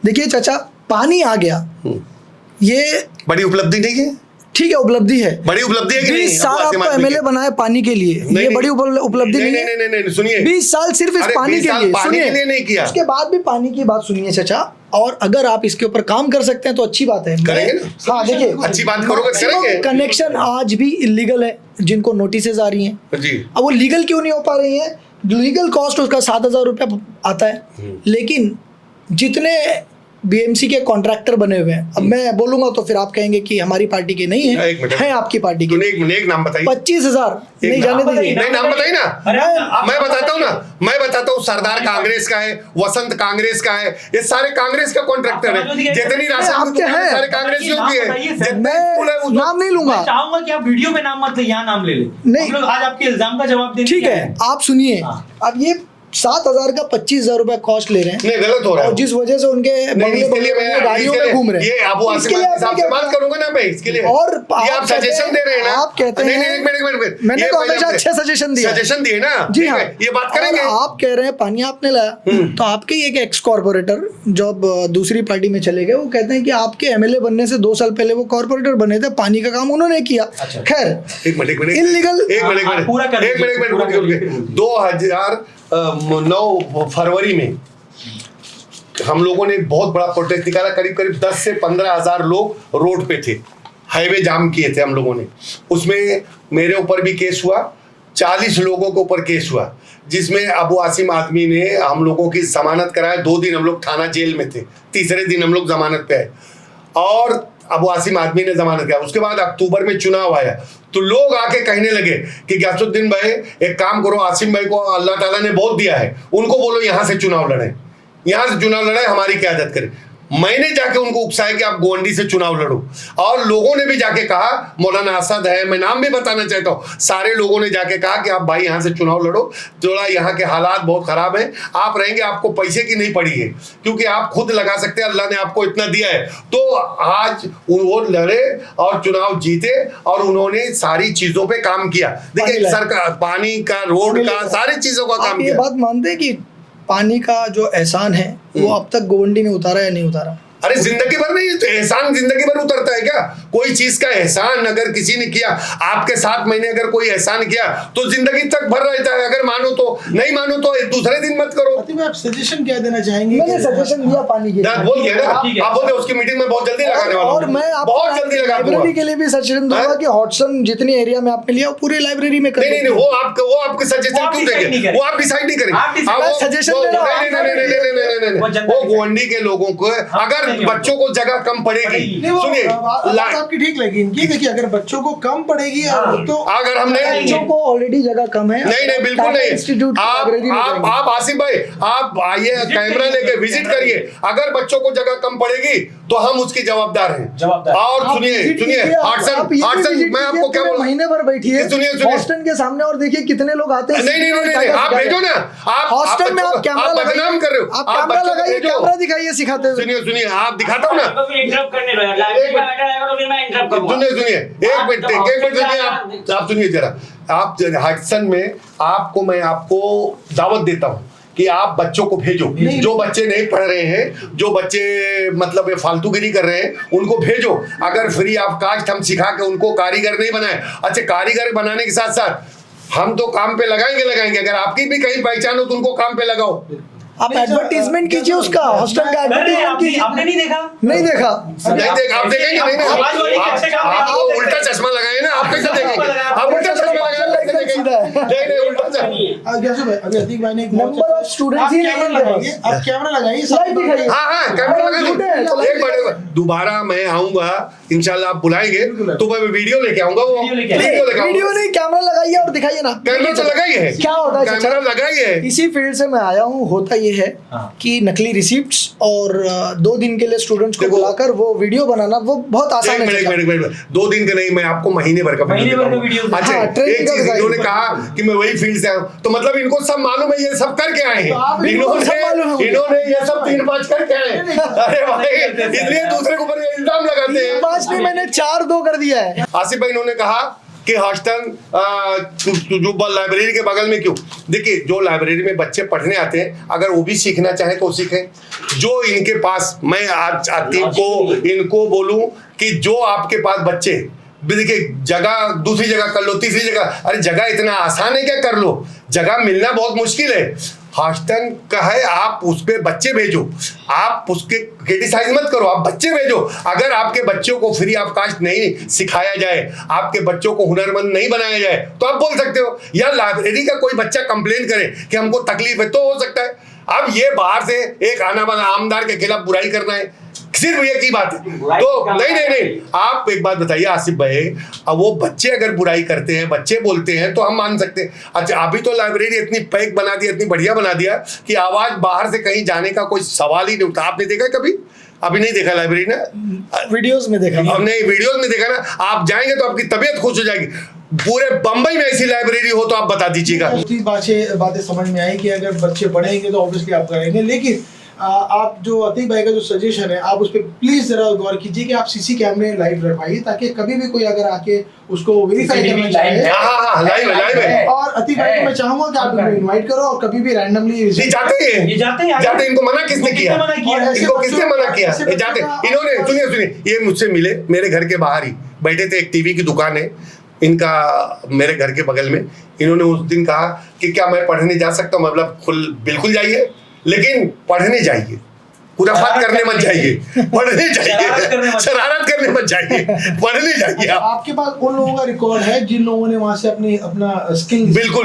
देखिए चाचा, पानी आ गया, ये बड़ी उपलब्धि नहीं है। ठीक है, उपलब्धि है, बड़ी उपलब्धि है कि 20 नहीं? साल अबू आसिम आपको आदमी एमएलए की। बनाए पानी के लिए, ये नहीं, बड़ी उपलब्धि नहीं है। नहीं, सुनिए, 20 साल सिर्फ इस अरे पानी 20 के साल लिए, पानी सुनिए, के लिए नहीं किया। उसके बाद भी पानी की बात सुनिए चाचा, और अगर आप इसके ऊपर काम कर सकते हैं तो अच्छी बात है। करेंगे ना? हाँ देखिए, अच्छी बात करोगे तो करेंगे। कनेक्शन आज भी इलीगल है, जिनको नोटिसेज आ रही हैं। जी। अब वो लीगल क्यों नहीं हो पा रही है? लीगल कॉस्ट उसका 7,000 रुपया आता है, लेकिन जितने बीएमसी के कॉन्ट्रैक्टर बने हुए हैं, अब मैं बोलूंगा तो फिर आप कहेंगे कि हमारी पार्टी के नहीं एक मिनट। है आपकी पार्टी के। तूने एक नाम बताइए। 25,000 नहीं नाम जाने दीजिए। नहीं, नाम बताइए ना। अरे आप- मैं बताता हूँ ना, मैं बताता हूँ। सरदार कांग्रेस का है, वसंत कांग्रेस का है, ये सारे कांग्रेस का कॉन्ट्रैक्टर है। जितनी राशन आपके की दुकान है, हैं। सारे कांग्रेसियों की है। बताइए सर। जितने स्कूल है, मैं नाम नहीं लूंगा, मैं चाहूंगा कि आप वीडियो में नाम मत ले, यहाँ नाम ले ले। नहीं। हम लोग आज आपके इल्जाम का जवाब देने ठीक के आए है, हैं। आप सुनिए, हाँ। अब ये 7,000 का 25,000 रुपया कॉस्ट ले रहे हैं, नहीं, गलत हो रहा है। और जिस वजह से उनके नहीं, बंगले इसके लिए बंगले मैं गाड़ियों इसके में घूम रहे लिए हैं। ये अबू आसिम इसके लिए आदमी साहब आपने से क्या बात किया? करूंगा ना मैं इसके लिए। और ये आप कहते सजेशन दे रहे हैं ना? आप कहते नहीं, हैं, एक मिनट। मैंने ये तो पहले हमेशा आपने अच्छे सजेशन दिए, सजेशन दिए ना? जी ठीक हाँ, है, ये बात करेंगे। और आप कह रहे हैं पानी आपने लाया, तो आपके एक एक्स कॉर्पोरेटर जो अब दूसरी पार्टी में चले गए, वो कहते हैं कि आपके एमएलए बनने से 2 साल पहले वो कॉर्पोरेटर बने थे, पानी का काम उन्होंने किया। अच्छा। खैर, एक मिनट इल्लीगल। पूरा कर एक दीजिए, पूरा कर दीजिए। 2009 फरवरी में हम लोगों ने बहुत बड़ा प्रोटेस्ट निकाला। करीब 10 से 15,000 लोग रोड पे थे, हाईवे जाम किए थे हम लोगों ने। उसमें मेरे ऊपर भी केस हुआ, 40 लोगों के ऊपर केस हुआ, जिसमें अबू आसिम आदमी ने हम लोगों की जमानत कराया। 2 दिन हम लोग थाना जेल में थे, तीसरे दिन हम लोग जमानत पे आए और अबू आसिम आदमी ने जमानत किया। उसके बाद अक्टूबर में चुनाव आया, तो लोग आके कहने लगे कि गयासुद्दीन भाई एक काम करो, आसिम भाई को अल्लाह ताला ने बहुत दिया है, उनको बोलो यहाँ से चुनाव लड़े, यहाँ से चुनाव लड़ाए, हमारी क्यादत करें। मैंने जाके उनको उकसाया कि आप गोंडी से चुनाव लड़ो, और लोगों ने भी जाके कहा, मौलाना असद है, मैं नाम भी बताना चाहता हूँ, सारे लोगों ने जाके कहा कि आप भाई यहाँ से चुनाव लड़ो, थोड़ा यहाँ के हालात बहुत खराब हैं, आप रहेंगे, आपको पैसे की नहीं पड़ी है, क्योंकि आप खुद लगा सकते हैं, अल्लाह ने आपको इतना दिया है। तो आज वो लड़े और चुनाव जीते, और उन्होंने सारी चीजों पे काम किया। देखिए, सरकार पानी का, रोड का, सारी चीजों का आप काम ये किया। बात मानते हैं कि पानी का जो एहसान है वो अब तक गोवंडी ने उतारा या नहीं उतारा? अरे जिंदगी भर नहीं, तो एहसान जिंदगी भर उतरता है क्या? कोई चीज का एहसान अगर किसी ने किया आपके साथ, मैंने अगर कोई एहसान किया तो जिंदगी तक भर रहता है। अगर मानो तो, नहीं मानो तो दूसरे दिन मत करो। अतीब भाई, आप सजेशन क्या देना चाहेंगे? मैंने सजेशन दिया पानी के लिए। बोल दिया ना, ठीक है। आप बोलते उसकी मीटिंग में बहुत जल्दी लगाने वाला और हूं। मैं बहुत जल्दी लगा दूंगा। लाइब्रेरी के लिए भी सजेशन दूंगा हाँ? कि हॉटसन जितने एरिया में आपने लिया वो पूरे लाइब्रेरी में कर नहीं, दीजिए। वो आपके सजेशन वो आप क्यों decide देंगे? नहीं करें। वो आप डिसाइड नहीं करेंगे। आप decide- हाँ, वो- मैं suggestion वो- दे रहा हूँ। नहीं, वो जनता वो decide- गोंडी के लोगों को अगर नहीं, बच्चों को जगह कम पड़ेगी, नहीं, वो सुनिए, बात आपकी ठीक लगी इनकी, देखिए अगर बच्चों को कम पड़ेगी तो अगर हमने बच्चों को ऑलरेडी जगह कम है। नहीं, बिल्कुल टाटा नहीं। इंस्टीट्यूट लाइब्रेरी में जाएंगे। आप आसिफ भाई, आप आइए, कैमरा लेके विजिट करिए। अगर बच्चों को जगह कम पड़ेगी तो हम उसकी जवाबदार हैं। जवाबदार। और आप सुनिए visit सुनिए, कीजिए, आप हाटसन ये भी हाटसन, visit मैं कीजिए, आपको क्या पूरे बोलूं? महीने भर बैठिए सुनिए। हॉस्टन के सामने और देखिए कितने लोग आते हैं। नहीं, आप भेजो ना। आप हॉस्टल में बच्चों आप को- कैमरा आप लगाइए, बदनाम कर रहे हो। आप आप कैमरा बच्चों को लगाइए, भेजो। कैमरा दिखाइए सिखाते हुए। सुनिए, आप दिखाता हूँ ना। तो फिर इंटरप्ट करने दो यार, लाइब्रेरी का मैटर आएगा तो फिर मैं इंटरप्ट करूंगा। सुनिए, एक मिनट सुनिए, आप सुनिए जरा। आप हाटसन में मैं आपको दावत देता हूँ कि आप बच्चों को भेजो। जो बच्चे नहीं पढ़ रहे हैं, जो बच्चे मतलब ये फालतूगिरी कर रहे हैं, उनको भेजो। अगर फ्री ऑफ कास्ट हम सिखा के उनको कारीगर नहीं बनाए, अच्छा कारीगर बनाने के साथ साथ हम तो काम पे लगाएंगे। अगर आपकी भी कहीं पहचान हो तो उनको काम पे लगाओ। आप एडवर्टीजमेंट कीजिए उसका, हॉस्टल का अरे एडवर्टीजमेंट कीजिए। आपने नहीं देखा? नहीं देखा। नहीं देख, आप देखेंगे नहीं ना? आवाज वाली के अच्छे काम आप है। वो उल्टा चश्मा लगाए ना, आप कैसे देखेंगे? आप उल्टा चश्मा लगाए ना, कैसे देखेंगे? सीधा है। नहीं, उल्टा चश्मा। अभी अतीक भाई ने एक बहुत नंबर ऑफ स्टूडेंट्स ही नहीं है इनके पास। आप कैमरा लगाइए, Slide दिखाइए। हाँ, कैमरा लगा झूठे हैं, लो। एक बड़े दोबारा मैं आऊंगा इंशाल्लाह, आप बुलाएंगे तो मैं वीडियो लेके आऊंगा। वो वीडियो लेके वीडियो लेके वीडियो आऊंगा। नहीं, कैमरा लगाइए और दिखाइए ना। कैमरा तो लगा ही है। क्या होता है कैमरा लगा ही है। इसी फील्ड से मैं आया हूँ। होता ये है हाँ। कि नकली रिसिप्ट्स और 2 दिन के लिए स्टूडेंट्स को देखो, बुलाकर वो वीडियो बनाना वो बहुत आसान है। एक मिनट 2 दिन का नहीं, मैं आपको महीने भर का महीने भर का वीडियो। अच्छा, हाँ, एक ट्रेनिंग का चीज बताइए। इन्होंने कहा कि मैं वही फील्ड से आया हूं, तो मतलब इनको सब मालूम है, ये सब करके आए तो आप हैं। इनको सब मालूम है मुझे। इन्होंने ये सब 3-5 करके आए हैं। अरे भाई, इसलिए दूसरे के ऊपर ये इल्जाम लगाते हैं। 5 नहीं, मैंने 4-2 कर दिया है। आसिफ भाई इन्होंने कहा कि हॉस्टन जो लाइब्रेरी के बगल में क्यों? देखिए, जो लाइब्रेरी में बच्चे पढ़ने आते हैं, अगर वो भी सीखना चाहे तो सीखें। जो इनके पास, मैं आज आतिफ को इनको बोलूं कि जो आपके पास बच्चे देखिए जगह दूसरी जगह कर लो, तीसरी जगह, अरे जगह इतना आसान है क्या, कर लो, जगह मिलना बहुत मुश्किल है। हॉस्टल का है, आप उस पे बच्चे भेजो, आप उसके क्रिटिसाइज मत करो, आप बच्चे भेजो। अगर आपके बच्चों को फ्री ऑफ कास्ट नहीं सिखाया जाए, आपके बच्चों को हुनरमंद नहीं बनाया जाए, तो आप बोल सकते हो। या लाइब्रेरी का कोई बच्चा कंप्लेन करे कि हमको तकलीफ है, तो हो सकता है। अब ये बाहर से एक आना बना आमदार के खिलाफ बुराई करना है, सिर्फ ये की बात है। तो नहीं, आप एक बात बताइए आसिफ भाई, अब वो बच्चे अगर बुराई करते हैं, बच्चे बोलते हैं, तो हम मान सकते हैं। अच्छा, अभी तो लाइब्रेरी इतनी पैक बना दिया, इतनी बढ़िया बना दिया कि आवाज बाहर से कहीं जाने का कोई सवाल ही नहीं उठता। आपने देखा कभी? अभी नहीं देखा लाइब्रेरी ना, वीडियोस में देखा। अब नहीं, वीडियोस में देखा ना। आप जाएंगे तो आपकी तबीयत खुश हो जाएगी। पूरे बंबई में ऐसी लाइब्रेरी हो तो आप बता दीजिएगा। बातें समझ में आई कि अगर बच्चे पढ़ेंगे तो ऑब्वियसली आप करेंगे, लेकिन आप जो अतीक भाई का जो सजेशन है, आप उस पर प्लीज जरा गौर कीजिए कि आप सीसी कैमरे लाइव रखवाइए, ताकि कभी भी कोई अगर आके उसको वेरीफाई करना चाहे। हाँ, लाइव है। और अतीक भाई को मैं चाहूंगा कि आप इनको इनवाइट करो और कभी भी रैंडमली जाते हैं। इनको मना किसने किया? इनको किसने मना किया? जाते इन्होंने, सुनिए, ये मुझसे मिले मेरे घर के बाहर ही बैठे थे, एक टीवी की दुकान है इनका मेरे घर के बगल में। इन्होंने उस दिन कहा कि क्या मैं पढ़ने जा सकता हूँ? मतलब बिल्कुल जाइए, लेकिन पढ़ने जाइए, खुराफात करने मत जाइए, पढ़ने जाइए, शरारत करने मत जाइए, पढ़ने जाइए। आपके पास उन लोगों का रिकॉर्ड है जिन लोगों ने वहां से अपना स्किल, बिल्कुल,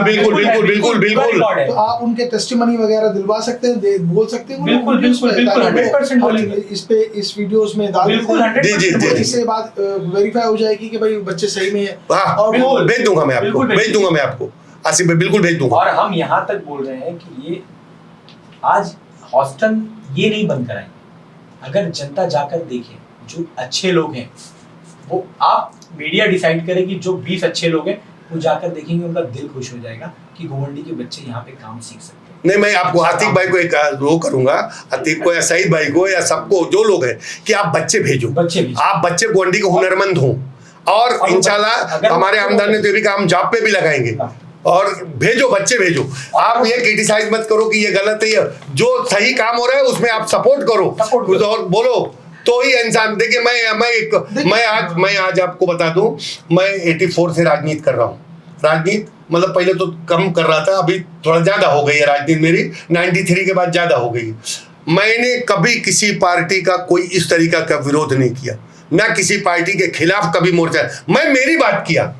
तो आप उनके टेस्टिमनी वगैरह दिलवा सकते हैं, बोल सकते हैं। बिल्कुल 100% बोलेंगे। इस वीडियोस में डाल जी। इससे बात वेरीफाई हो जाएगी कि भाई बच्चे सही में है। और भेज दूंगा मैं आपको, आसिफ भाई, बिल्कुल भेज दूंगा। और हम यहाँ तक बोल रहे हैं कि ये आज हॉस्टल ये नहीं बंद कराएंगे। अगर जनता जाकर देखे, जो अच्छे लोग हैं वो, आप मीडिया डिसाइड करे कि जो 20 अच्छे लोग हैं वो जाकर देखेंगे, उनका दिल खुश हो जाएगा कि गोवंडी के बच्चे यहाँ पे काम सीख सकते हैं। नहीं, मैं आपको आतिक भाई को एक वो करूंगा, आतिक को या सईद भाई को या सबको, जो लोग हैं, कि आप बच्चे भेजो, आप बच्चे गोवंडी के हुनरमंद हों, और इंशाल्लाह हमारे आमदार ने तो भी काम जॉब पे भी लगाएंगे। और भेजो, बच्चे भेजो। आप ये क्रिटिसाइज मत करो कि ये गलत है, जो सही काम हो रहा है उसमें आप सपोर्ट करो और बोलो, तो ही इंसान। देखिए, मैं आज आपको बता दूं, मैं 84 से राजनीति कर रहा हूँ। राजनीति मतलब पहले तो कम कर रहा था, अभी थोड़ा ज्यादा हो गई है राजनीति मेरी, 93 के बाद ज्यादा हो गई। मैंने कभी किसी पार्टी का कोई इस तरीका का विरोध नहीं किया, ना किसी पार्टी के खिलाफ कभी मोर्चा। मैं मेरी बात किया,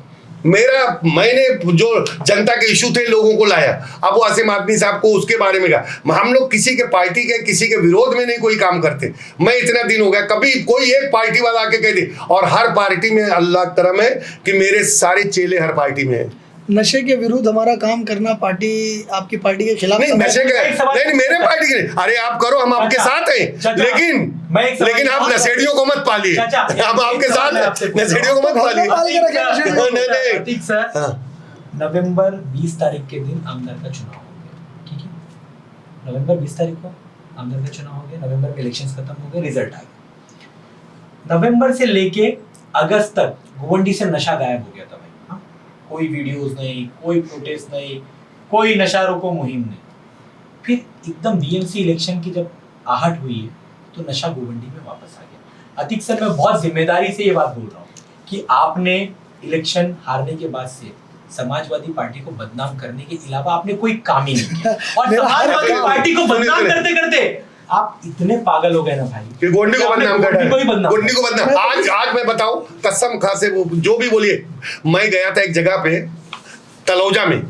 मैंने जो जनता के इशू थे लोगों को लाया। अब वो आसिम आदमी साहब को उसके बारे में कहा, हम लोग किसी के पार्टी के किसी के विरोध में नहीं कोई काम करते। मैं इतना दिन हो गया, कभी कोई एक पार्टी वाला आके कह दे, और हर पार्टी में अल्लाह करम है कि मेरे सारे चेले हर पार्टी में है। नशे के विरुद्ध हमारा काम करना पार्टी, आपकी पार्टी के खिलाफ नहीं, नशे के नहीं, मेरे पार्टी के नहीं। अरे आप करो, हम आपके साथ हैं, लेकिन आप नशेड़ियों को मत पालिए। हम आपके साथ हैं, नशेड़ियों को मत पालिए। नवंबर 20 तारीख के दिन आमदार का चुनाव हो गया, ठीक है? नवंबर 20 तारीख को आमदार का चुनाव हो गया, नवंबर में इलेक्शंस खत्म हो गए, रिजल्ट आ गया। नवंबर से लेके अगस्त तक गोवंडी से नशा गायब हो गया था भाई। कोई वीडियोस नहीं, कोई प्रोटेस्ट नहीं, कोई नशा रोको मुहिम नहीं। फिर एकदम बीएमसी इलेक्शन की जब आहट हुई है तो नशा गोवंडी में वापस आ गया। अतीक सर, मैं बहुत जिम्मेदारी से ये बात बोल रहा हूँ कि आपने इलेक्शन हारने के बाद से समाजवादी पार्टी को बदनाम करने के अलावा आपने कोई काम ही नहीं किया, और समाजवादी पार्टी को बदनाम करते करते आप इतने पागल हो गए ना भाई कि गोंडी को बदनाम कर गोंडी को बदनाम। आज मैं बताऊं, कसम खा से, जो भी बोलिए, मैं गया था एक जगह पे तलौजा में,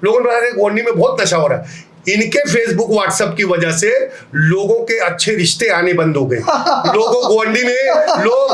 लोगों ने कहा गोंडी में बहुत नशा हो रहा है। इनके फेसबुक व्हाट्सएप की वजह से लोगों के अच्छे रिश्ते आने बंद हो गए। लोगों गोंडी में लोग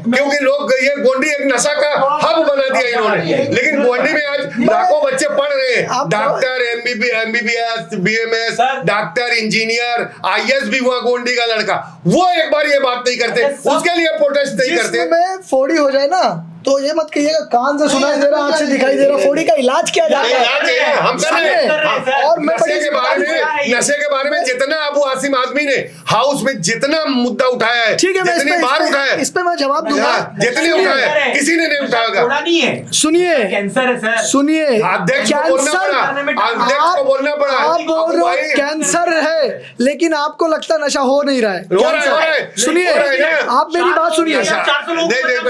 क्योंकि लोग ये गोंडी एक नशा का हब बना दिया इन्होंने, लेकिन गोंडी में आज लाखों बच्चे पढ़ रहे हैं, doctor, MBBS, BMS, doctor, engineer, IAS भी हुआ गोंडी का लड़का। वो एक बार ये बात नहीं करते, उसके लिए प्रोटेस्ट नहीं करते। में फोड़ी हो जाए ना तो ये मत कहिएगा कान से सुनाई दे रहा, आंख से दिखाई दे रहा, फोड़ी का इलाज किया जाता है। हम कर रहे हैं। और मैं नशे के बारे में जितना अबू आसिम आदमी ने हाउस में जितना मुद्दा उठाया है, ठीक है, मैं जितनी बार उठाया है, इस पे मैं जवाब दूंगा। जितने उठाया है, किसी ने नहीं उठाया। थोड़ा नहीं है, सुनिए कैंसर है सर। सुनिए, अध्यक्ष को बोलना पड़ा, अध्यक्ष को बोलना पड़ा। आप बोल रहे भाई, हो कैंसर है, लेकिन आपको लगता नशा हो नहीं रहा है। हो रहा है। सुनिए, आप मेरी बात सुनिए,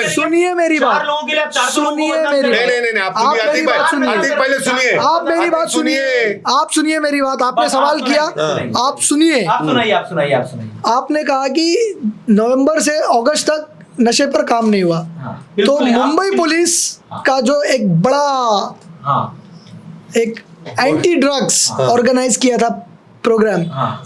सुनिए मेरी बात, सुनिए मेरी नहीं, आप सुनिए, आतिक पहले सुनिए, आप मेरी बात सुनिए, आप सुनिए मेरी बात। आपने सवाल किया, आप सुनिए। आप सुनाइए। आपने कहा कि नवंबर से अगस्त तक नशे पर काम नहीं हुआ, तो बिल्कुल, मुंबई पुलिस का जो एक बड़ा एक एंटी ड्रग्स ऑर्गेनाइज किया था प्रोग्राम,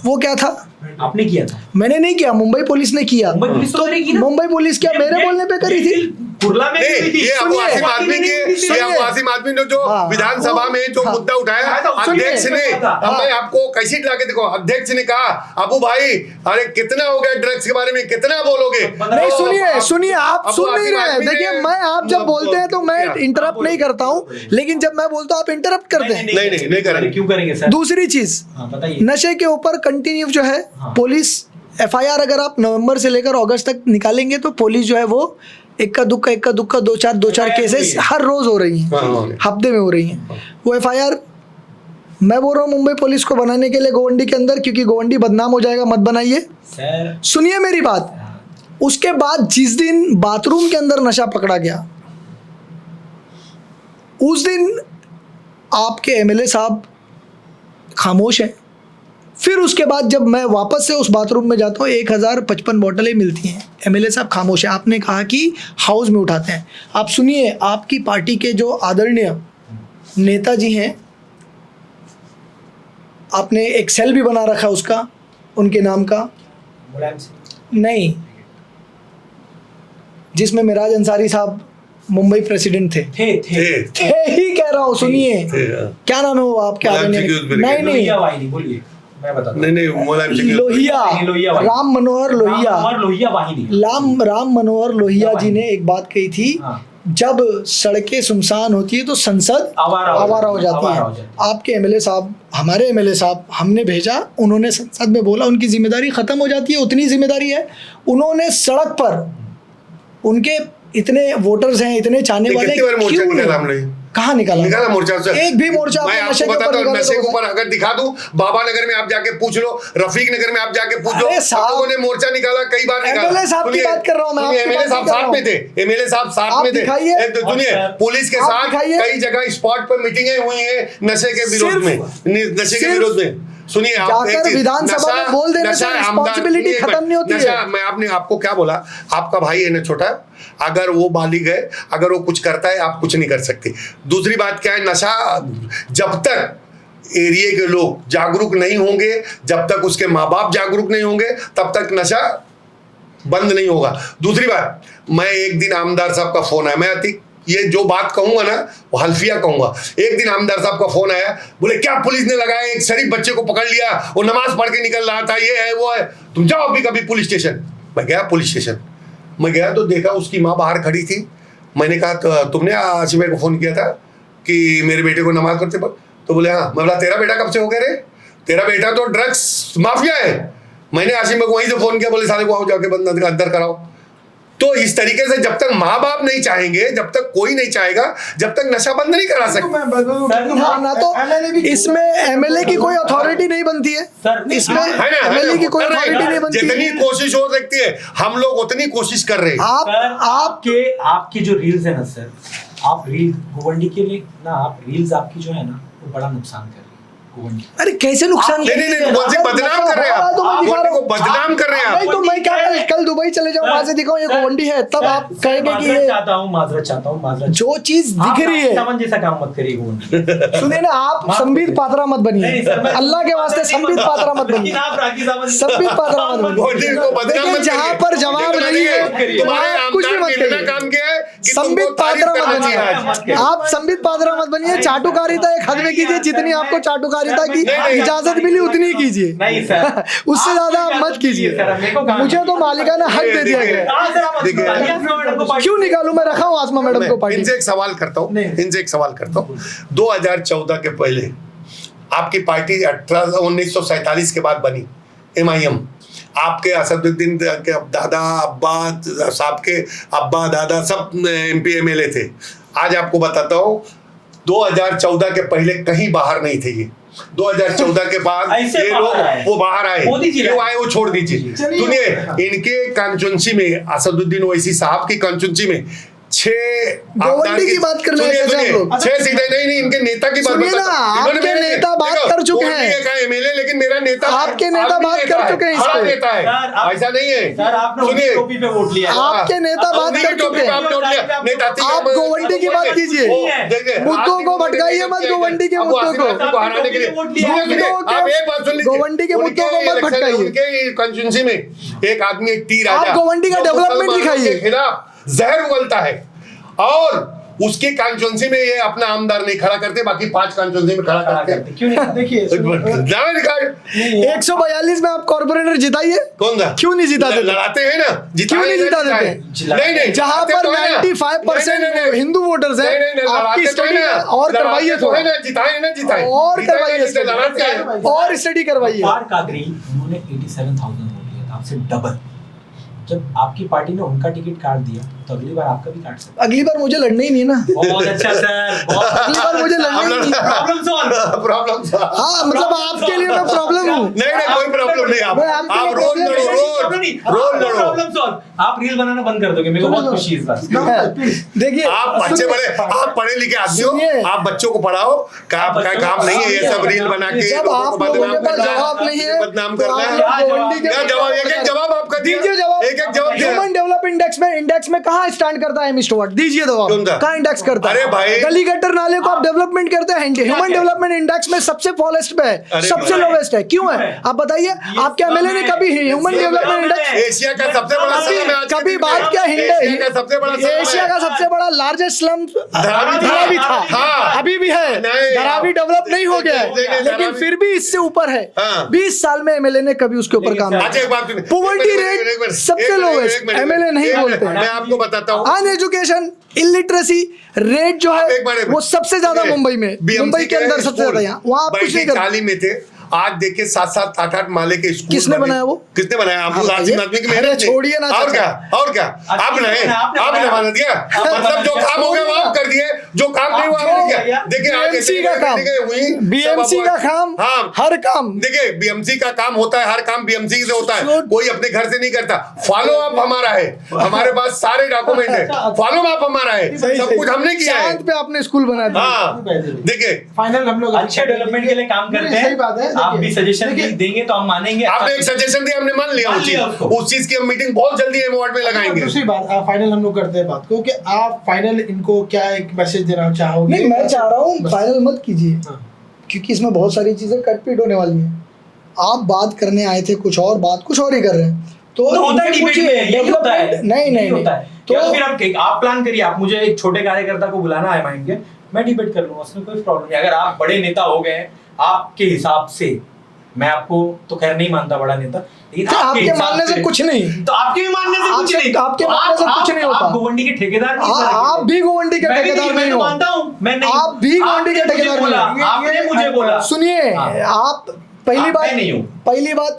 वो क्या था? आपने किया था? मैंने नहीं किया, मुंबई पुलिस ने किया। मुंबई पुलिस तो करेगी ना। मुंबई पुलिस क्या मेरे बोलने पे करी थी? कुर्ला में नहीं, भी थी। ये अबू आसिम आदमी के, ये अबू आसिम आदमी ने जो हाँ, विधानसभा में जो हाँ, मुद्दा उठाया, सुनिए, अध्यक्ष ने, मैं आपको कैसे ला के देखो, अध्यक्ष ने कहा अबू भाई अरे कितना हो गया ड्रग्स के बारे में, कितना बोलोगे? नहीं, सुनिए, आप अबू सुन नहीं आसिम रहे। आदमी ने- देखिए, मैं आप जब बोलते हैं तो मैं इंटरप्ट नहीं करता हूँ, लेकिन जब मैं बोलता हूँ आप इंटरप्ट करते हैं। नहीं करेंगे। क्यों करेंगे सर? दूसरी चीज, बताइए। नशे के ऊपर कंटिन्यू जो है पुलिस एफआईआर अगर आप नवंबर से लेकर अगस्त तक निकालेंगे तो पुलिस जो है वो इक्का दुक्का दो चार केसेस हर रोज हो रही हैं, हफ्ते में हो रही हैं। वो एफआईआर मैं बोल रहा हूँ मुंबई पुलिस को बनाने के लिए गोवंडी के अंदर, क्योंकि गोवंडी बदनाम हो जाएगा, मत बनाइए। सर सुनिए मेरी बात। उसके बाद जिस दिन बाथरूम के अंदर नशा पकड़ा गया, उस दिन आपके एमएलए साहब खामोश हैं। फिर उसके बाद जब मैं वापस से उस बाथरूम में जाता हूँ 1055 बोतलें मिलती हैं, एमएलए साहब खामोश है। आपने कहा कि हाउस में उठाते हैं। आप सुनिए, आपकी पार्टी के जो आदरणीय नेताजी हैं, आपने एक सेल भी बना रखा उसका, उनके नाम का, मुलायम सिंह। नहीं, जिसमें मिराज अंसारी साहब मुंबई प्रेसिडेंट थे ही कह रहा हूँ। सुनिए, क्या नाम है वो आपके आदरणीय? नहीं, लोहिया वाहिनी, बोलिए, मैं बताता हूँ। नहीं मुलायम सिंह लोहिया, लोहिया, राम मनोहर लोहिया, लोहिया वाहिनी। राम मनोहर लोहिया जी ने एक बात कही थी, जब सड़कें सुनसान होती है तो संसद आवारा हो जाती है। आपके एमएलए साहब, हमारे एमएलए साहब, हमने भेजा, उन्होंने संसद में बोला, उनकी जिम्मेदारी खत्म हो जाती है। उतनी जिम्मेदारी है, उन्होंने सड़क पर, उनके इतने वोटर्स हैं, इतने चाहने वाले, क्यों नहीं? कहाँ निकाला मोर्चा से? एक भी मोर्चा मैं आपको बताता हूँ, नशे के ऊपर अगर दिखा दूं, बाबा नगर में आप जाके पूछ लो, रफीक नगर में आप जाके पूछ लो, हम लोगों ने मोर्चा निकाला, कई बार निकाला। एमएलए साहब की बात कर रहा हूँ मैं, एमएलए साहब साथ में थे, एमएलए साहब साथ में थे। सुनिए, पुलिस के साथ कई जगह स्पॉट पर मीटिंगें हुई हैं नशे के विरोध में, नशे के विरोध में। सुनिए, आप एक चीज, विधानसभा में बोल देने से रिस्पांसिबिलिटी खत्म नहीं होती है। मैं आपको क्या बोला, आपका भाई है ना छोटा, अगर वो बालिग है, अगर वो कुछ करता है, आप कुछ नहीं कर सकते। दूसरी बात क्या है, नशा जब तक एरिया के लोग जागरूक नहीं होंगे, जब तक उसके माँ बाप जागरूक नहीं होंगे, तब तक नशा बंद नहीं होगा। दूसरी बात, मैं एक दिन आमदार साहब का फोन आया, मैं ये जो बात कहूंगा ना वो हल्फिया कहूंगा। एक दिन आमदार साहब का फोन आया, बोले क्या पुलिस ने लगाया, एक शरीफ बच्चे को पकड़ लिया, वो नमाज पढ़ के निकल रहा था, ये है वो है, तुम जाओ अभी कभी पुलिस स्टेशन। मैं गया पुलिस स्टेशन, मैं गया तो देखा उसकी माँ बाहर खड़ी थी। मैंने कहा तो तुमने आशिम भाई को फ़ोन किया था कि मेरे बेटे को नमाज पढ़ते पर? तो बोले हाँ। मैं बोला तेरा बेटा कब से हो गया रे? तेरा बेटा तो ड्रग्स माफिया है। मैंने आशिम भाई को वहीं से फ़ोन किया, बोले साले को आओ जाके बंद अंदर कराओ। तो इस तरीके से जब तक माँ बाप नहीं चाहेंगे, जब तक कोई नहीं चाहेगा, जब तक नशा बंद नहीं करा सकते। ना तो इसमें एमएलए की कोई अथॉरिटी नहीं बनती है, इसमें एमएलए की कोई अथॉरिटी नहीं बनती है। जितनी कोशिश हो सकती है हम लोग उतनी कोशिश कर रहे हैं। आपके जो रील्स है ना सर, आप रील गोवंडी के लिए ना, आप रील्स आपकी जो है ना वो बड़ा नुकसान कर रही है गोवंडी। अरे कैसे नुकसान? नहीं, बदनाम कर रहे हैं आप, गोवंडी को बदनाम कर रहे हैं आप। तो मैं क्या कल दुबई चले जाऊं, वहां से दिखाऊं ये गोवंडी है, तब आप कहेंगे कि ये माजरत चाहता हूं जो चीज दिख रही है। सामान जैसा काम मत करिए गोवंडी। सुनिए ना, आप संबित पात्रा मत बनिए, अल्लाह के वास्ते संबित पात्रा मत बनिए, संबित पात्रा मत बनिए। जहां पर जवाब नहीं है, तुम्हारे कुछ भी मत कितना करिए। काम किया है, कि संबित तुमको तारीफ पात्रा मत करना बनिए, चाहिए। आप संबित पात्रा मत बनिए, चाटुकारिता एक हद में कीजिए, जितनी आपको चाटुकारिता की इजाजत मिली उतनी कीजिए, नहीं सर, उससे ज्यादा आप मत कीजिए। मुझे तो मालिका ने हक दे दिया गया, क्यों निकालूं, मैं रखा हूँ आसमा मैडम को पार्टी। इनसे एक सवाल करता हूँ, इनसे एक सवाल करता हूँ। 2014 के पहले आपकी पार्टी 1947 के बाद बनी, MIM। आपके असदुद्दीन के दादा अब्बा साहब के अब्बा दादा सब MP MLA थे। आज आपको बताता हूँ 2014 के पहले कहीं बाहर नहीं थे ये। 2014 के बाद ऐसे ये बाहर लोग आए। वो बाहर आए, मोदी जी क्यों आए वो छोड़ दीजिए। चलिए। सुनिए, इनके कॉन्स्टिट्यूंसी में असदुद्दीन ओवैसी साहब की कॉन्स्टिट्यूंसी में 6 गोवंडी की बात कर रहे हैं कैसे हम लोग? 6 सीटें, नहीं इनके नेता की बात सुनिए बताता ना, हूं। इन्होंने आपके मेरे- नेता बात देखो, कर चुके गोवंडी हैं। का MLA, लेकिन मेरा नेता आपके नेता आदमी बात नेता कर है, चुके हैं इस बड़ा पे। नेता है, सर, आप- ऐसा नहीं है। सर आपने उनकी सुनिए, टोपी पे वोट लिया। आपके नेता बात उनकी कर टोपी चुके पे आप हैं, वोट लिया, नेता थी, आप गोवंडी की बात कीजिए, मुद्दों को भटकाइए मत, गोवंडी के मुद्दों को हराने के लिए। मुद्दों के- आप एक बात सुन लीजिए, गोवंडी के मुद्दों को मत उनके भटकाइए। उनके कॉन्स्टिट्यूंसी में एक आदमी, एक टी राजा, आप गोवंडी का जो डेवलपमेंट मुसलमानों दिखाइए। के खिलाफ जहर उगलता है, और उसकी कॉन्स्टिट्यूंसी में ये अपना आमदार नहीं खड़ा करते, बाकी 5 कॉन्स्टिट्यूंसी में खड़ा करते हैं। क्यों नहीं? देखिए नाम निकाल। 142 में आप कॉर्पोरेटर जिताइए, कौन सा? क्यों नहीं जिता देते? लड़ाते हैं ना, क्यों नहीं जिता देते? नहीं नहीं, जहां लड़ाते पर तो है ना। 95% नहीं, नहीं, नहीं, हिंदू वोटर्स हैं, नहीं, नहीं, आपकी लड़ाते तो है स्टडी ना। और करवाइए लड़ाते तो है थोड़ा, ना, जिताए ना जिताए, और जिताए करवाइए ना, जिताए, लड़ाते हैं। स्टडी, और स्टडी करवाइए। पार कादरी उन्होंने 87,000 वोट लिया था, आपसे डबल। जब आपकी पार्टी ने उनका टिकट काट दिया तो अगली बार आपका भी काट सकते अगली बार मुझे लड़ना ही नहीं है ना, बहुत अच्छा सर, बहुत अगली बार मुझे लड़ना ही नहीं है। Problem solve. प्रॉब्लम हाँ, मतलब आपके लिए मैं प्रॉब्लम हूँ। नहीं नहीं, कोई प्रॉब्लम नहीं। मैं आपके आप लिए रोज problem लड़ो, रोज लड़ो। Problem solve. आप रील बनाना बंद कर दोगे, मेरे को बहुत खुशी है इस बात से। देखिए, आप अच्छे सुनिए, बड़े, आप पढ़े लिखे आदमी हो, सुनिए। आप बच्चों को पढ़ाओ, काम का काम नहीं है ये सब रील बना के जब लोगों को आप लोगों के बदनाम पास करना जवाब नहीं है, है, बदनाम तो करना आप है। लोग गोवंडी के क्या जवाब, एक जवाब आपका दीजिए जवाब। एक जवाब दिया। ह्यूमन डेवलप इंडेक्स में कहाँ स्टैंड करता है मिस्टर वाट? दीजिए कौन सा? जवाब, कहाँ इंडेक्स करता है? अरे भाई, गली गटर नाले को आप डेवलपमेंट करते हैं, ह्यूमन डेवलपमेंट इंडेक्स में सबसे फॉलेस्ट पे है, अरे सबसे भाई। लोवेस्ट है, क्यों है आप बताइए? आपके MLA ने कभी ह्यूमन डेवलपमेंट इंडेक्स, एशिया का सबसे बड़ा स्लम है आज कभी के दिन में। बात क्या एशिया का सबसे बड़ा स्लम है। एशिया का सबसे बड़ा लार्जेस्ट स्लम धरावी था। हाँ। अभी भी है, नहीं। धरावी डेवलप नहीं हो गया नहीं, है, लेकिन धरावी- फिर भी इससे ऊपर है। हाँ। 20 साल में MLA ने कभी उसके ऊपर काम अच्छा, नहीं एक बात सुनिए। Poverty एक rate मिनट, सबसे एक मिनट, lowest, एक मिनट, MLA नहीं एक मिनट, बोलते हैं। मैं आपको बताता हूँ। अनएजुकेशन, इलिटरेसी रेट जो है एक मिनट, वो सबसे ज्यादा सुनिए, मुंबई में, BMC मुंबई के अंदर सबसे ज्यादा, यहाँ वहाँ आप कुछ बैठी नहीं कर। थाली में थे, आज देखिए 7-7, 8-8 माले के स्कूल किसने बने। बनाया वो? किसने बनाया? हाँ, अब्दुल आसिम बताइए। आदमी की अरे मेहनत थी। छोड़िए ना, और चाचा। क्या, और क्या? आप बनाए, आपने बना दिया, मतलब जो काम हो गया वो आप कर दिए, जो काम नहीं हुआ आपने किया। देखिए आज BMC का काम, BMC का काम, हाँ, हर काम देखिए BMC का काम होता है, हर काम BMC से होता है, So- कोई अपने घर से नहीं करता। फॉलो अप हमारा है, हमारे पास सारे डॉक्यूमेंट है, फॉलो अप हमारा है, सब कुछ हमने किया है। चांद पे आपने स्कूल बना दिया। हाँ, देखिए फाइनल हम लोग अच्छे डेवलपमेंट के लिए काम करते नहीं, सही बात है, हैं, आप देखिए, भी सजेशन देखिए, देंगे तो हम मानेंगे। आपने एक सजेशन दिया, हमने मान लिया मान उस लिया चीज, उसको। उस चीज की हम मीटिंग बहुत जल्दी एम वार्ड में लगाएंगे। दूसरी बात, फाइनल हम लोग करते हैं बात को कि आप फाइनल इनको क्या एक मैसेज देना चाहोगे? नहीं, मैं चाह रहा हूँ बस। फाइनल मत कीजिए, हाँ। क्योंकि इसमें बहुत सारी चीजें कटपीट होने वाली हैं। आप बात करने आए थे कुछ और, बात कुछ और ही कर रहे हैं, तो होता है इनसे डिबेट पूछिए, में, यही होता है। development- नहीं नहीं होता नहीं, है। या तो फिर आप प्लान करिए, आप मुझे एक छोटे कार्यकर्ता को बुलाना है माइंड के, मैं डिबेट कर लूंगा, उसमें कोई प्रॉब्लम नहीं। अगर आप बड़े नेता हो गए आपके हिसाब से, मैं आपको तो खैर नहीं मानता बड़ा नेता, लेकिन तो आपके हिसाब मानने से कुछ नहीं, तो आपके भी मानने से कुछ आपसे- नहीं, आपके तो मानने से कुछ नहीं होता। आप गोवंडी के ठेकेदार नहीं सर, आप भी गोवंडी के मैं भी ठेकेदार नहीं, नहीं मैं तो हो, मानता हूं, मैं नहीं, आप भी गोवंडी के आपने मुझे ठेकेदार बोला, नहीं हो। आपने मुझे बोला। सुनिए, हाँ। आप पहली आप- बात, मैं नहीं हूं। पहली बात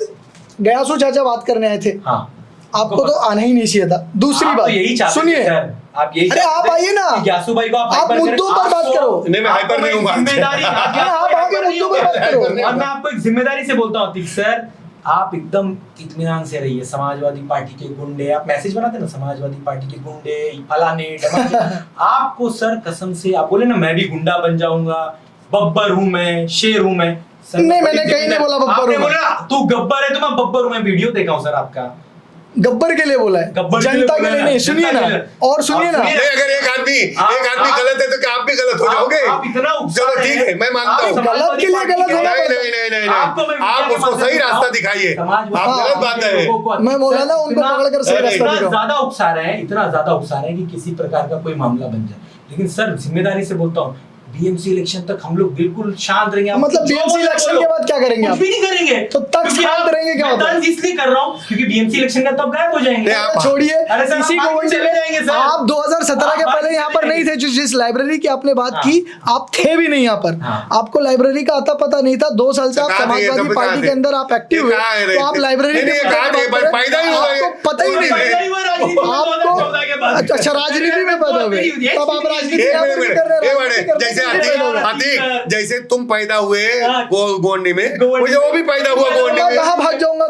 गयासू चाचा बात करने आए थे, हाँ, आपको तो आना ही नहीं चाहिए था। दूसरी आप तो बात यही चाहते थे सुनिए, सर, आप यही अरे चाहते आप थे आइए ना, कि ग्यासू भाई को आप आप हाइपर करें। मुद्दों पर बात आपको- करो। नहीं, मैं हाइपर आपको नहीं हूँगा। जिम्मेदारी आप आगे मुद्दों पर बात करो। और मैं आपको एक जिम्मेदारी से बोलता हूँ सर, आप एकदम इत्मीनान से रहिए। समाजवादी पार्टी के गुंडे, आप मैसेज बनाते ना, समाजवादी पार्टी के गुंडे फलाने ढमाके, आपको सर कसम से आप बोले ना मैं भी गुंडा बन जाऊंगा, बब्बर हूं मैं, शेर हूं मैं, सर नहीं, बड़ी मैंने कहीं नहीं बोला बब्बर आपने हूं मैं। बोला तू गब्बर है तो मैं बब्बर हूं, मैं वीडियो देखा हूं सर आपका, गब्बर के लिए बोला है, गब्बर के लिए जनता के बोला लिए है, नहीं। सुनिए जनता ना, के लिए। और सुनिए ना, सुनिए। नहीं, अगर एक आदमी गलत है तो क्या आप भी गलत हो जाओगे? आप इतना उकसा चलो रहे ठीक हैं। है, मैं मानता आप हूँ। गलत के लिए गलत होना नहीं पड़ता नहीं नहीं नहीं आपको मैं नहीं, आप मीडिया के उसको सही माध्यम से रास्ता बताऊं, दिखाइए। समाजवादी आप गलत बात है। लोगों को मैं बोला ना, उनको इतना- पकड़ कर सही रास्ता इतना दिखाओ। ज्यादा उकसा रहे हैं, इतना ज्यादा उकसा रहे हैं कि किसी प्रकार का कोई मामला बन जाए। लेकिन सर जिम्मेदारी से बोलता हूँ, बीएमसी इलेक्शन तक हम लोग बिल्कुल शांत रहेंगे। आप मतलब जो BMC बोलो इलेक्शन बोलो। के बाद क्या करेंगे कुछ आप? भी नहीं करेंगे। तो तक क्योंकि शांत आप- रहेंगे क्या मैं होता है? तंज इसलिए कर रहा हूँ क्योंकि बीएमसी इलेक्शन का तब गायब हो जाएंगे। नहीं, आप- छोड़िए, अरे सर, इसी आप को आगे चले जाएंगे सर। आप 2017 के आप पहले आगे यहाँ पर चले नहीं थे, जिस लाइब्रेरी की आपने बात हाँ। की, आप थे भी नहीं यहाँ पर। हाँ। आपको लाइब्रेरी का आता पता नहीं था। 2 साल से आप कहाँ थे? समाजवादी कब पार्टी कहाँ के थे? अंदर आप एक्टिव ये हुए, कहाँ है तो आप रहते? लाइब्रेरी नहीं, के ये कहाँ थे? बारे में पैदा ही हुआ है। आपको पता ही नहीं पैदा ही हुआ राजनीति में 2014 के बाद। है। अच्छा, राजनीति में पैदा हुए, तब आप राजनीति एक यहाँ पर मिनट, भी कर रहे हैं, एक राजनीति मिनट, करने जैसे के लिए पैदा हुए। अतीक जैसे तुम पैदा हुए हाँ। गोंडी में, गोंडी मुझे वो भी पैदा हुआ गोंडी मैं में। कहाँ भाग जाऊंगा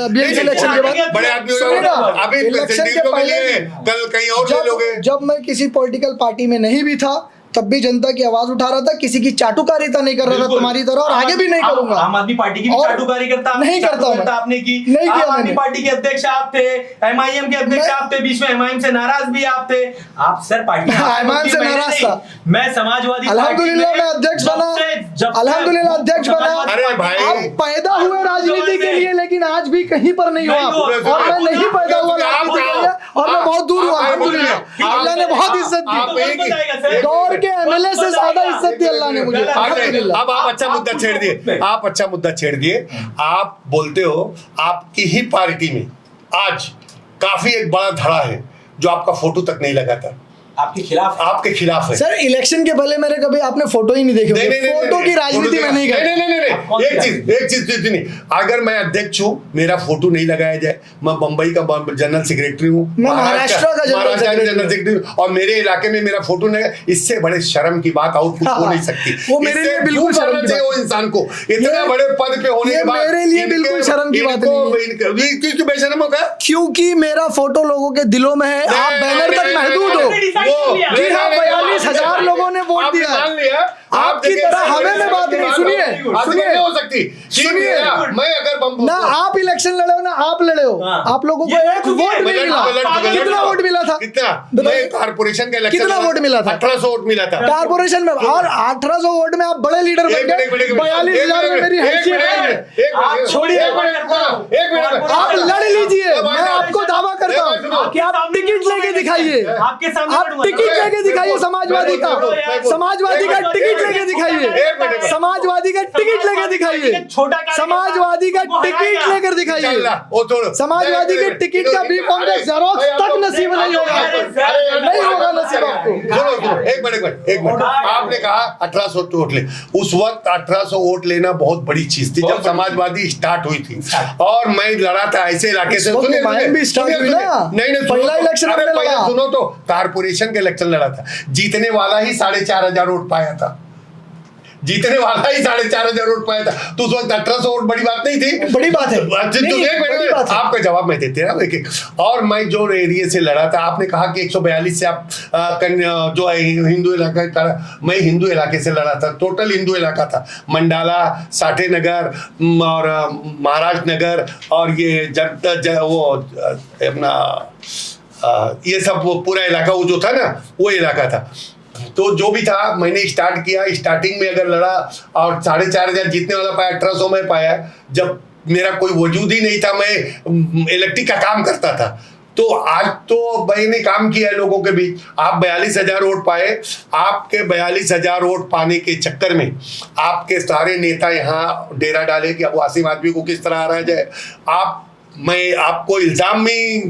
बीएमसी इलेक्शन के बाद? बड़े आदमी हो सुनिए ना, जाओगे। अभी इलेक्शन प्रेसिडेंट के को पहले मिलिए, कल कहीं और ले लोगे। जब मैं किसी पॉलिटिकल पार्टी में नहीं भी था, तब भी जनता की आवाज उठा रहा था, किसी की चाटुकारिता नहीं कर रहा था बिल्कुल। तुम्हारी तरह, और आगे भी नहीं करूंगा। आम आदमी पार्टी की भी और चाटुकारी करता नहीं करता हूं मैं। आपने की नहीं किया आम आदमी मैंने। पार्टी के अध्यक्ष आप थे, एमआईएम के अध्यक्ष मैं- आप थे, बीच में एमआईएम से नाराज भी आप थे। आप सर पार्टी एमआईएम से नाराज था। मैं समाजवादी अल्हम्दुलिल्लाह पार्टी मैं अध्यक्ष बना, जब से- अल्हम्दुलिल्लाह अध्यक्ष बना। समाजवादी अरे पार्टी- भाई, आप पैदा हुए राजनीति के लिए, लेकिन आज भी कहीं पर नहीं हो नहीं आप। हो। और मैं नहीं पैदा हुआ राजनीति के लिए, और मैं बहुत दूर हूँ, अल्हम्दुलिल्लाह। अल्लाह ने बहुत इज्जत आप दी। एक- दौर के एमएलए से ज्यादा इज्जत दी अल्लाह ने मुझे, अल्हम्दुलिल्लाह। अब आप अच्छा मुद्दा छेड़ दिए, आप अच्छा मुद्दा छेड़ दिए। आप बोलते हो आपकी ही पार्टी में आज काफी एक बड़ा धड़ा है जो आपका फोटो तक नहीं लगा था, आपके खिलाफ आपके खिलाफ है। सर, इलेक्शन के पहले मेरे कभी आपने फोटो ही नहीं देखे नहीं, होंगे। नहीं, नहीं, फोटो नहीं, की राजनीति में नहीं गए। नहीं, एक चीज नहीं, अगर मैं अध्यक्ष हूँ, मेरा फोटो नहीं लगाया जाए, मैं बम्बई का जनरल सेक्रेटरी हूँ, मैं महाराष्ट्र का जनरल सेक्रेटरी हूँ, और मेरे इलाके में मेरा फोटो नहीं है, इससे बड़े शर्म की बात और कुछ हो नहीं सकती। वो मेरे लिए बिल्कुल शर्म की चाहिए बात। वो इंसान को, इतना ये- बड़े पद पे होने ये के बाद मेरे लिए बिल्कुल शर्म की बात नहीं है। क्यों बेशर्म होगा? क्योंकि मेरा फोटो लोगों के दिलों में है। आप बैनर तक महदूद हो। जी हाँ, 42,000 लोगों ने वोट दिया। मान लिया, आपकी तरह हमें में बात नहीं। सुनिए, सुनिए, हो सकती सुनिए। मैं अगर ना आप इलेक्शन लड़े हो ना आप लड़े हो, हाँ। आप लोगों को ये एक वोट नहीं मिला। कितना वोट मिला था? कितना? बताइए। मैं कारपोरेशन के इलेक्शन कितना वोट मिला था? 1800 वोट मिला था। कारपोरेशन में, और 1800 वोट में आप बड़े लीडर बन गए। 42,000 में मेरी हैसियत है। आप छोड़िए, आप लड़ लीजिए। मैं आपको दावा करता हूँ कि आप टिकट लेके दिखाइए। आपके सामने आप टिकट लेके दिखाइए समाजवादी का, समाजवादी का टिकट लेके दिखाइए, समाजवादी का टिकट लेके दिखाइए, समाजवादी का टिकट लेकर दिखाइए। समाजवादी के टिकट का भी कांग्रेस जेरोक्स तक नसीब नहीं होगा आपको, नहीं होगा नसीब आपको। एक मिनट, आपने कहा 1800 वोट ले, उस वक्त 1800 वोट लेना बहुत बड़ी चीज थी जब समाजवादी स्टार्ट हुई थी, और मैं लड़ा था ऐसे इलाके से। सुनिए, मायन भी स्टार्ट हुई ना। नहीं, पहला इलेक्शन अरे हमने पहले लड़ा। सुनो तो, कारपोरेशन के इलेक्शन लड़ा था, जीतने वाला ही 4,500 वोट पाया था, जीतने वाला ही 4,500 वोट पाया था। तो उस वक्त 1800 वोट बड़ी बात नहीं थी। बड़ी बात है। नहीं, बड़ी बात है। आपका जवाब मैं देते रहा एक एक। और मैं जो एरिया से लड़ा था, आपने कहा कि 142 से आप जो हिंदू इलाका का, मैं हिंदू इलाके से लड़ा था, टोटल हिंदू इलाका था, मंडाला, साठे नगर और महाराज नगर, और ये वो अपना ये सब वो पूरा इलाका वो जो था ना, वो इलाका था। तो जो भी था मैंने स्टार्ट किया, स्टार्टिंग में अगर लड़ा और 4,500 जीतने वाला पाया, 1800 में पाया, जब मेरा कोई वजूद ही नहीं था, मैं इलेक्ट्रिक का काम करता था। तो आज तो मैंने काम किया है लोगों के बीच। आप 42,000 वोट पाए, आपके 42,000 वोट पाने के चक्कर में आपके सारे नेता यहाँ डेरा डाले कि अब आसिम आदमी को किस तरह हराया जाए। मैं आपको इल्जाम में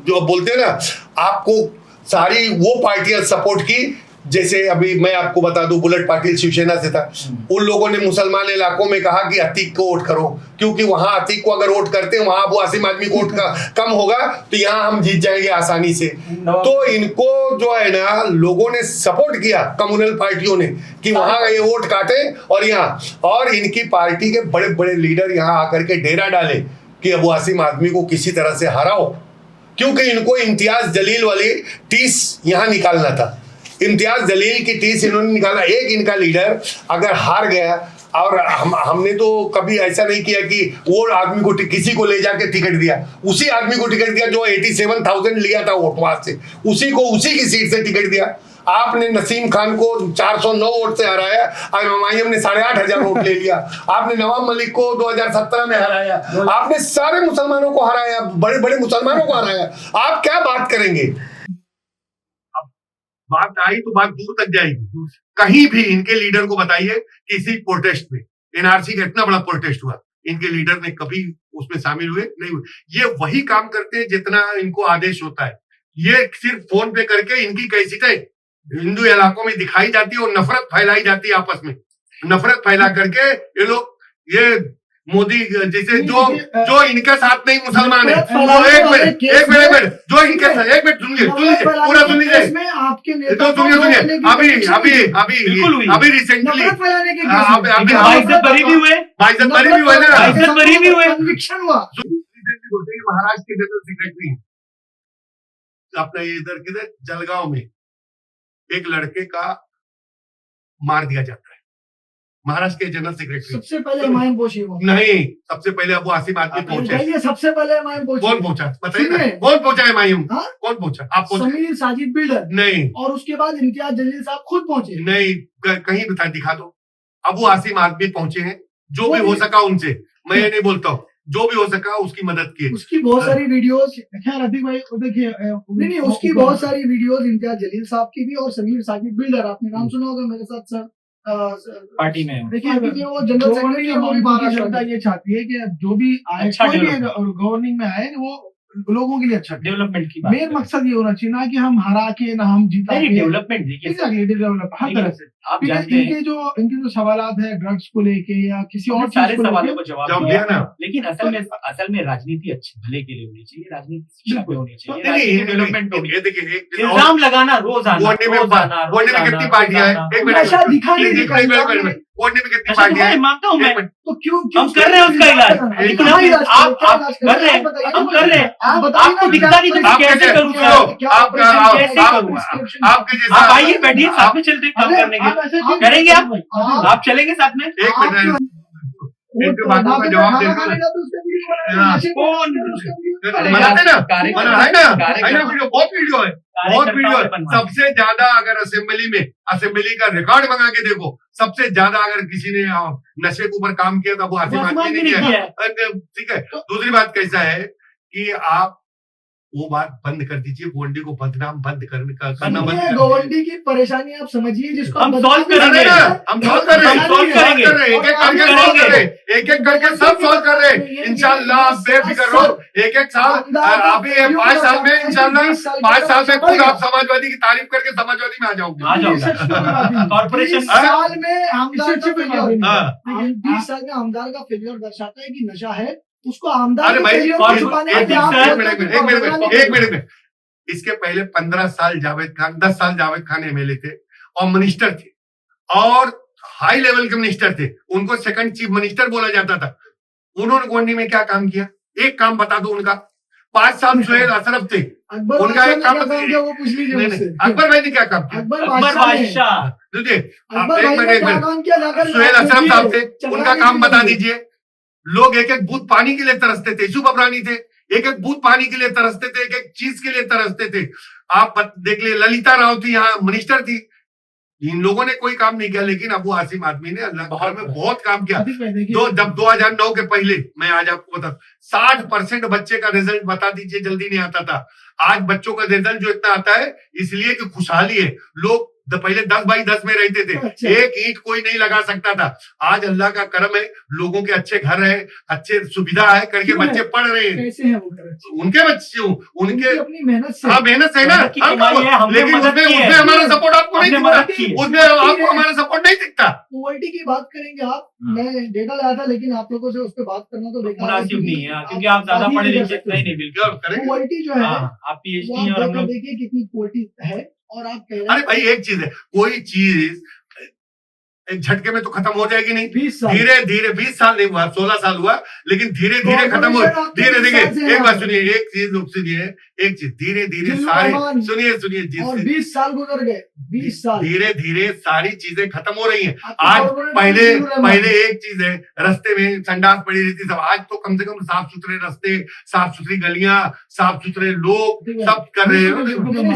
जो बोलते हैं ना, आपको सारी वो पार्टियां सपोर्ट की, जैसे अभी मैं आपको बता दूं, बुलेट पाटिल शिवसेना से था, उन लोगों ने मुसलमान इलाकों में कहा कि अतीक को वोट करो, क्योंकि वहां अतीक को अगर वोट करते हैं वहां वो आसिम आदमी को वोट का कम होगा, तो यहाँ हम जीत जाएंगे आसानी से। तो इनको जो है ना, लोगों ने सपोर्ट किया, कम्युनल पार्टियों ने, कि वहां ये वोट काटे और यहाँ, और इनकी पार्टी के बड़े बड़े लीडर यहाँ आकर के डेरा डाले कि अब आसिम आदमी को किसी तरह से हराओ, क्योंकि इनको इम्तियाज जलील वाली टीस यहाँ निकालना था। इम्तियाज जलील की टीस इन्होंने निकाला। एक इनका लीडर अगर हार गया, और हमने तो कभी ऐसा नहीं किया कि वो आदमी को किसी को ले जाके टिकट दिया, उसी आदमी को टिकट दिया जो 87,000 लिया था वोट वहां से, उसी को उसी की सीट से टिकट दिया। आपने नसीम खान को 409 वोट से हराया और एमआईएम ने 8,500 वोट ले लिया। आपने नवाब मलिक को 2017 में हराया, आपने सारे मुसलमानों को हराया, बड़े बड़े मुसलमानों को हराया। आप क्या बात करेंगे? अब बात आई तो बात दूर तक जाएगी। कहीं भी इनके लीडर को बताइए किसी प्रोटेस्ट में, एनआरसी का इतना बड़ा प्रोटेस्ट हुआ, इनके लीडर ने कभी उसमें शामिल हुए नहीं हुए। ये वही काम करते हैं जितना इनको आदेश होता है। ये सिर्फ फोन पे करके इनकी कैसेटें हिंदू इलाकों में दिखाई जाती है और नफरत फैलाई जाती है आपस में। नफरत फैला करके ये लोग ये मोदी जैसे जो इनके साथ नहीं मुसलमान है, वो एक मिनट जो इनके साथ, एक मिनट सुनिए पूरा सुन लीजिए, तो सुनिए अभी रिसेंटली महाराष्ट्र के जनरल सेक्रेटरी अपने इधर किधर जलगांव में एक लड़के का मार दिया जाता है, महाराष्ट्र के जनरल सेक्रेटरी। सबसे पहले हुमायूं पहुंचे नहीं, सबसे पहले अबू आसिम आदमी पहुंचे। सबसे पहले हुमायूं पहुंचे। कौन पहुंचा बताइए, कौन पहुंचा हुमायूं? कौन पहुंचा? आप पहुंचे? समीर साजिद बिल्डर नहीं, और उसके बाद इम्तियाज जलील साहब खुद पहुंचे नहीं, कहीं दिखा दो। अबू आसिम आदमी पहुंचे हैं, जो भी हो सका उनसे, मैं ये नहीं बोलता हूँ, जो भी हो सका उसकी मदद की। उसकी बहुत सारी वीडियोस, खैर अतीक भाई देखिए, नहीं उसकी बहुत सारी वीडियोस इम्तियाज जलील साहब की भी और समीर साजिद बिल्डर, आपने नाम सुना होगा मेरे साथ सर पार्टी में। देखिए वो जनरल सेक्रेटरी की जनता ये चाहती है कि जो भी आए, कोई भी गवर्निंग में आए वो लोगों के लिए अच्छा डेवलपमेंट की बात मेन मकसद ये होना चाहिए ना कि हम हरा के ना हम जीता के। डेवलपमेंट देखिए, डेवलप हर तरह से। आप जानते हैं इनके जो सवालात है ड्रग्स को लेके या किसी और सारे सवालों को जवाब दिया ना, लेकिन असल में राजनीति अच्छी भले के लिए होनी चाहिए, राजनीति शिक्षा पे होनी चाहिए, डेवलपमेंट होनी चाहिए। देखिए इल्जाम लगाना रोजाना कितनी पार्टियां हैं, एक मिनट, कोने में कितनी पार्टियां हैं, मानता हूँ मैं, तो क्यों हम कर रहे हैं उसका इलाज, लेकिन आप कर रहे हैं, हम कर रहे हैं, आपको दिखता नहीं तो कैसे करूँ? आपके जैसा आप आइए बैठिए, साथ में चलते काम करने के करेंगे आप चलेंगे साथ में? एक मिनट बातों का जवाब देना, बनाते ना, है ना वीडियो, बहुत वीडियो है, बहुत वीडियो है। सबसे ज्यादा अगर असेंबली का रिकॉर्ड मंगा के देखो, सबसे ज्यादा अगर किसी ने नशे के ऊपर काम किया था वो आसिम आदमी ने किया। ठीक है, दूसरी बात कैसा है कि आप वो बात बंद कर दीजिए, गोवंडी को बदनाम बंद करना बंद कर। गोवंडी की परेशानी आप समझिए, जिसको हम सॉल्व करेंगे, हम सॉल्व कर रहे हैं, एक एक करके सब सॉल्व कर रहे हैं इंशाल्लाह। आप बेफिक्र रहो, एक साल अभी 5 साल में इंशाल्लाह 5 साल में खुद आप समाजवादी की तारीफ करके समाजवादी में आ जाओगे। कॉर्पोरेशन साल में आमदार 20 साल में आमदार का फेलियर दर्शाता है कि नशा है, उसको आमदार अरे भाई एक मिनट में, इसके पहले 15 साल जावेद खान, 10 साल जावेद खान एमएलए थे और मिनिस्टर थे और हाई लेवल के मिनिस्टर थे, उनको सेकंड चीफ मिनिस्टर बोला जाता था। उन्होंने गोवंडी में क्या काम किया? एक काम बता दो उनका। 5 साल सुहेल अशरफ थे, उनका एक काम बताइए, वो पूछ लीजिए। अकबर भाई ने क्या काम किया? अकबर बादशाह, सुहेल अशरफ साहब थे, उनका काम बता दीजिए। लोग एक एक बूथ पानी के लिए तरसते थे, यूसुफ अबरानी थे, एक एक बूथ पानी के लिए तरसते थे, एक एक चीज के लिए तरसते थे। आप देख लिए ललिता राव थी, यहाँ मिनिस्टर थी, इन लोगों ने कोई काम नहीं किया, लेकिन अबू आसिम आदमी ने अल्लाह में बहुत काम किया। जब 2009 के पहले मैं आज आपको बता 60% बच्चे का रिजल्ट बता दीजिए जल्दी नहीं आता था। आज बच्चों का रिजल्ट जो इतना आता है इसलिए कि खुशहाली है। लोग पहले 10 बाई 10 में रहते थे, एक ईंट कोई नहीं लगा सकता था। आज अल्लाह का करम है, लोगों के अच्छे घर है, अच्छे सुविधा है करके बच्चे पढ़ रहे हैं। कैसे हैं वो? उनके बच्चे, उनके अपनी मेहनत से, हाँ मेहनत से ना, लेकिन उसमें हमारा सपोर्ट आपको नहीं दिखता, उसमें आपको हमारा सपोर्ट नहीं दिखता। क्वालिटी की बात करेंगे आप, मैं डेटा लाया था, लेकिन आप लोगों से उस पर बात करना तो मुनासिब नहीं है, क्योंकि आप ज्यादा पढ़े लिखे नहीं, बिल्कुल क्वालिटी जो है आप पीएचडी और हम लोग देखिए कितनी क्वालिटी है। और आप कह रहे हैं, अरे भाई एक चीज है, कोई चीज एक झटके में तो खत्म हो जाएगी नहीं। 20 साल। धीरे धीरे 20 साल नहीं हुआ, 16 साल हुआ, लेकिन धीरे धीरे खत्म हो। धीरे धीरे एक बात सुनिए, एक चीज सुनिए, एक चीज धीरे धीरे सारे सुनिए और 20 साल गुजर गए, 20 साल। धीरे धीरे सारी चीजें खत्म हो रही हैं। आज पहले एक चीज है, रास्ते में संडास पड़ी रहती सब, आज तो कम से कम साफ सुथरे रास्ते, साफ सुथरी गलियां, साफ सुथरे लोग सब कर रहे हैं।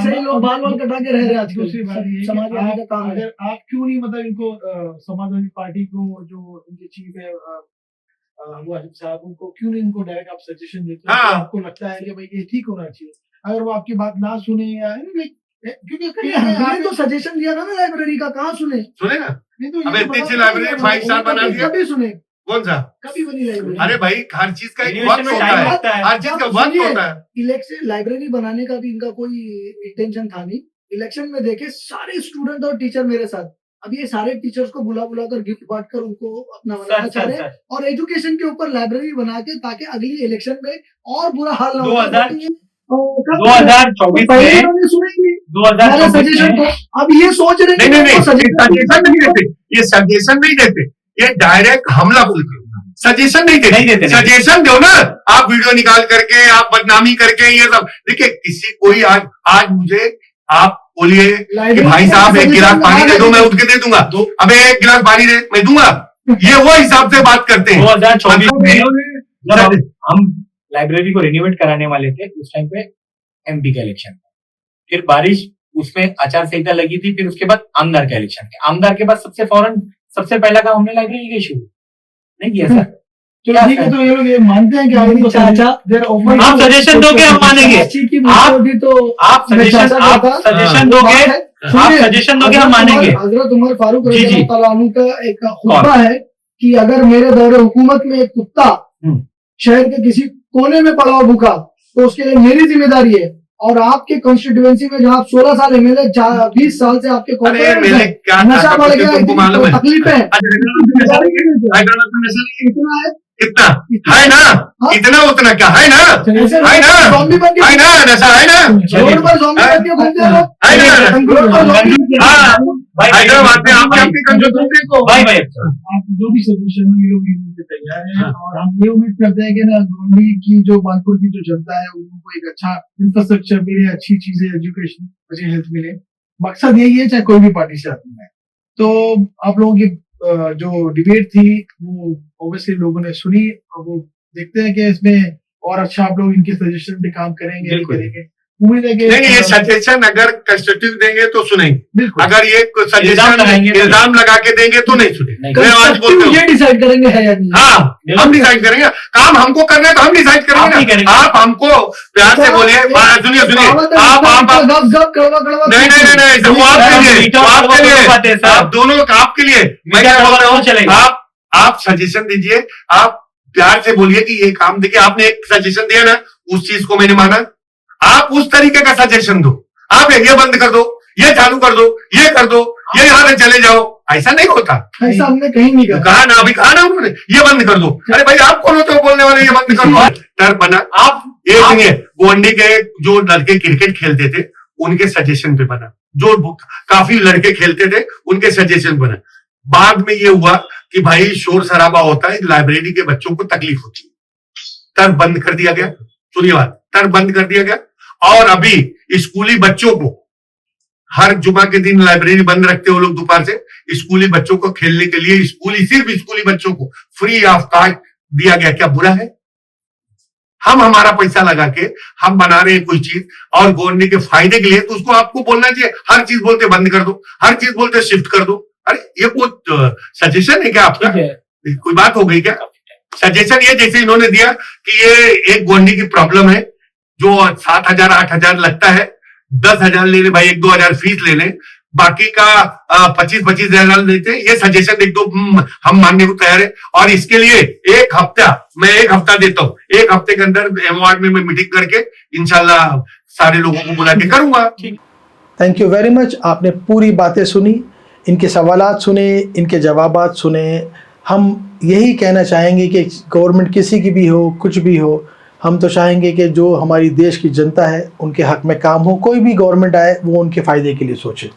सही लोग बाल बाल कटा के रह रहे हैं आज। दूसरी बात ये समाज है का काम है। अगर आप क्यों नहीं मतलब इनको समाजवादी पार्टी को जो इनके चीफ है वो आसिफ साहब, उनको क्यों नहीं इनको डायरेक्ट आप सजेशन देते हैं? हाँ। आपको लगता है कि भाई ये ठीक होना चाहिए, अगर वो आपकी बात ना सुने या क्योंकि कहीं हमने तो सजेशन दिया था ना लाइब्रेरी का, कहाँ सुने? सुने ना, नहीं तो अब इतनी अच्छी लाइब्रेरी 5 स्टार बना दिया, कभी सुने? कौन सा? कभी बनी लाइब्रेरी? अरे भाई हर चीज का एक Innovation वक्त में होता time है, लगता है। हर चीज का वक्त सुनिए, होता है। इलेक्शन लाइब्रेरी बनाने का भी इनका कोई इंटेंशन था नहीं। इलेक्शन में देखे सारे स्टूडेंट और टीचर मेरे साथ, अब ये सारे टीचर्स को बुला कर गिफ्ट बांट कर उनको अपना बनाना चाह रहे हैं, और एजुकेशन के ऊपर लाइब्रेरी बना के, ताकि अगली इलेक्शन में और बुरा हाल ना हो। 2024 में सुनेंगे 2024 में अब ये सोच रहे नहीं, हैं सजेशन नहीं देते, ये सजेशन नहीं देते, ये डायरेक्ट हमला बोलते। सजेशन नहीं देते, सजेशन दो ना, आप वीडियो निकाल करके, आप बदनामी करके, ये सब देखिए। किसी कोई आज मुझे आप बोलिए कि भाई साहब एक गिलास पानी दे दो, मैं उठ के दे दूंगा। अबे एक गिलास पानी दे, मैं दूंगा। ये वो हिसाब से बात करते हैं। 2024 में जब हम लाइब्रेरी को रिनोवेट कराने वाले थे, उस टाइम पे एमपी का इलेक्शन था, फिर बारिश, उसमें आचार संहिता लगी थी, फिर उसके बाद आमदार का इलेक्शन है। आमदार के बाद सबसे पहला काम हमने लाइब्रेरी का शुरू नहीं किया सर। चलो ठीक है, तो ये लोग ये मानते हैं कि आप सजेशन दोगे, हम मानेंगे। आप सजेशन दोगे, हम मानेंगे। हजरत उमर फारूक जी, जी। रज़ियल्लाहु अन्हु का एक खुतबा है कि अगर मेरे दौरे हुकूमत में एक कुत्ता शहर के किसी कोने में पड़ा हुआ भूखा, तो उसके लिए मेरी जिम्मेदारी है। और आपके कॉन्स्टिट्यूएंसी में जहाँ आप 16 साल एमएलए, 20 साल से आपके नशा बढ़ गया, तकलीफ है, इतना है, इतना है ना, इतना उतना क्या है ना, है ना, है ना, नशा है ना, रोड पर ज़ॉम्बी बन के घूमते हैं लोग। है ना। हाँ, हैदराबाद में आपके भाई आप जो भी सजेशन ये लोग के तैयार हैं, और हम ये उम्मीद करते हैं कि ना गोंडी की जो मानपुर की जो जनता है उनको एक अच्छा इंफ्रास्ट्रक्चर मिले, अच्छी चीजें, एजुकेशन, अच्छी हेल्थ मिले। मकसद यही है, चाहे कोई भी पार्टी से आती है। तो आप लोगों की जो डिबेट थी वो ऑब्वियसली लोगों ने सुनी, और वो देखते हैं कि इसमें और अच्छा आप लोग इनके सजेशन पे काम करेंगे, नहीं करेंगे। उम्मीद है कि नहीं, ये सजेशन अगर कंस्ट्रक्टिव देंगे तो सुनेंगे, अगर ये सजेशन इल्जाम लगा के देंगे तो नहीं सुनेंगे। मैं आज बोलता हूँ, ये डिसाइड करेंगे है या नहीं। हाँ, हम डिसाइड करेंगे। काम हमको करना है तो हम डिसाइड करेंगे ना। आप हमको प्यार से बोलिए, सुनिए, आप नहीं, वो आपके लिए, आप दोनों आपके लिए। मैं क्या बोल रहा हूँ, आप सजेशन दीजिए, आप प्यार से बोलिए कि ये काम, देखिए आपने एक सजेशन दिया ना, उस चीज को मैंने माना, आप उस तरीके का सजेशन दो। आप ये बंद कर दो, ये चालू कर दो, ये कर दो, ये यहाँ से चले जाओ, ऐसा नहीं होता। ऐसा हमने कहीं नहीं कहा ना, अभी कहा ना उन्होंने, ये बंद कर दो। अरे भाई आप कौन होते हो बोलने वाले, ये बंद कर दो। डर बना। आप ये सुनिए, गोंडी के जो लड़के क्रिकेट खेलते थे उनके सजेशन पे बना, जो काफी लड़के खेलते थे उनके सजेशन बना। बाद में ये हुआ कि भाई शोर शराबा होता है, लाइब्रेरी के बच्चों को तकलीफ होती है, तब बंद कर दिया गया। सुनिए बात, तब बंद कर दिया गया। और अभी स्कूली बच्चों को हर जुमा के दिन लाइब्रेरी बंद रखते हो लोग दोपहर से, स्कूली बच्चों को खेलने के लिए, सिर्फ स्कूली बच्चों को फ्री ऑफ कॉस्ट दिया गया। क्या बुरा है? हम हमारा पैसा लगा के हम बना रहे हैं कोई चीज और गोंडी के फायदे के लिए, तो उसको आपको बोलना चाहिए। हर चीज बोलते बंद कर दो, हर चीज बोलते शिफ्ट कर दो। अरे ये कोई सजेशन है क्या आपका? कोई बात हो गई क्या? सजेशन ये जैसे इन्होंने दिया कि ये एक गोंडी की प्रॉब्लम है, जो 7,000 8,000 लगता है, 10,000 ले ले भाई, 1-2 हजार फीस ले ले, बाकी का 25-25 हजार लेते। ये सजेशन एक दो हम मानने को तैयार है। और इसके लिए एक हफ्ता देता हूँ, एक हफ्ते के अंदर एमवार्ड में मैं मीटिंग करके इंशाल्लाह सारे लोगों को बुला के करूंगा। Thank you very much. आपने पूरी बातें सुनी, इनके सवालात सुने, इनके जवाबात सुने। हम यही कहना चाहेंगे कि गवर्नमेंट किसी की भी हो, कुछ भी हो, हम तो चाहेंगे कि जो हमारी देश की जनता है उनके हक में काम हो, कोई भी गवर्नमेंट आए वो उनके फ़ायदे के लिए सोचे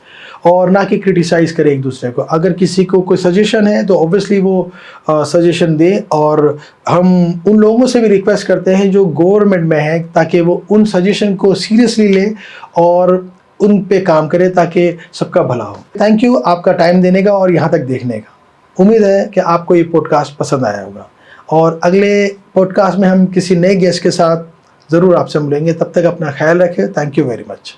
और ना कि क्रिटिसाइज़ करे एक दूसरे को। अगर किसी को कोई सजेशन है तो ऑब्वियसली वो सजेशन दे, और हम उन लोगों से भी रिक्वेस्ट करते हैं जो गवर्नमेंट में हैं ताकि वो उन सजेशन को सीरियसली ले और उन पे काम करे ताकि सबका भला हो। थैंक यू आपका टाइम देने का और यहाँ तक देखने का। उम्मीद है कि आपको ये पॉडकास्ट पसंद आया होगा और अगले पॉडकास्ट में हम किसी नए गेस्ट के साथ ज़रूर आपसे मिलेंगे। तब तक अपना ख्याल रखें। Thank you very much.